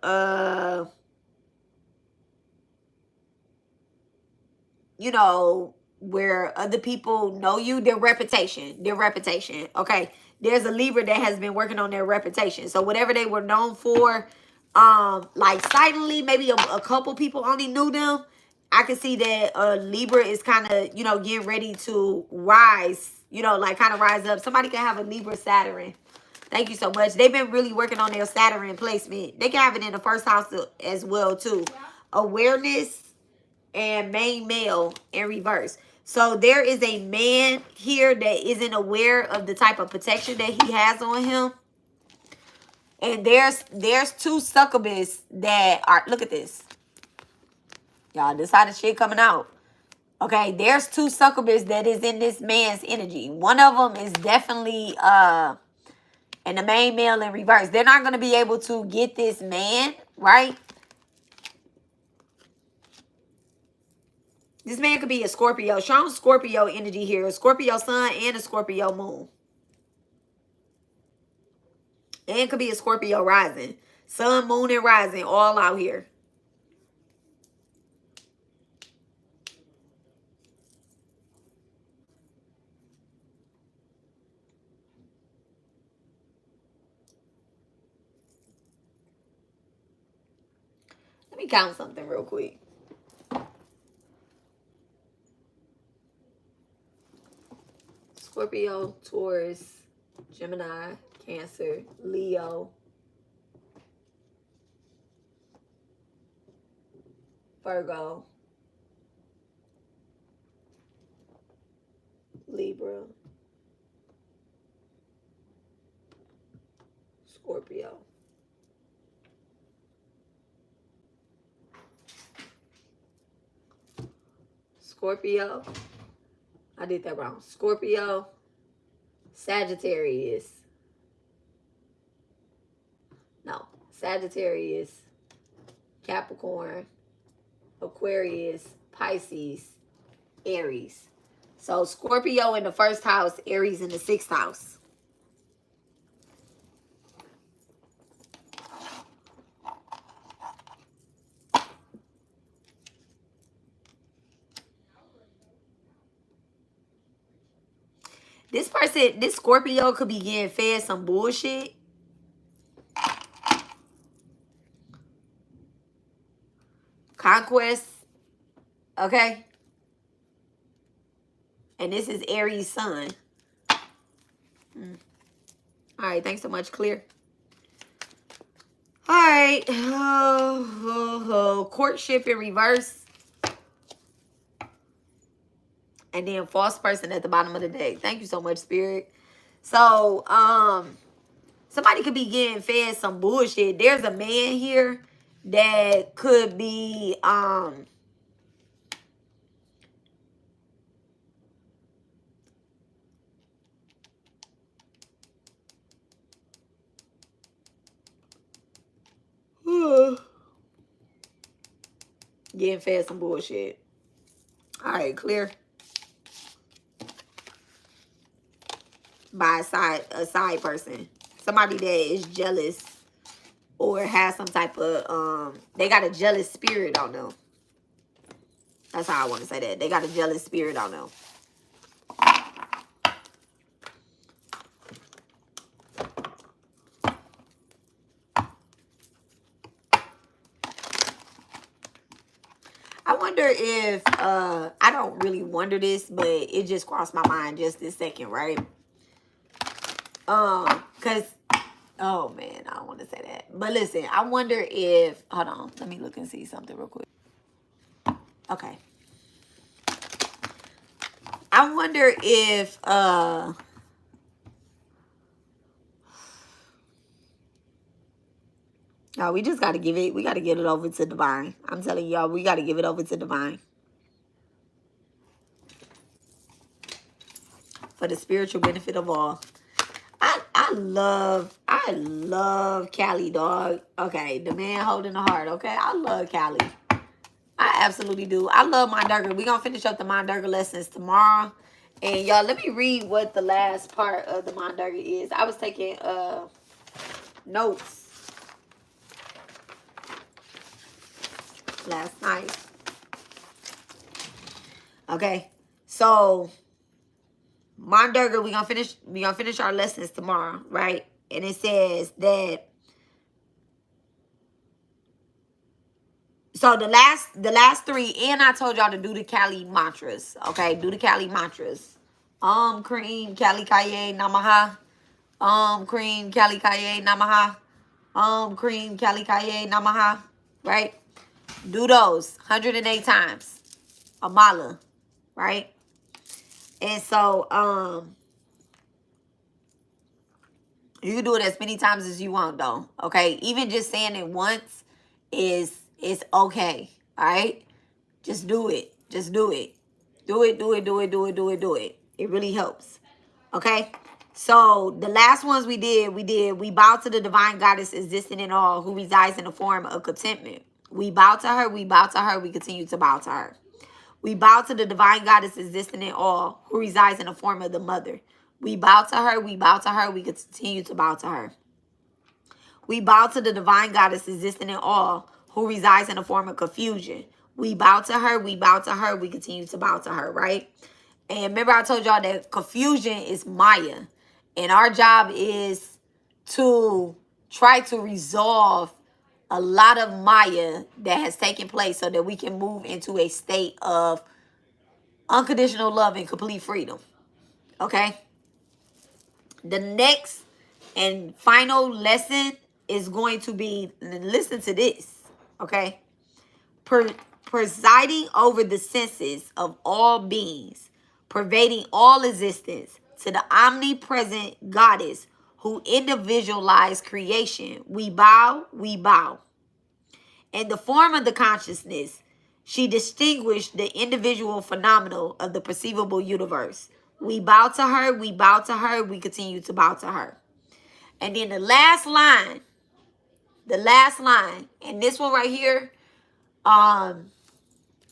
You know, where other people know you, their reputation, okay? There's a Libra that has been working on their reputation. So whatever they were known for, like silently, maybe a couple people only knew them. I can see that Libra is kind of, you know, getting ready to rise, you know, like kind of rise up. Somebody can have a Libra Saturn. Thank you so much. They've been really working on their Saturn placement. They can have it in the first house as well, too. Awareness and main male in reverse. So there is a man here that isn't aware of the type of protection that he has on him. And there's two succubus that are, look at this. Y'all, this how the shit coming out. Okay, there's two succubus that is in this man's energy. One of them is definitely and the main male in reverse. They're not going to be able to get this man, right? This man could be a Scorpio. Showing Scorpio energy here. A Scorpio sun and a Scorpio moon. And it could be a Scorpio rising. Sun, moon, and rising all out here. Let me count something real quick. Scorpio, Taurus, Gemini, Cancer, Leo, Virgo, Libra, Scorpio. Scorpio. I did that wrong. Scorpio, Sagittarius. No, Sagittarius, Capricorn, Aquarius, Pisces, Aries. So Scorpio in the first house, Aries in the sixth house. This person, this Scorpio could be getting fed some bullshit. Conquest. Okay. And this is Aries sun. All right. Thanks so much, Clear. All right. Courtship in reverse. And then false person at the bottom of the deck. Thank you so much, Spirit. So, somebody could be getting fed some bullshit. There's a man here that could be, getting fed some bullshit. All right, Clear. By a side person. Somebody that is jealous or has some type of, they got a jealous spirit on them. That's how I want to say that. They got a jealous spirit on them. I wonder if, I don't really wonder this, but it just crossed my mind just this second, right? Because, oh man, I don't want to say that. But listen, I wonder if, hold on, let me look and see something real quick. Okay. I wonder if, no, we just got to give it, we got to get it over to Divine. I'm telling y'all, we got to give it over to Divine. For the spiritual benefit of all. I love Callie, dog. Okay, the man holding the heart, okay? I love Callie. I absolutely do. I love Monderga. We're going to finish up the Monderga lessons tomorrow. And y'all, let me read what the last part of the Monderga is. I was taking notes last night. Okay. So Durga, we gonna finish our lessons tomorrow, right? And it says that, so the last three, and I told y'all to do the Kali mantras. Okay, do the Kali mantras. Cream Kali Kaye Namaha. Cream Kali Kaye Namaha. Cream Kali Kaye Namaha. Right? Do those 108 times. A mala. Right? And so, you can do it as many times as you want, though. Okay? Even just saying it once is okay. All right? Just do it. Just do it. Do it, do it, do it, do it, do it, do it. It really helps. Okay? So the last ones we bow to the divine goddess existing in all, who resides in the form of contentment. We bow to her, we bow to her, we continue to bow to her. We bow to the divine goddess existing in all, who resides in the form of the mother. We bow to her, we bow to her, we continue to bow to her. We bow to the divine goddess existing in all, who resides in the form of confusion. We bow to her, we bow to her, we continue to bow to her, right? And remember I told y'all that confusion is Maya. And our job is to try to resolve a lot of Maya that has taken place so that we can move into a state of unconditional love and complete freedom. Okay? The next and final lesson is going to be, listen to this, okay? Presiding over the senses of all beings, pervading all existence, to the omnipresent goddess who individualized creation, we bow, we bow. In the form of the consciousness, she distinguished the individual phenomenal of the perceivable universe. We bow to her, we bow to her, we continue to bow to her. And then the last line, and this one right here, I'm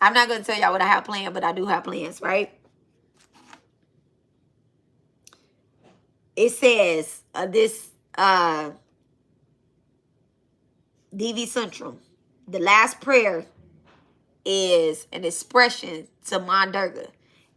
not going to tell y'all what I have planned, but I do have plans, right? It says, Divi Centrum, the last prayer is an expression to Ma Durga.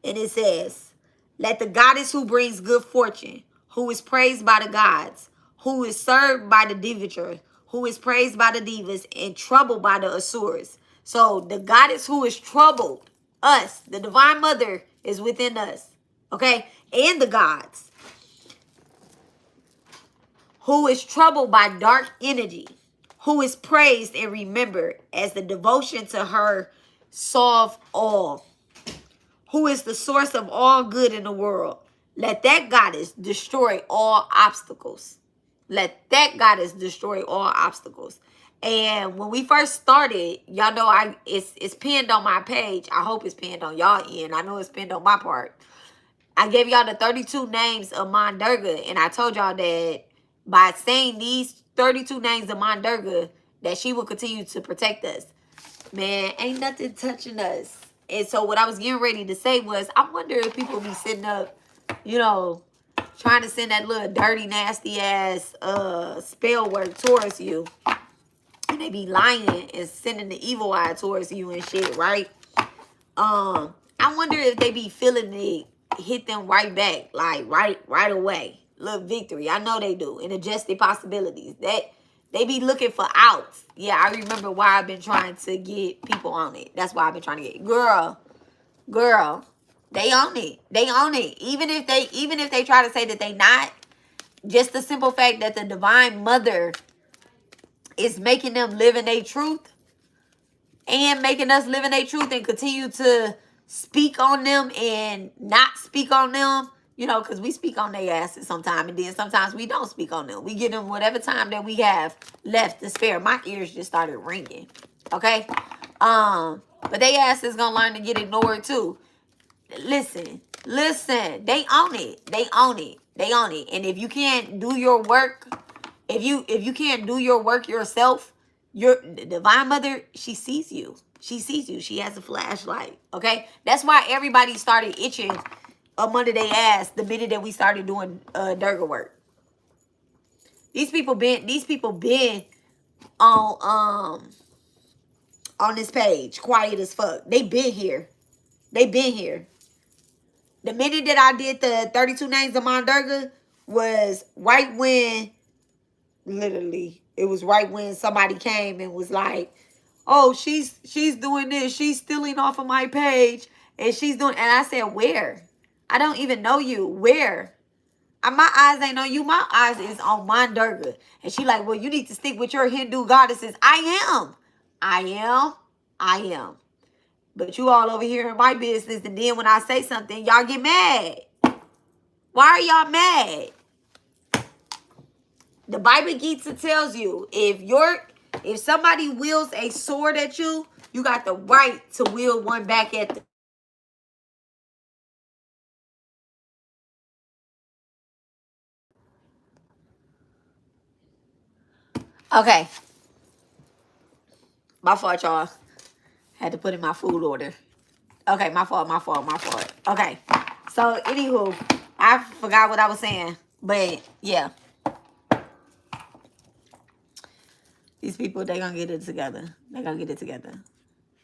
And it says, let the goddess who brings good fortune, who is praised by the gods, who is served by the Divature, who is praised by the divas, and troubled by the Asuras. So the goddess who is troubled, us, the divine mother, is within us. Okay? And the gods. Who is troubled by dark energy, who is praised and remembered as the devotion to her solve all, who is the source of all good in the world. Let that goddess destroy all obstacles. Let that goddess destroy all obstacles. And when we first started, y'all know it's pinned on my page. I hope it's pinned on y'all end. I know it's pinned on my part. I gave y'all the 32 names of Ma Durga, and I told y'all that by saying these 32 names of Ma Durga, that she will continue to protect us. Man, ain't nothing touching us. And so what I was getting ready to say was, I wonder if people be sitting up, you know, trying to send that little dirty, nasty ass spell work towards you. And they be lying and sending the evil eye towards you and shit, right? I wonder if they be feeling it hit them right back, like right away. Little victory. I know they do. And adjust their possibilities. That they be looking for outs. Yeah, I remember why I've been trying to get people on it. That's why I've been trying to get girl. They own it. They own it. Even if they try to say that they not, just the simple fact that the divine mother is making them live in their truth and making us live in their truth and continue to speak on them and not speak on them, you know, because we speak on their asses sometimes, and then sometimes we don't speak on them. We give them whatever time that we have left to spare. My ears just started ringing, okay? But they ass is gonna learn to get ignored too. Listen, they own it. They own it. They own it. And if you can't do your work, if you can't do your work yourself, your divine mother, she sees you. She sees you. She has a flashlight. Okay? That's why everybody started itching up under their ass the minute that we started doing Durga work. These people been on this page, quiet as fuck. They been here. The minute that I did the 32 names of Monderga was right when, literally, it was right when somebody came and was like, oh, she's doing this. She's stealing off of my page. And she's doing, and I said, where? I don't even know you. Where? My eyes ain't on you. My eyes is on Monderga. And she like, well, you need to stick with your Hindu goddesses. I am. But you all over here in my business. And then when I say something, y'all get mad. Why are y'all mad? The Bible Gita tells you, if somebody wields a sword at you, you got the right to wield one back at them. Okay. My fault, y'all. Had to put in my food order. Okay, my fault. Okay. So, anywho, I forgot what I was saying. But, yeah. These people, they gonna get it together. They gonna get it together.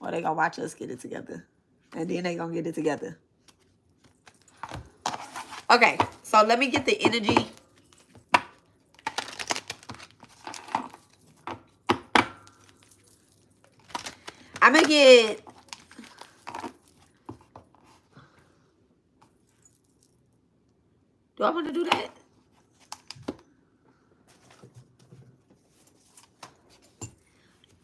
Or they gonna watch us get it together. And then they gonna get it together. Okay, so let me get the energy. I'm gonna get... Do I want to do that?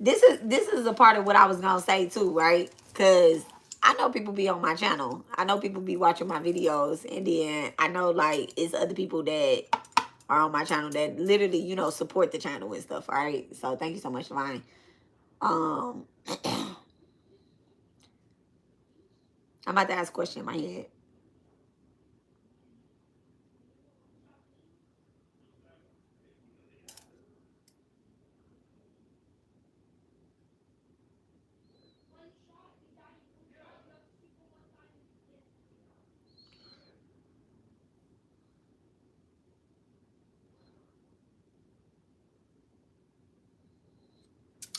This is a part of what I was gonna say too, right? Because I know people be on my channel. I know people be watching my videos, and then I know like it's other people that are on my channel that literally, you know, support the channel and stuff. All right. So thank you so much, Divine. I'm about to ask a question in my head.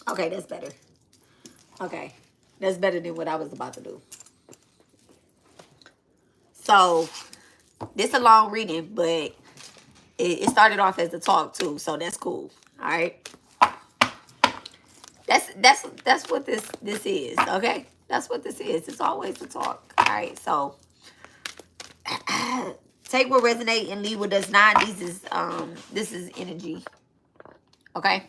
Okay, that's better. Okay, that's better than what I was about to do. So this a long reading, but it started off as a talk too, so that's cool. All right, that's what this is. Okay, that's what this is. It's always a talk. All right, so take what resonates and leave what does not. This is energy. Okay,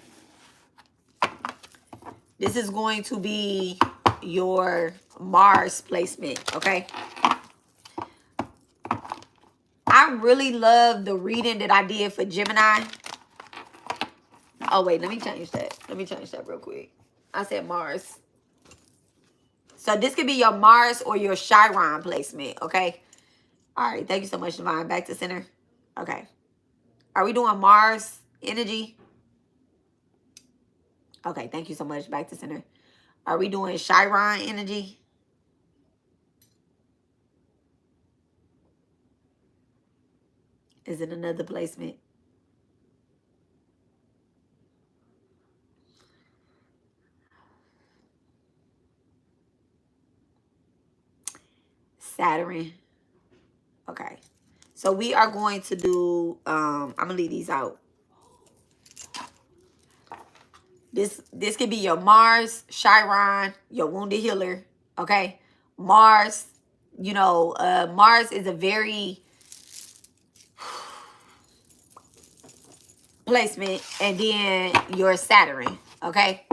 this is going to be your Mars placement. Okay. I really love the reading that I did for Gemini. Oh, wait. Let me change that. Real quick. I said Mars. So this could be your Mars or your Chiron placement. Okay. All right. Thank you so much, Divine. Back to center. Okay. Are we doing Mars energy? Okay. Thank you so much. Back to center. Are we doing Chiron energy? Is it another placement? Saturn. Okay. So we are going to do, I'm going to leave these out. This could be your Mars, Chiron, your wounded healer, okay? Mars, you know, Mars is a very placement, and then your Saturn, okay?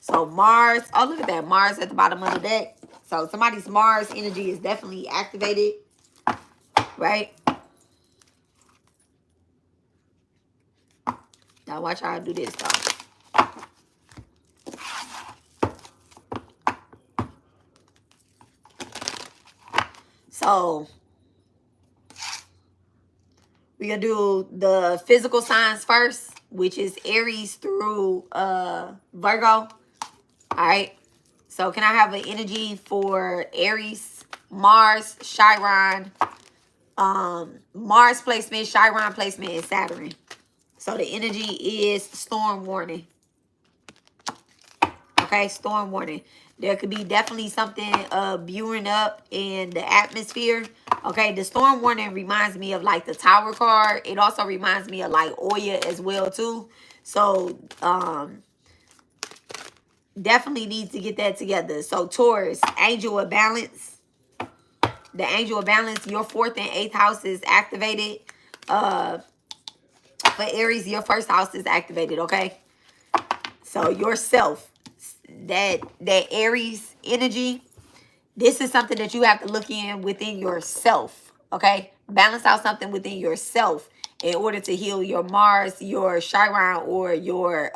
So Mars, oh, look at that. Mars at the bottom of the deck. So somebody's Mars energy is definitely activated, right? Now watch how I do this, though. So we're going to do the physical signs first, which is Aries through Virgo. All right. So can I have an energy for Aries, Mars, Chiron, Mars placement, Chiron placement, and Saturn. So the energy is storm warning. Okay. Okay, storm warning. There could be definitely something brewing up in the atmosphere. Okay, the storm warning reminds me of like the Tower card. It also reminds me of like Oya as well too. So definitely needs to get that together. So Taurus, angel of balance. The angel of balance, your 4th and 8th house is activated. For Aries, your 1st house is activated, okay? So yourself, that Aries energy, this is something that you have to look in within yourself, okay? Balance out something within yourself in order to heal your Mars, your Chiron, or your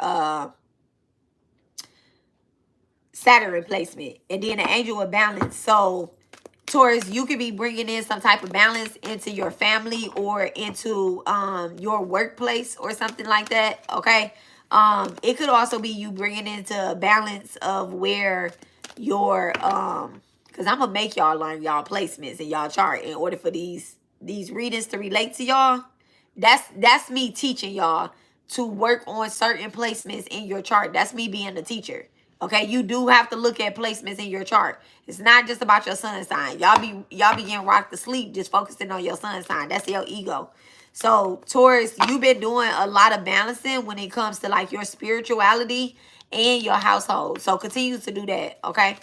Saturn replacement. And then the angel of balance. So Taurus, you could be bringing in some type of balance into your family or into your workplace or something like that, okay? It could also be you bringing into a balance of where your because I'm gonna make y'all learn y'all placements in y'all chart in order for these readings to relate to y'all. That's me teaching y'all to work on certain placements in your chart. That's me being the teacher. Okay, you do have to look at placements in your chart. It's not just about your sun sign. Y'all be getting rocked to sleep just focusing on your sun sign. That's your ego. So Taurus, you've been doing a lot of balancing when it comes to like your spirituality and your household. So continue to do that. Okay.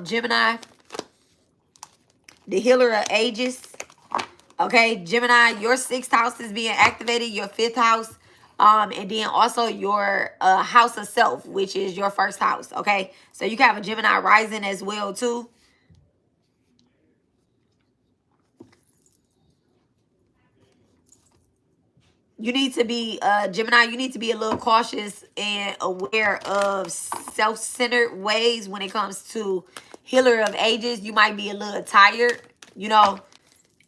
Gemini, the healer of ages. Okay, Gemini, your 6th house is being activated, your 5th house, and then also your house of self, which is your 1st house. Okay, so you can have a Gemini rising as well too. You need to be Gemini, you need to be a little cautious and aware of self-centered ways when it comes to healer of ages. You might be a little tired, you know.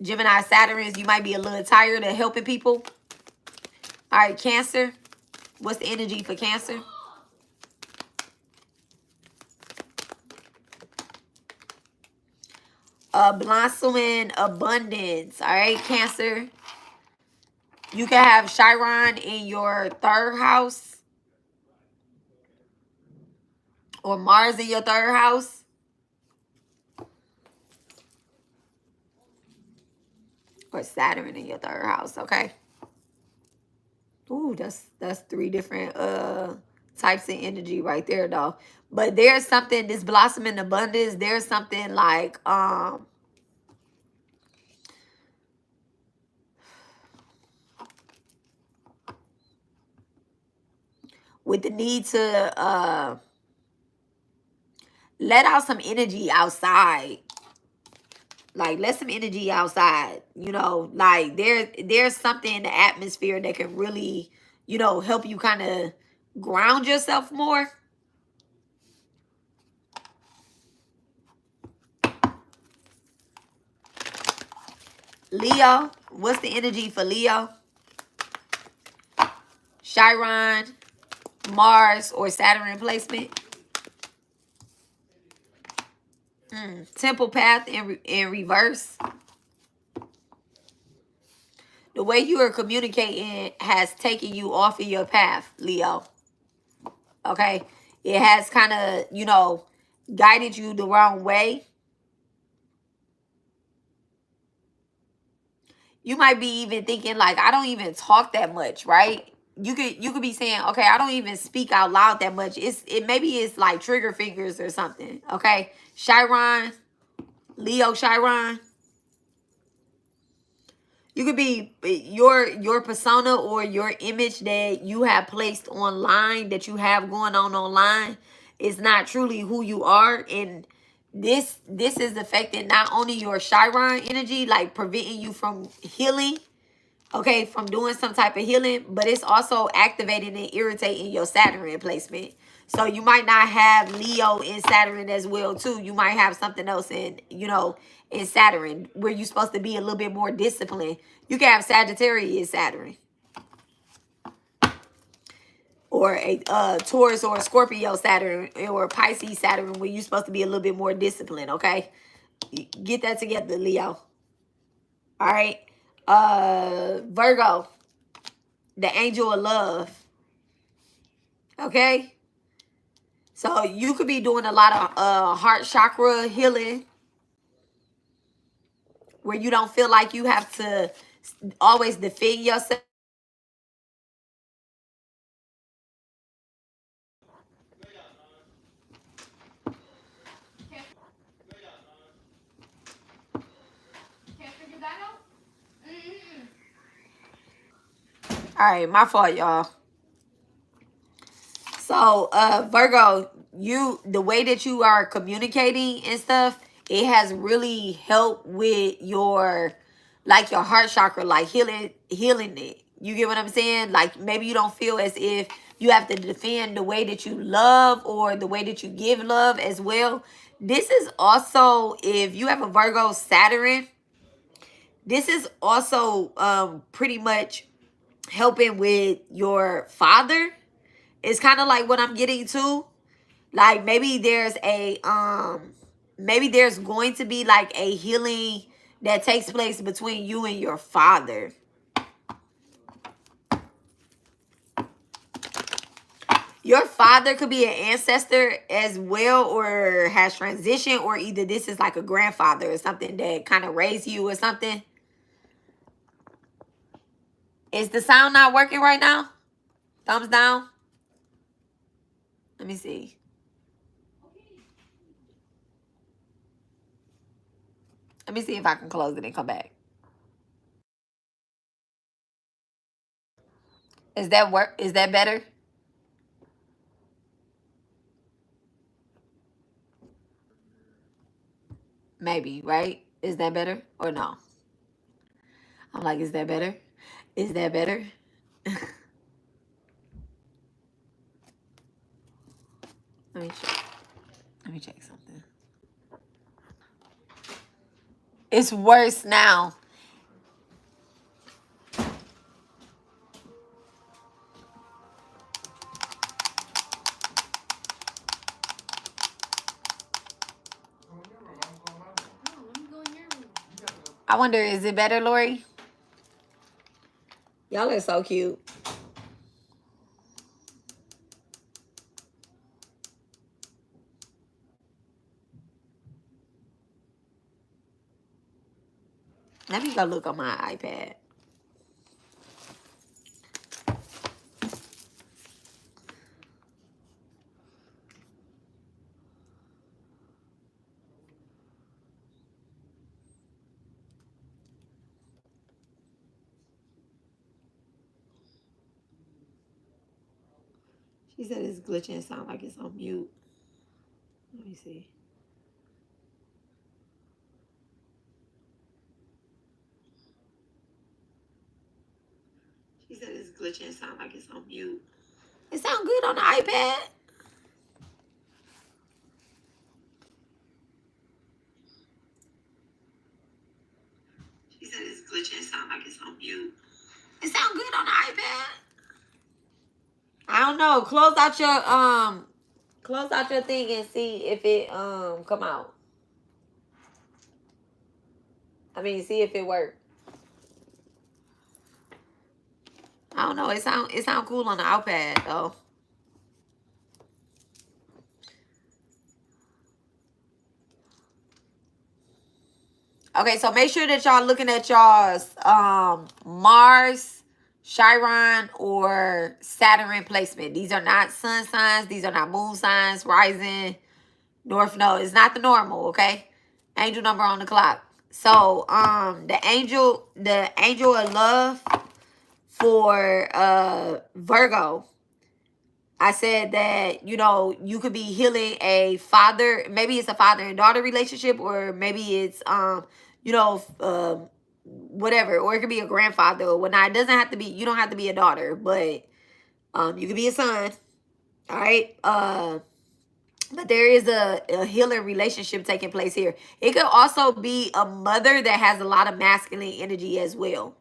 Gemini Saturns, you might be a little tired of helping people. All right, Cancer. What's the energy for Cancer? Blossoming abundance. All right, Cancer. You can have Chiron in your 3rd house. Or Mars in your 3rd house. Or Saturn in your 3rd house, okay? Ooh, that's 3 different types of energy right there, though. But there's something, this blossoming abundance, there's something like with the need to let out some energy outside. Like, let some energy outside, you know, like there's something in the atmosphere that can really, you know, help you kind of ground yourself more. Leo, what's the energy for Leo? Chiron, Mars, or Saturn placement? Temple path in reverse. The way you are communicating has taken you off of your path, Leo. Okay? It has kind of, you know, guided you the wrong way. You might be even thinking like, I don't even talk that much, right? You could be saying, okay, I don't even speak out loud that much. Maybe it's like trigger fingers or something. Okay? Chiron, Leo Chiron. You could be your persona or your image that you have placed online, that you have going on online, is not truly who you are. And this is affecting not only your Chiron energy, like preventing you from healing, okay, from doing some type of healing, but it's also activating and irritating your Saturn placement. So you might not have Leo in Saturn as well too. You might have something else in, you know, in Saturn where you're supposed to be a little bit more disciplined. You can have Sagittarius Saturn. Or a Taurus or a Scorpio Saturn or Pisces Saturn where you're supposed to be a little bit more disciplined, okay? Get that together, Leo. All right. Virgo, the angel of love. Okay? So you could be doing a lot of heart chakra healing where you don't feel like you have to always defend yourself. All right, my fault, y'all. So, Virgo, the way that you are communicating and stuff, it has really helped with your, like your heart chakra, like healing it. You get what I'm saying? Like maybe you don't feel as if you have to defend the way that you love or the way that you give love as well. This is also, if you have a Virgo Saturn, this is also pretty much helping with your father. It's kind of like what I'm getting to. Like maybe there's maybe there's going to be like a healing that takes place between you and your father. Your father could be an ancestor as well, or has transitioned, or either this is like a grandfather or something that kind of raised you or something. Is the sound not working right now? Thumbs down. Let me see. Let me see if I can close it and come back. Is that work? Is that better? Maybe, right? Is that better or no? I'm like, is that better? Is that better? Let me check. Let me check something. It's worse now. I wonder, is it better, Lori? Y'all are so cute. Let me go look on my iPad. She said it's glitching. It sounds like it's on mute. Let me see. She said it's glitching. It sounds like it's on mute. It sounds good on the iPad. She said it's glitching. It sounds like it's on mute. It sounds good on the iPad. I don't know. Close out your thing and see if it come out. I mean, see if it works. I don't know. It sound cool on the iPad though. Okay, so make sure that y'all looking at y'all's Mars, Chiron, or Saturn placement. These are not sun signs. These are not moon signs, rising, north node. It's not the normal, okay? Angel number on the clock. So the angel of love for Virgo. I said that, you know, you could be healing a father. Maybe it's a father and daughter relationship, or maybe it's, you know, whatever. Or it could be a grandfather or whatnot. It doesn't have to be, you don't have to be a daughter, but you could be a son. All right. But there is a healing relationship taking place here. It could also be a mother that has a lot of masculine energy as well.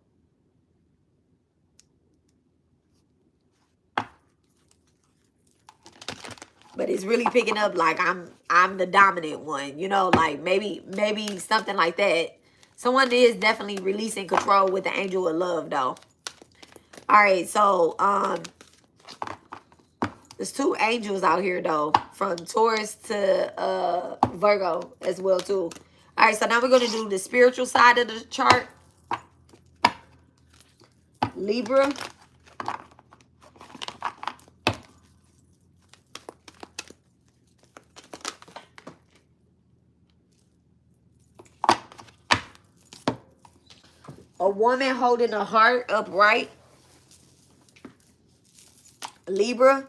But it's really picking up like I'm the dominant one, you know, like maybe something like that. Someone is definitely releasing control with the angel of love though. All right, so There's two angels out here though, from Taurus to Virgo as well too. All right, so now we're going to do the spiritual side of the chart. Libra. A woman holding a heart upright. Libra.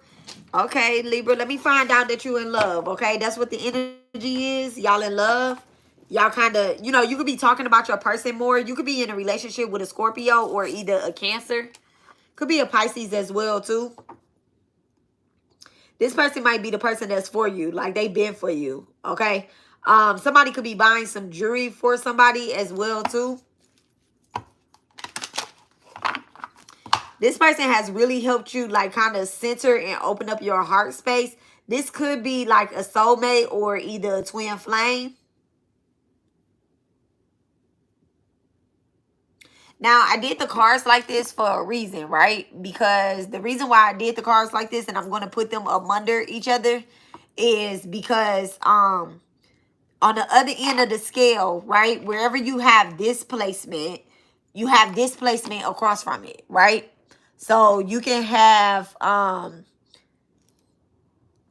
Okay, Libra, let me find out that you're in love, okay? That's what the energy is. Y'all in love. Y'all kind of, you know, you could be talking about your person more. You could be in a relationship with a Scorpio or either a Cancer. Could be a Pisces as well, too. This person might be the person that's for you. Like, they've been for you, okay? Somebody could be buying some jewelry for somebody as well, too. This person has really helped you, like, kind of center and open up your heart space. This could be, like, a soulmate or either a twin flame. Now, I did the cards like this for a reason, right? Because the reason why I did the cards like this, and I'm going to put them up under each other, is because on the other end of the scale, right, wherever you have this placement, you have this placement across from it, right? So you can have okay,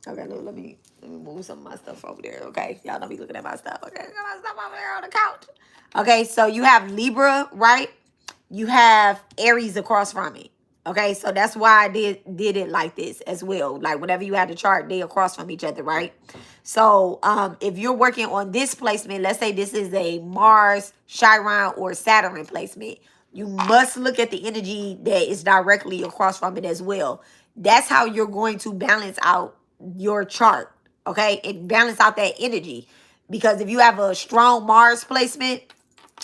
let me move some of my stuff over there. Okay, y'all don't be looking at my stuff. Okay, I got my stuff over there on the couch. Okay, so you have Libra, right? You have Aries across from it. Okay, so that's why I did it like this as well. Like whenever you had the chart, they across from each other, right? So if you're working on this placement, let's say this is a Mars, Chiron, or Saturn placement, you must look at the energy that is directly across from it as well. That's how you're going to balance out your chart, okay? And balance out that energy. Because if you have a strong Mars placement,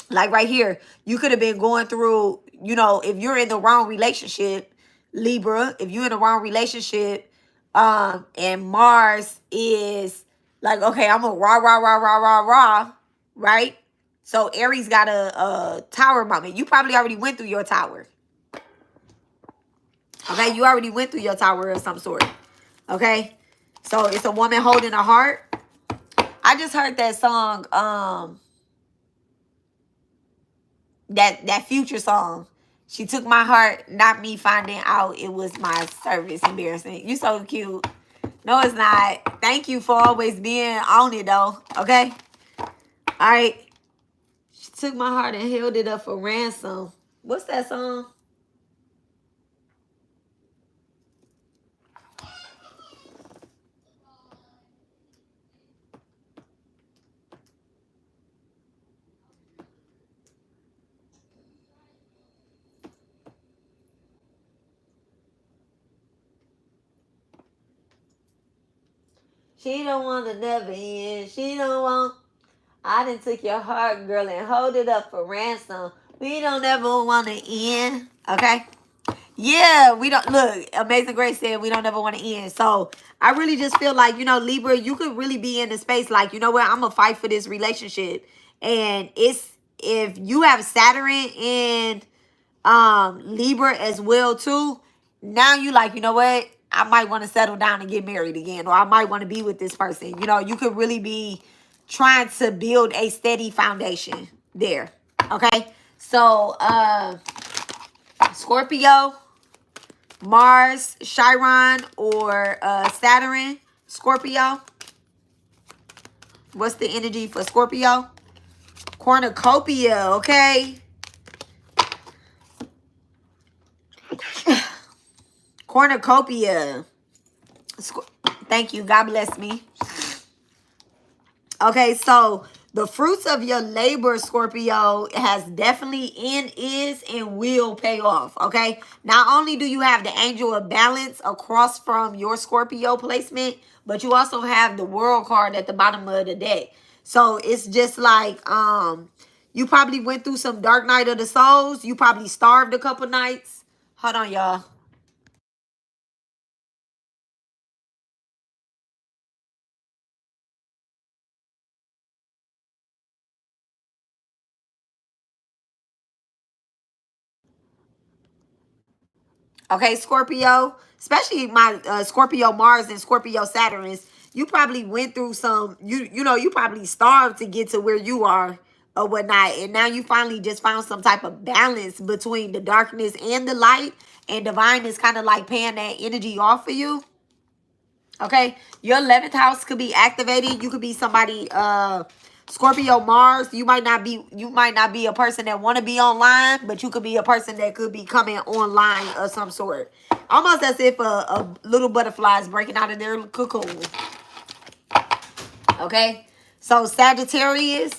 like right here, you could have been going through, you know, if you're in the wrong relationship, Libra, if you're in the wrong relationship, and Mars is like, okay, I'm a rah, right? So Aries got a tower moment. You probably already went through your tower. Okay, you already went through your tower of some sort. Okay, so it's a woman holding a heart. I just heard that song, that Future song. She took my heart, not me finding out it was my service. Embarrassing. You so cute. No, it's not. Thank you for always being on it, though. Okay? All right. She took my heart and held it up for ransom. What's that song? She don't want to never end. She don't want. I done took your heart, girl, and hold it up for ransom. We don't ever want to end. Okay? Yeah, we don't look. Amazing Grace said we don't ever want to end. So I really just feel like, you know, Libra, you could really be in the space like, you know what, I'm gonna fight for this relationship. And it's if you have Saturn and Libra as well too, now you like, you know what, I might want to settle down and get married again, or I might want to be with this person. You know, you could really be trying to build a steady foundation there. Okay, so Scorpio, Mars, Chiron, or Saturn, Scorpio. What's the energy for Scorpio? Cornucopia, okay? Cornucopia. Thank you. God bless me. Okay, so the fruits of your labor, Scorpio, has definitely is and will pay off, okay? Not only do you have the angel of balance across from your Scorpio placement, but you also have the world card at the bottom of the deck. So it's just like, you probably went through some dark night of the souls. You probably starved a couple nights. Hold on, y'all. Okay, Scorpio, especially my Scorpio Mars and Scorpio Saturn, you probably went through some, you know, you probably starved to get to where you are or whatnot. And now you finally just found some type of balance between the darkness and the light. And divine is kind of like paying that energy off for you. Okay, your 11th house could be activated. You could be somebody, Scorpio Mars. You might not be a person that want to be online, but you could be a person that could be coming online of some sort. Almost as if a little butterfly is breaking out of their cocoon. Okay, so Sagittarius,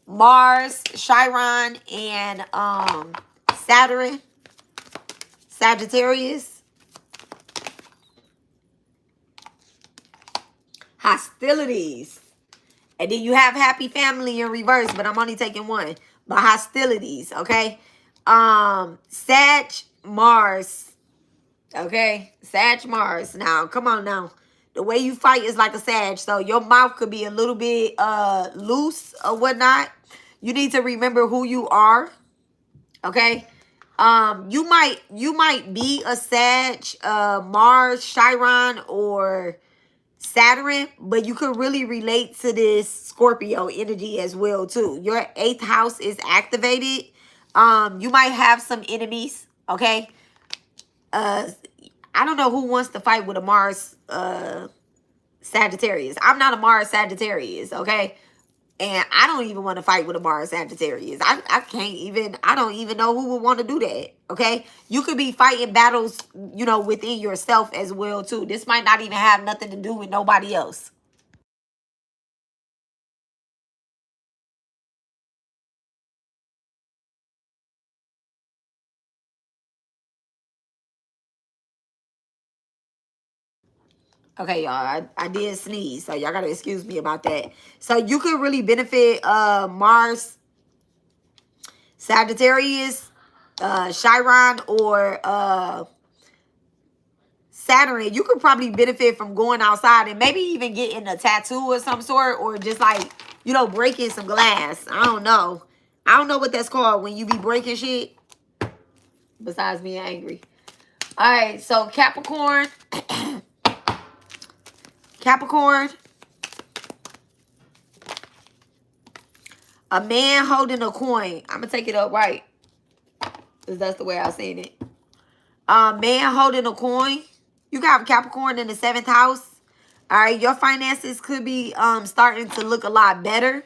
Mars, Chiron, and Saturn. Sagittarius. Hostilities. And then you have happy family in reverse, but I'm only taking one. But hostilities, okay? Sag Mars. Okay? Sag Mars. Now, come on now. The way you fight is like a Sag. So your mouth could be a little bit loose or whatnot. You need to remember who you are. Okay? You might be a Sag, Mars, Chiron, or Saturn, but you could really relate to this Scorpio energy as well too. Your 8th house is activated. You might have some enemies, okay? I don't know who wants to fight with a Mars Sagittarius. I'm not a Mars Sagittarius, okay? And I don't even want to fight with a Mars Sagittarius. I don't even know who would want to do that. Okay. You could be fighting battles, you know, within yourself as well, too. This might not even have nothing to do with nobody else. Okay, y'all. I did sneeze, so y'all gotta excuse me about that. So you could really benefit Mars Sagittarius, Chiron, or Saturn. You could probably benefit from going outside and maybe even getting a tattoo of some sort, or just like, you know, breaking some glass. I don't know. I don't know what that's called when you be breaking shit besides being angry. All right, so Capricorn. Capricorn. A man holding a coin. I'm going to take it up right, because that's the way I seen it. A man holding a coin. You got Capricorn in the 7th house. All right, your finances could be starting to look a lot better.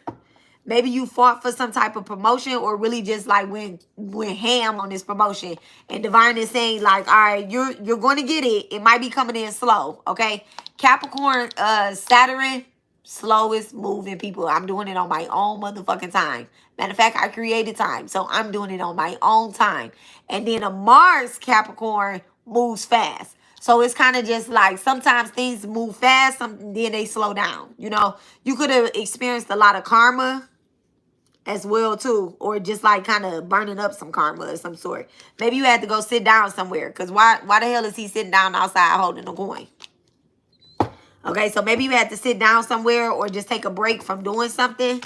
Maybe you fought for some type of promotion, or really just like went ham on this promotion. And divine is saying like, all right, you're going to get it. It might be coming in slow, okay? Capricorn, Saturn, slowest moving people. I'm doing it on my own motherfucking time. Matter of fact, I created time, so I'm doing it on my own time. And then a Mars Capricorn moves fast. So it's kind of just like sometimes things move fast, then they slow down. You know, you could have experienced a lot of karma as well too, or just like kind of burning up some karma of some sort. Maybe you had to go sit down somewhere, because why the hell is he sitting down outside holding a coin? Okay, so maybe you had to sit down somewhere or just take a break from doing something,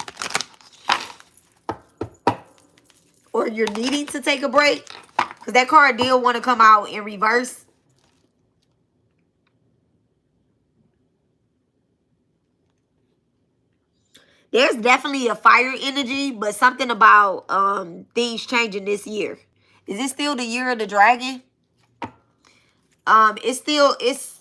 or you're needing to take a break, because that card did want to come out in reverse. There's definitely a fire energy, but something about things changing this year. Is it still the year of the dragon?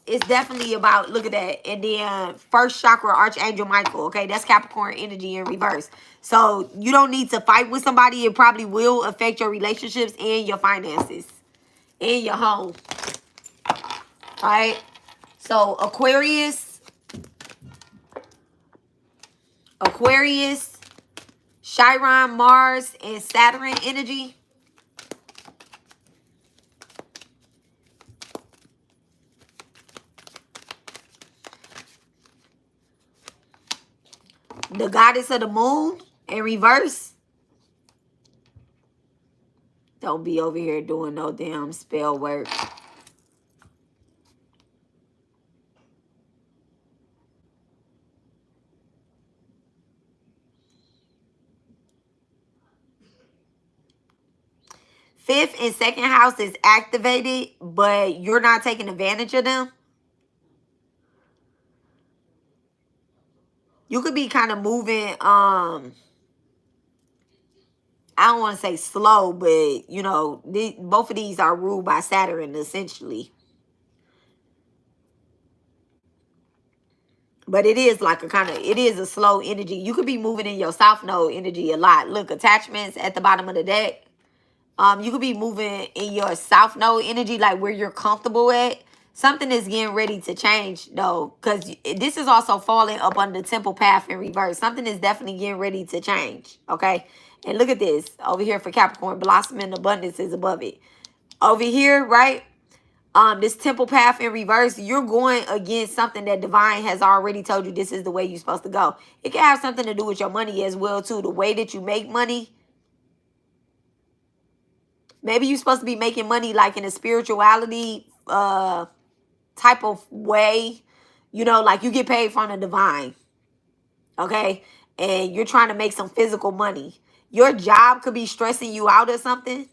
It's definitely about, look at that. And then first chakra, Archangel Michael. Okay, that's Capricorn energy in reverse. So you don't need to fight with somebody. It probably will affect your relationships and your finances and your home. All right. So Aquarius, Chiron, Mars, and Saturn energy. The goddess of the moon in reverse. Don't be over here doing no damn spell work. 5th and 2nd house is activated, but you're not taking advantage of them. You could be kind of moving, I don't want to say slow, but, you know, both of these are ruled by Saturn, essentially. But it is like it is a slow energy. You could be moving in your South Node energy a lot. Look, attachments at the bottom of the deck. You could be moving in your South Node energy, like where you're comfortable at. Something is getting ready to change, though, because this is also falling up on the temple path in reverse. Something is definitely getting ready to change, okay? And look at this. Over here for Capricorn, blossoming abundance is above it. Over here, right? This temple path in reverse, you're going against something that divine has already told you this is the way you're supposed to go. It can have something to do with your money as well, too. The way that you make money. Maybe you're supposed to be making money like in a spirituality type of way. You know, like you get paid from the divine. Okay? And you're trying to make some physical money. Your job could be stressing you out or something.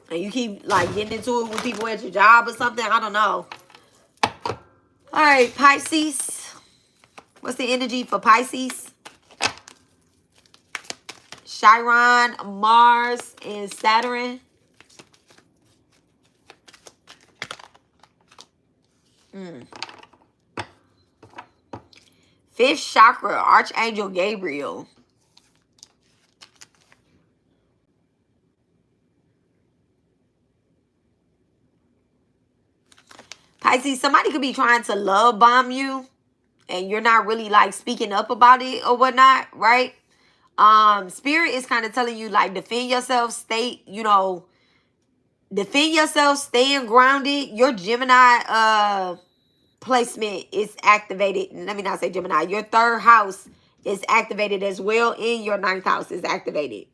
And you keep like getting into it with people at your job or something. I don't know. All right, Pisces. What's the energy for Pisces? Chiron, Mars, and Saturn. Fifth chakra, Archangel Gabriel. Pisces, somebody could be trying to love bomb you and you're not really like speaking up about it or whatnot, right? Spirit is kind of telling you like defend yourself, stay, you know, defend yourself, staying grounded. Your Gemini placement is activated. Let me not say Gemini. Your 3rd house is activated as well, and your 9th house is activated.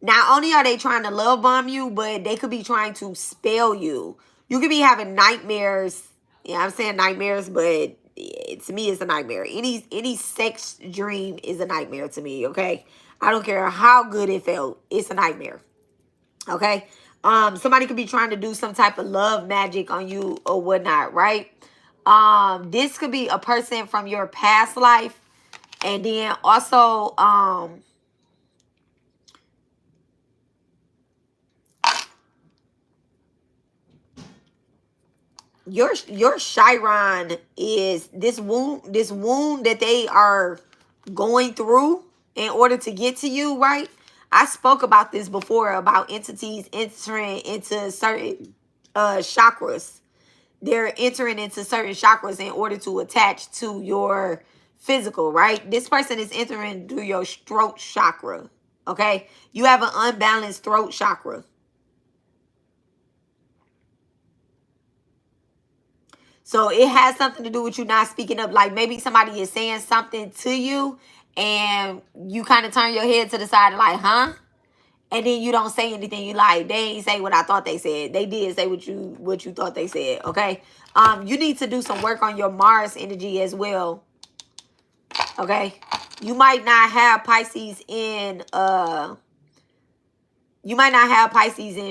Not only are they trying to love bomb you, but they could be trying to spell you. You could be having nightmares. Yeah, I'm saying nightmares, but to me, it's a nightmare. Any sex dream is a nightmare to me, okay? I don't care how good it felt. It's a nightmare, okay? Somebody could be trying to do some type of love magic on you or whatnot, right? This could be a person from your past life. And then also, your Chiron is this wound that they are going through in order to get to you, right? I spoke about this before about entities entering into certain chakras. They're entering into certain chakras in order to attach to your physical, right? This person is entering through your throat chakra, okay? You have an unbalanced throat chakra. So it has something to do with you not speaking up. Like maybe somebody is saying something to you and you kind of turn your head to the side and like, huh? And then you don't say anything. You like, they ain't say what I thought they said. They did say what you thought they said, okay? You need to do some work on your Mars energy as well, okay? You might not have Pisces in,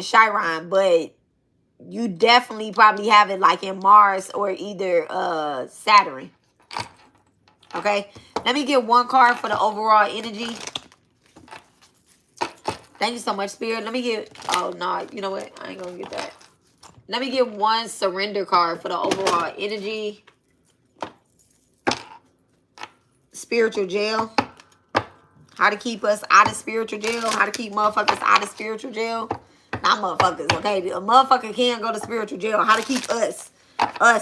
Chiron, but you definitely probably have it like in Mars or either Saturn. Okay. Let me get one card for the overall energy. Thank you so much, Spirit. Let me get, oh no, you know what? I ain't gonna get that. Let me get one surrender card for the overall energy. Spiritual jail. How to keep us out of spiritual jail. How to keep motherfuckers out of spiritual jail. Not motherfuckers, okay? A motherfucker can go to spiritual jail. How to keep us,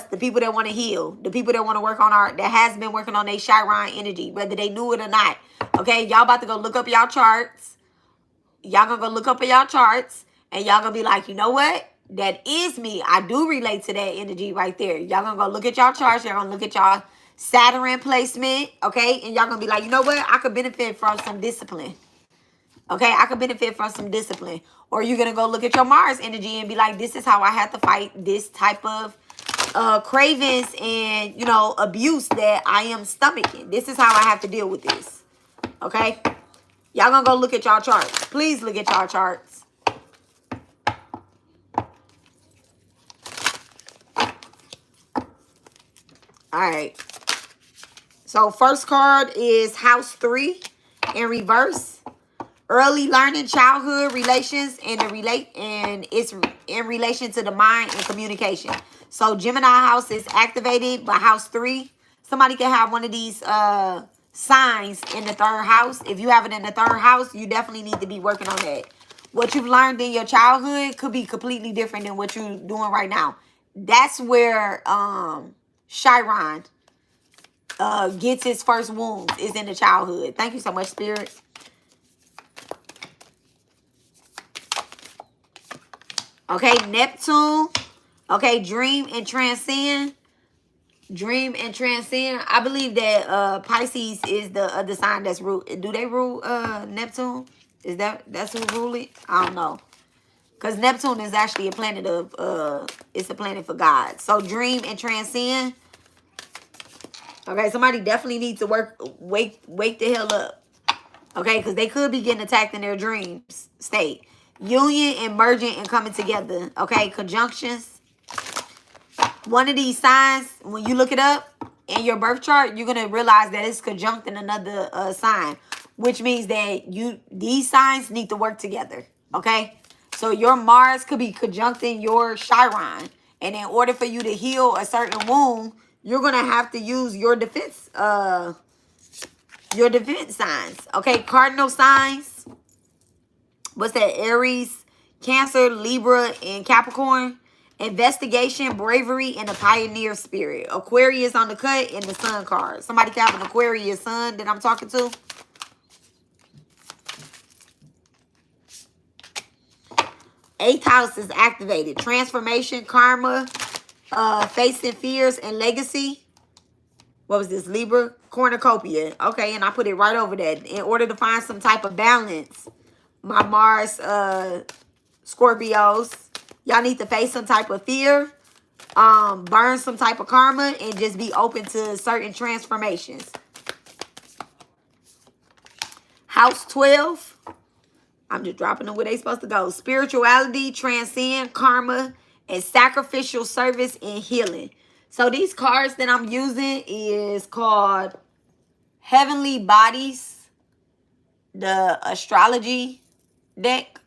the people that want to heal, the people that want to work on that has been working on their Chiron energy, whether they knew it or not. Okay, y'all about to go look up y'all charts. Y'all gonna go look up y'all charts, and y'all gonna be like, you know what? That is me. I do relate to that energy right there. Y'all gonna go look at y'all charts. Y'all gonna look at y'all Saturn placement, okay? And y'all gonna be like, you know what? I could benefit from some discipline. Okay, I could benefit from some discipline. Or you're going to go look at your Mars energy and be like, this is how I have to fight this type of cravings and, abuse that I am stomaching. This is how I have to deal with this. Okay? Y'all gonna go look at y'all charts. Please look at y'all charts. All right. So first card is House 3 in reverse. Early learning, childhood relations, and it's in relation to the mind and communication. So Gemini house is activated by House 3. Somebody can have one of these signs in the third house. If you have it in the third house, you definitely need to be working on that. What you've learned in your childhood could be completely different than what you're doing right now. That's where Chiron gets his first wounds, is in the childhood. Thank you so much, Spirit. Okay, Neptune. Okay, dream and transcend. Dream and transcend. I believe that Pisces is the other sign that's rule. Do they rule Neptune? That's who rule it? I don't know. Because Neptune is actually a planet of it's a planet for God. So dream and transcend. Okay, somebody definitely needs to wake the hell up. Okay, because they could be getting attacked in their dreams state. Union and merging and coming together. Okay, conjunctions. One of these signs, when you look it up in your birth chart, you're going to realize that it's conjunct in another sign, which means that these signs need to work together. Okay, so your Mars could be conjuncting your Chiron, and in order for you to heal a certain wound, you're going to have to use your defense signs. Okay, cardinal signs. What's that? Aries, Cancer, Libra, and Capricorn. Investigation, bravery, and a pioneer spirit. Aquarius on the cut and the sun card. Somebody can have an Aquarius sun that I'm talking to. Eighth house is activated. Transformation, karma, facing fears, and legacy. What was this? Libra, cornucopia. Okay, and I put it right over that. In order to find some type of balance, my Mars, Scorpios, y'all need to face some type of fear, burn some type of karma, and just be open to certain transformations. House 12. I'm just dropping them where they supposed to go. Spirituality, transcend, karma, and sacrificial service and healing. So these cards that I'm using is called Heavenly Bodies, the astrology deck.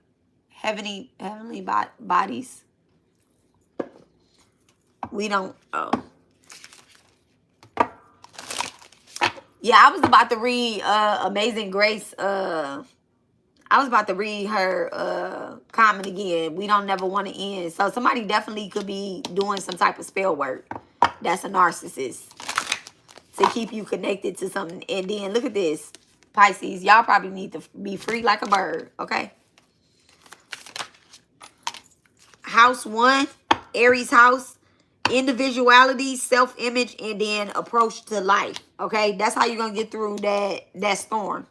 Heavenly bodies. We don't. Oh. Yeah, I was about to read Amazing Grace. I was about to read her comment again. We don't never want to end. So somebody definitely could be doing some type of spell work. That's a narcissist. To keep you connected to something. And then look at this. Pisces, y'all probably need to be free like a bird. Okay. House 1, Aries house, individuality, self-image, and then approach to life. Okay, that's how you're gonna get through that storm.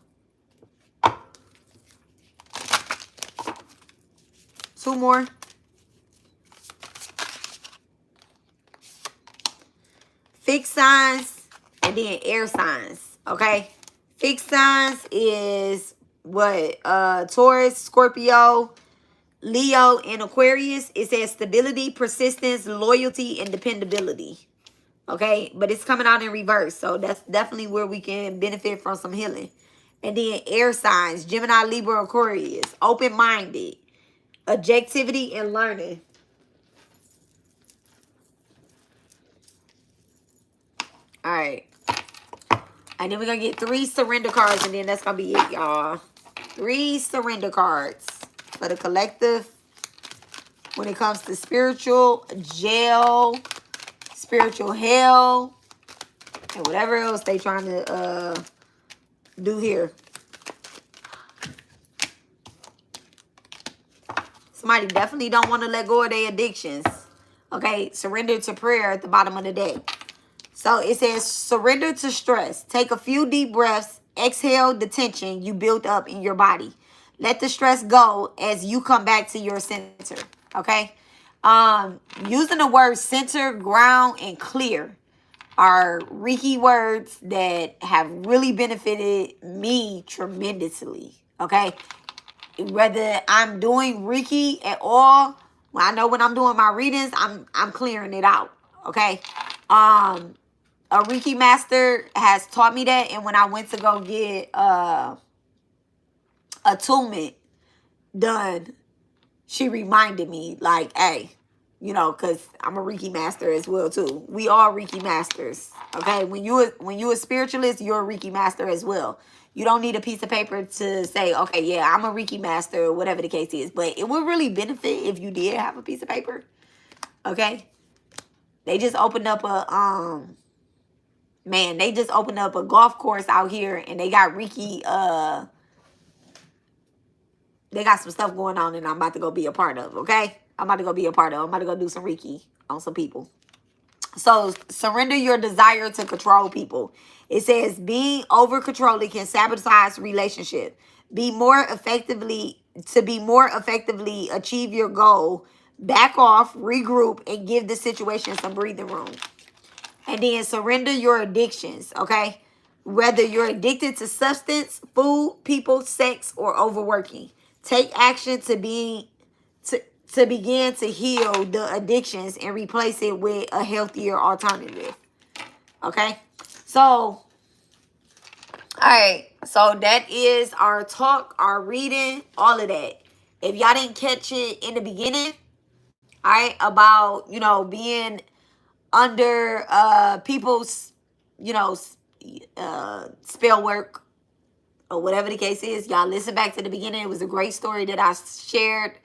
2 more. Fixed signs and then air signs. Okay, fixed signs is what? Taurus, Scorpio, Leo, and Aquarius. It says stability, persistence, loyalty, and dependability. Okay, but it's coming out in reverse. So that's definitely where we can benefit from some healing. And then air signs, Gemini, Libra, Aquarius. Open-minded, objectivity, and learning. All right. And then we're going to get 3 surrender cards, and then that's going to be it, y'all. 3 surrender cards for the collective when it comes to spiritual jail, spiritual hell, and whatever else they trying to do here. Somebody definitely don't want to let go of their addictions. Okay, surrender to prayer at the bottom of the deck. So it says surrender to stress. Take a few deep breaths. Exhale the tension you built up in your body. Let the stress go as you come back to your center. Okay. Using the words center, ground, and clear are Reiki words that have really benefited me tremendously. Okay? Whether I'm doing Reiki at all, I know when I'm doing my readings, I'm clearing it out. Okay? A Reiki master has taught me that, and when I went to go get attunement done, she reminded me, like, hey, you know, because I'm a Reiki master as well too. We are Reiki masters. Okay, when you a spiritualist, you're a Reiki master as well. You don't need a piece of paper to say, okay, yeah, I'm a Reiki master, or whatever the case is. But it would really benefit if you did have a piece of paper. Okay, they just opened up a man, they just opened up a golf course out here, and they got Reiki. They got some stuff going on, and I'm about to go be a part of. Okay, I'm about to go be a part of. I'm about to go do some Reiki on some people. So surrender your desire to control people. It says being over controlling can sabotage relationship. Be more effectively achieve your goal. Back off, regroup, and give the situation some breathing room. And then surrender your addictions, okay? Whether you're addicted to substance, food, people, sex, or overworking. Take action to begin to heal the addictions and replace it with a healthier alternative. Okay? So, all right. So that is our talk, our reading, all of that. If y'all didn't catch it in the beginning, all right, about, you know, being under people's, you know, spell work or whatever the case is, y'all listen back to the beginning. It was a great story that I shared.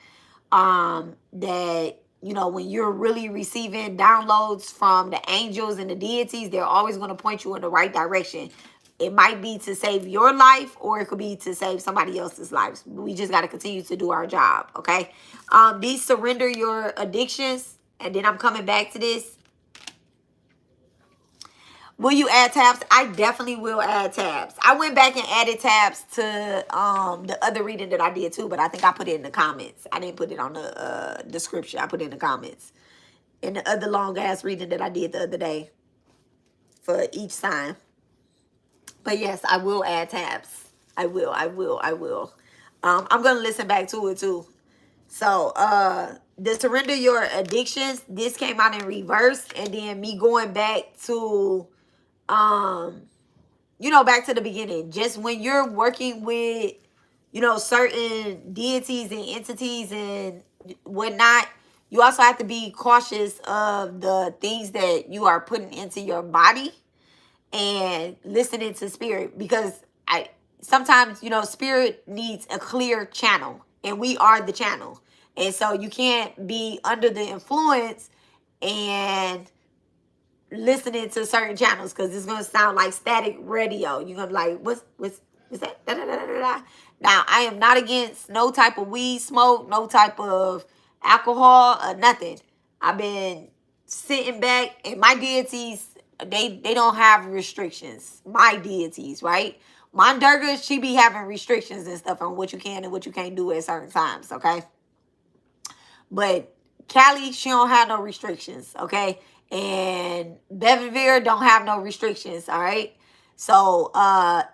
That, you know, when you're really receiving downloads from the angels and the deities, they're always going to point you in the right direction. It might be to save your life, or it could be to save somebody else's life. We just got to continue to do our job. Okay. These surrender your addictions. And then I'm coming back to this. Will you add tabs? I definitely will add tabs. I went back and added tabs to the other reading that I did too, but I think I put it in the comments. I didn't put it on the description. I put it in the comments. In the other long ass reading that I did the other day for each sign. But yes, I will add tabs. I will. I'm gonna listen back to it too. So the surrender your addictions, this came out in reverse, and then me going back to you know, back to the beginning. Just when you're working with, you know, certain deities and entities and whatnot, you also have to be cautious of the things that you are putting into your body and listening to spirit, because sometimes, you know, spirit needs a clear channel, and we are the channel. And so you can't be under the influence and listening to certain channels, because it's gonna sound like static radio. You're gonna be like, what's that? Da, da, da, da, da. Now, I am not against no type of weed smoke, no type of alcohol, or nothing. I've been sitting back, and my deities, they don't have restrictions. My deities, right? My Durga, she be having restrictions and stuff on what you can and what you can't do at certain times, okay? But Callie, she don't have no restrictions, okay? And Beververe don't have no restrictions, all right? So,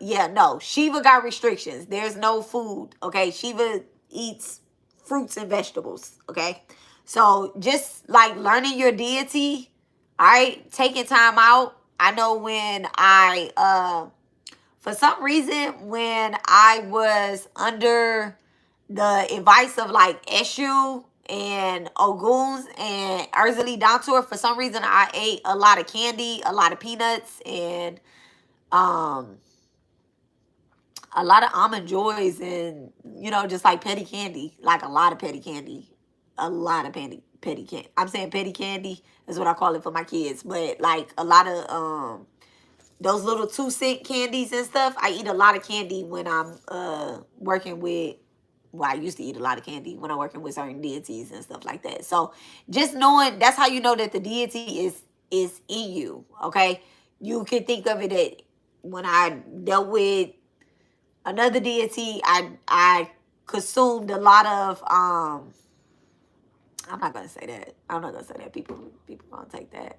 yeah, no. Shiva got restrictions. There's no food, okay? Shiva eats fruits and vegetables, okay? So, just like learning your deity, all right? Taking time out. I know when for some reason, when I was under the advice of like Eshu and Oguns and Urzali Dantur, for some reason I ate a lot of candy, a lot of peanuts, and a lot of almond joys, and, you know, just like petty candy, like a lot of petty candy, a lot of petty candy. I'm saying petty candy is what I call it for my kids, but like a lot of those little 2-cent candies and stuff. I eat a lot of candy when I'm working with, well, I used to eat a lot of candy when I'm working with certain deities and stuff like that. So just knowing, that's how you know that the deity is in you, okay? You can think of it that when I dealt with another deity, I consumed a lot of I'm not gonna say that. I'm not gonna say that. People gonna take that.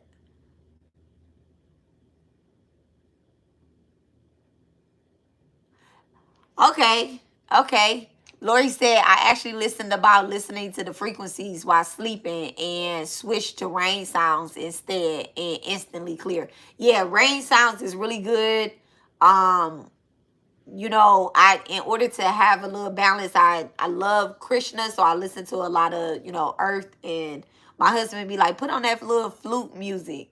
Okay. Okay. Lori said, I actually listened about listening to the frequencies while sleeping and switched to rain sounds instead and instantly clear. Yeah, rain sounds is really good. You know, in order to have a little balance, I love Krishna, so I listen to a lot of, you know, earth, and my husband would be like, put on that little flute music.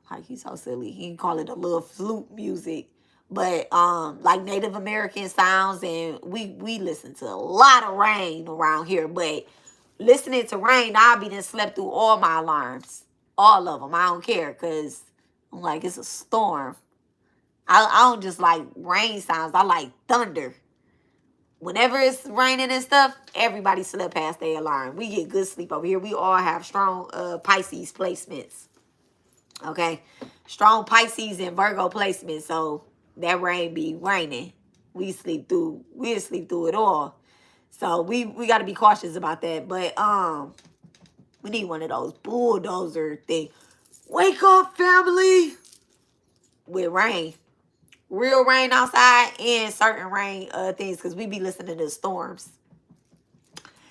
Like, he's so silly. He call it a little flute music. But like Native American sounds, and we listen to a lot of rain around here. But listening to rain, I'll be done slept through all my alarms. All of them. I don't care, because I'm like, it's a storm. I don't just like rain sounds. I like thunder. Whenever it's raining and stuff, everybody slept past their alarm. We get good sleep over here. We all have strong Pisces placements. Okay, strong Pisces and Virgo placement, so that rain be raining. We'll sleep through it all. So we got to be cautious about that. But we need one of those bulldozer thing. Wake up, family! With rain, real rain outside, and certain rain things, because we be listening to storms.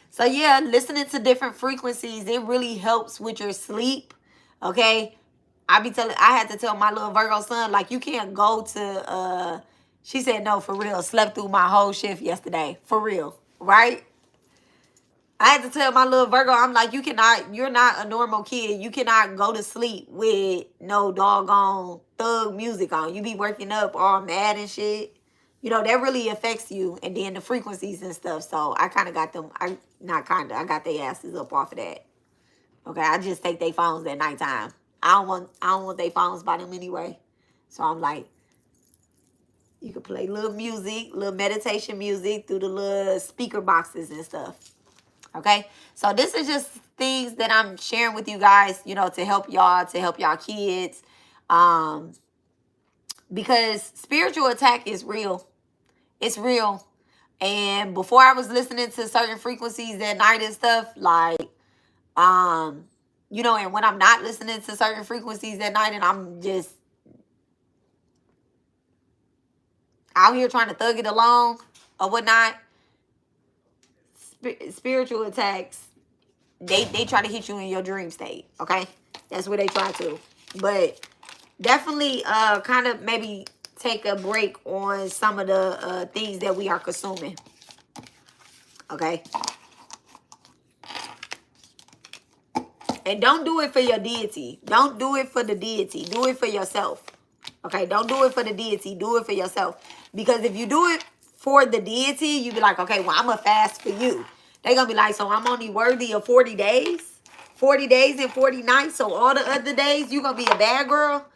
So yeah, listening to different frequencies, it really helps with your sleep. Okay, I had to tell my little Virgo son, like, you can't go to, she said, no, for real, slept through my whole shift yesterday, for real, right? I had to tell my little Virgo, I'm like, you're not a normal kid. You cannot go to sleep with no doggone thug music on. You be working up all mad and shit. You know, that really affects you. And then the frequencies and stuff. So I kind of got them, I got their asses up off of that. Okay, I just take their phones at nighttime. I don't want their phones by them anyway. So I'm like, you can play little music, little meditation music through the little speaker boxes and stuff. Okay, so this is just things that I'm sharing with you guys, you know, to help y'all kids. Because spiritual attack is real. It's real. And before I was listening to certain frequencies at night and stuff, like, you know, and when I'm not listening to certain frequencies at night and I'm just out here trying to thug it along or whatnot, spiritual attacks, they try to hit you in your dream state. Okay, that's what they try to. But definitely kind of maybe take a break on some of the things that we are consuming. Okay, and don't do it for your deity. Don't do it for the deity. Do it for yourself. Okay, don't do it for the deity. Do it for yourself. Because if you do it for the deity, you be like, okay, well, I'm going to fast for you. They're going to be like, so I'm only worthy of 40 days? 40 days and 40 nights, so all the other days you going to be a bad girl?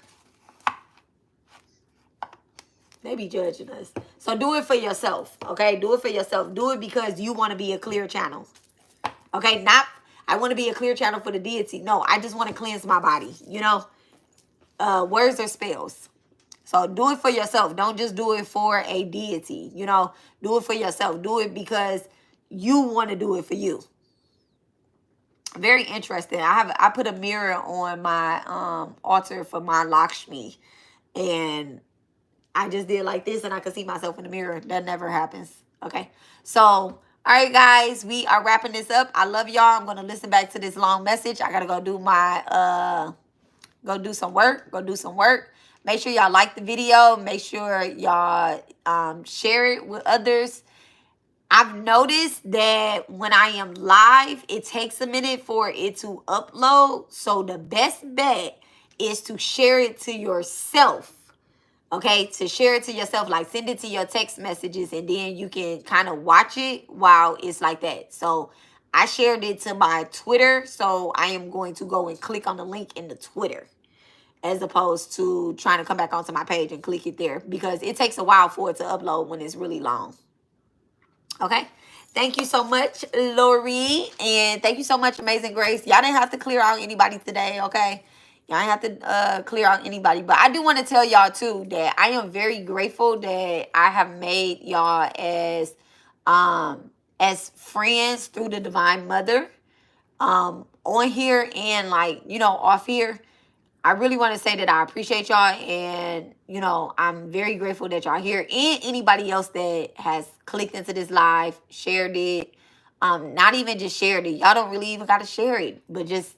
They be judging us. So do it for yourself, okay? Do it for yourself. Do it because you want to be a clear channel. Okay, not, I want to be a clear channel for the deity. No, I just want to cleanse my body, you know? Words are spells. So do it for yourself. Don't just do it for a deity. You know, do it for yourself. Do it because you want to do it for you. Very interesting. I put a mirror on my altar for my Lakshmi, and I just did like this, and I could see myself in the mirror. That never happens. Okay. So, all right, guys, we are wrapping this up. I love y'all. I'm gonna listen back to this long message. I gotta go do my go do some work. Make sure y'all like the video. Make sure y'all share it with others. I've noticed that when I am live, it takes a minute for it to upload. So the best bet is to share it to yourself. Okay, to share it to yourself, like send it to your text messages, and then you can kind of watch it while it's like that. So I shared it to my Twitter, so I am going to go and click on the link in the Twitter, as opposed to trying to come back onto my page and click it there, because it takes a while for it to upload when it's really long. Okay. Thank you so much, Lori. And thank you so much, Amazing Grace. Y'all didn't have to clear out anybody today, okay? Y'all didn't have to clear out anybody. But I do want to tell y'all, too, that I am very grateful that I have made y'all as friends through the Divine Mother. On here and, like, you know, off here. I really want to say that I appreciate y'all, and you know, I'm very grateful that y'all here, and anybody else that has clicked into this live, shared it, not even just shared it. Y'all don't really even got to share it, but just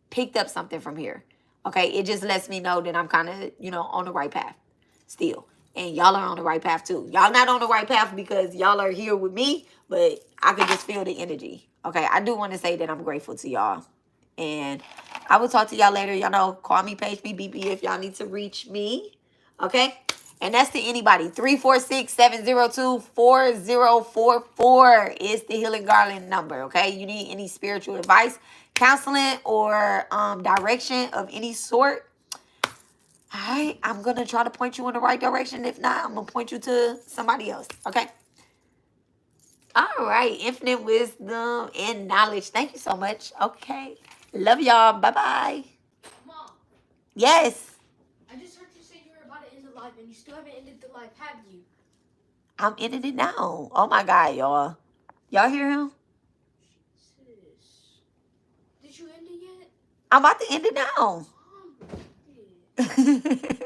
picked up something from here. Okay, it just lets me know that I'm kind of, you know, on the right path still. And y'all are on the right path too. Y'all not on the right path because y'all are here with me, but I could just feel the energy. Okay, I do want to say that I'm grateful to y'all. And I will talk to y'all later. Y'all know, call me, page me, BB if y'all need to reach me. Okay? And that's to anybody. 346-702-4044 is the Healing Garland number. Okay? You need any spiritual advice, counseling, or direction of any sort. All right, I'm going to try to point you in the right direction. If not, I'm going to point you to somebody else. Okay? All right. Infinite wisdom and knowledge. Thank you so much. Okay. Love y'all. Bye-bye.
Mom,
Yes.
I just heard you say you were about to end the live, and you still haven't ended the live, have you?
I'm ending it now. Oh, my God, y'all. Y'all hear him?
Jesus. Did you end it yet?
I'm about to end it now.
Mom, yeah.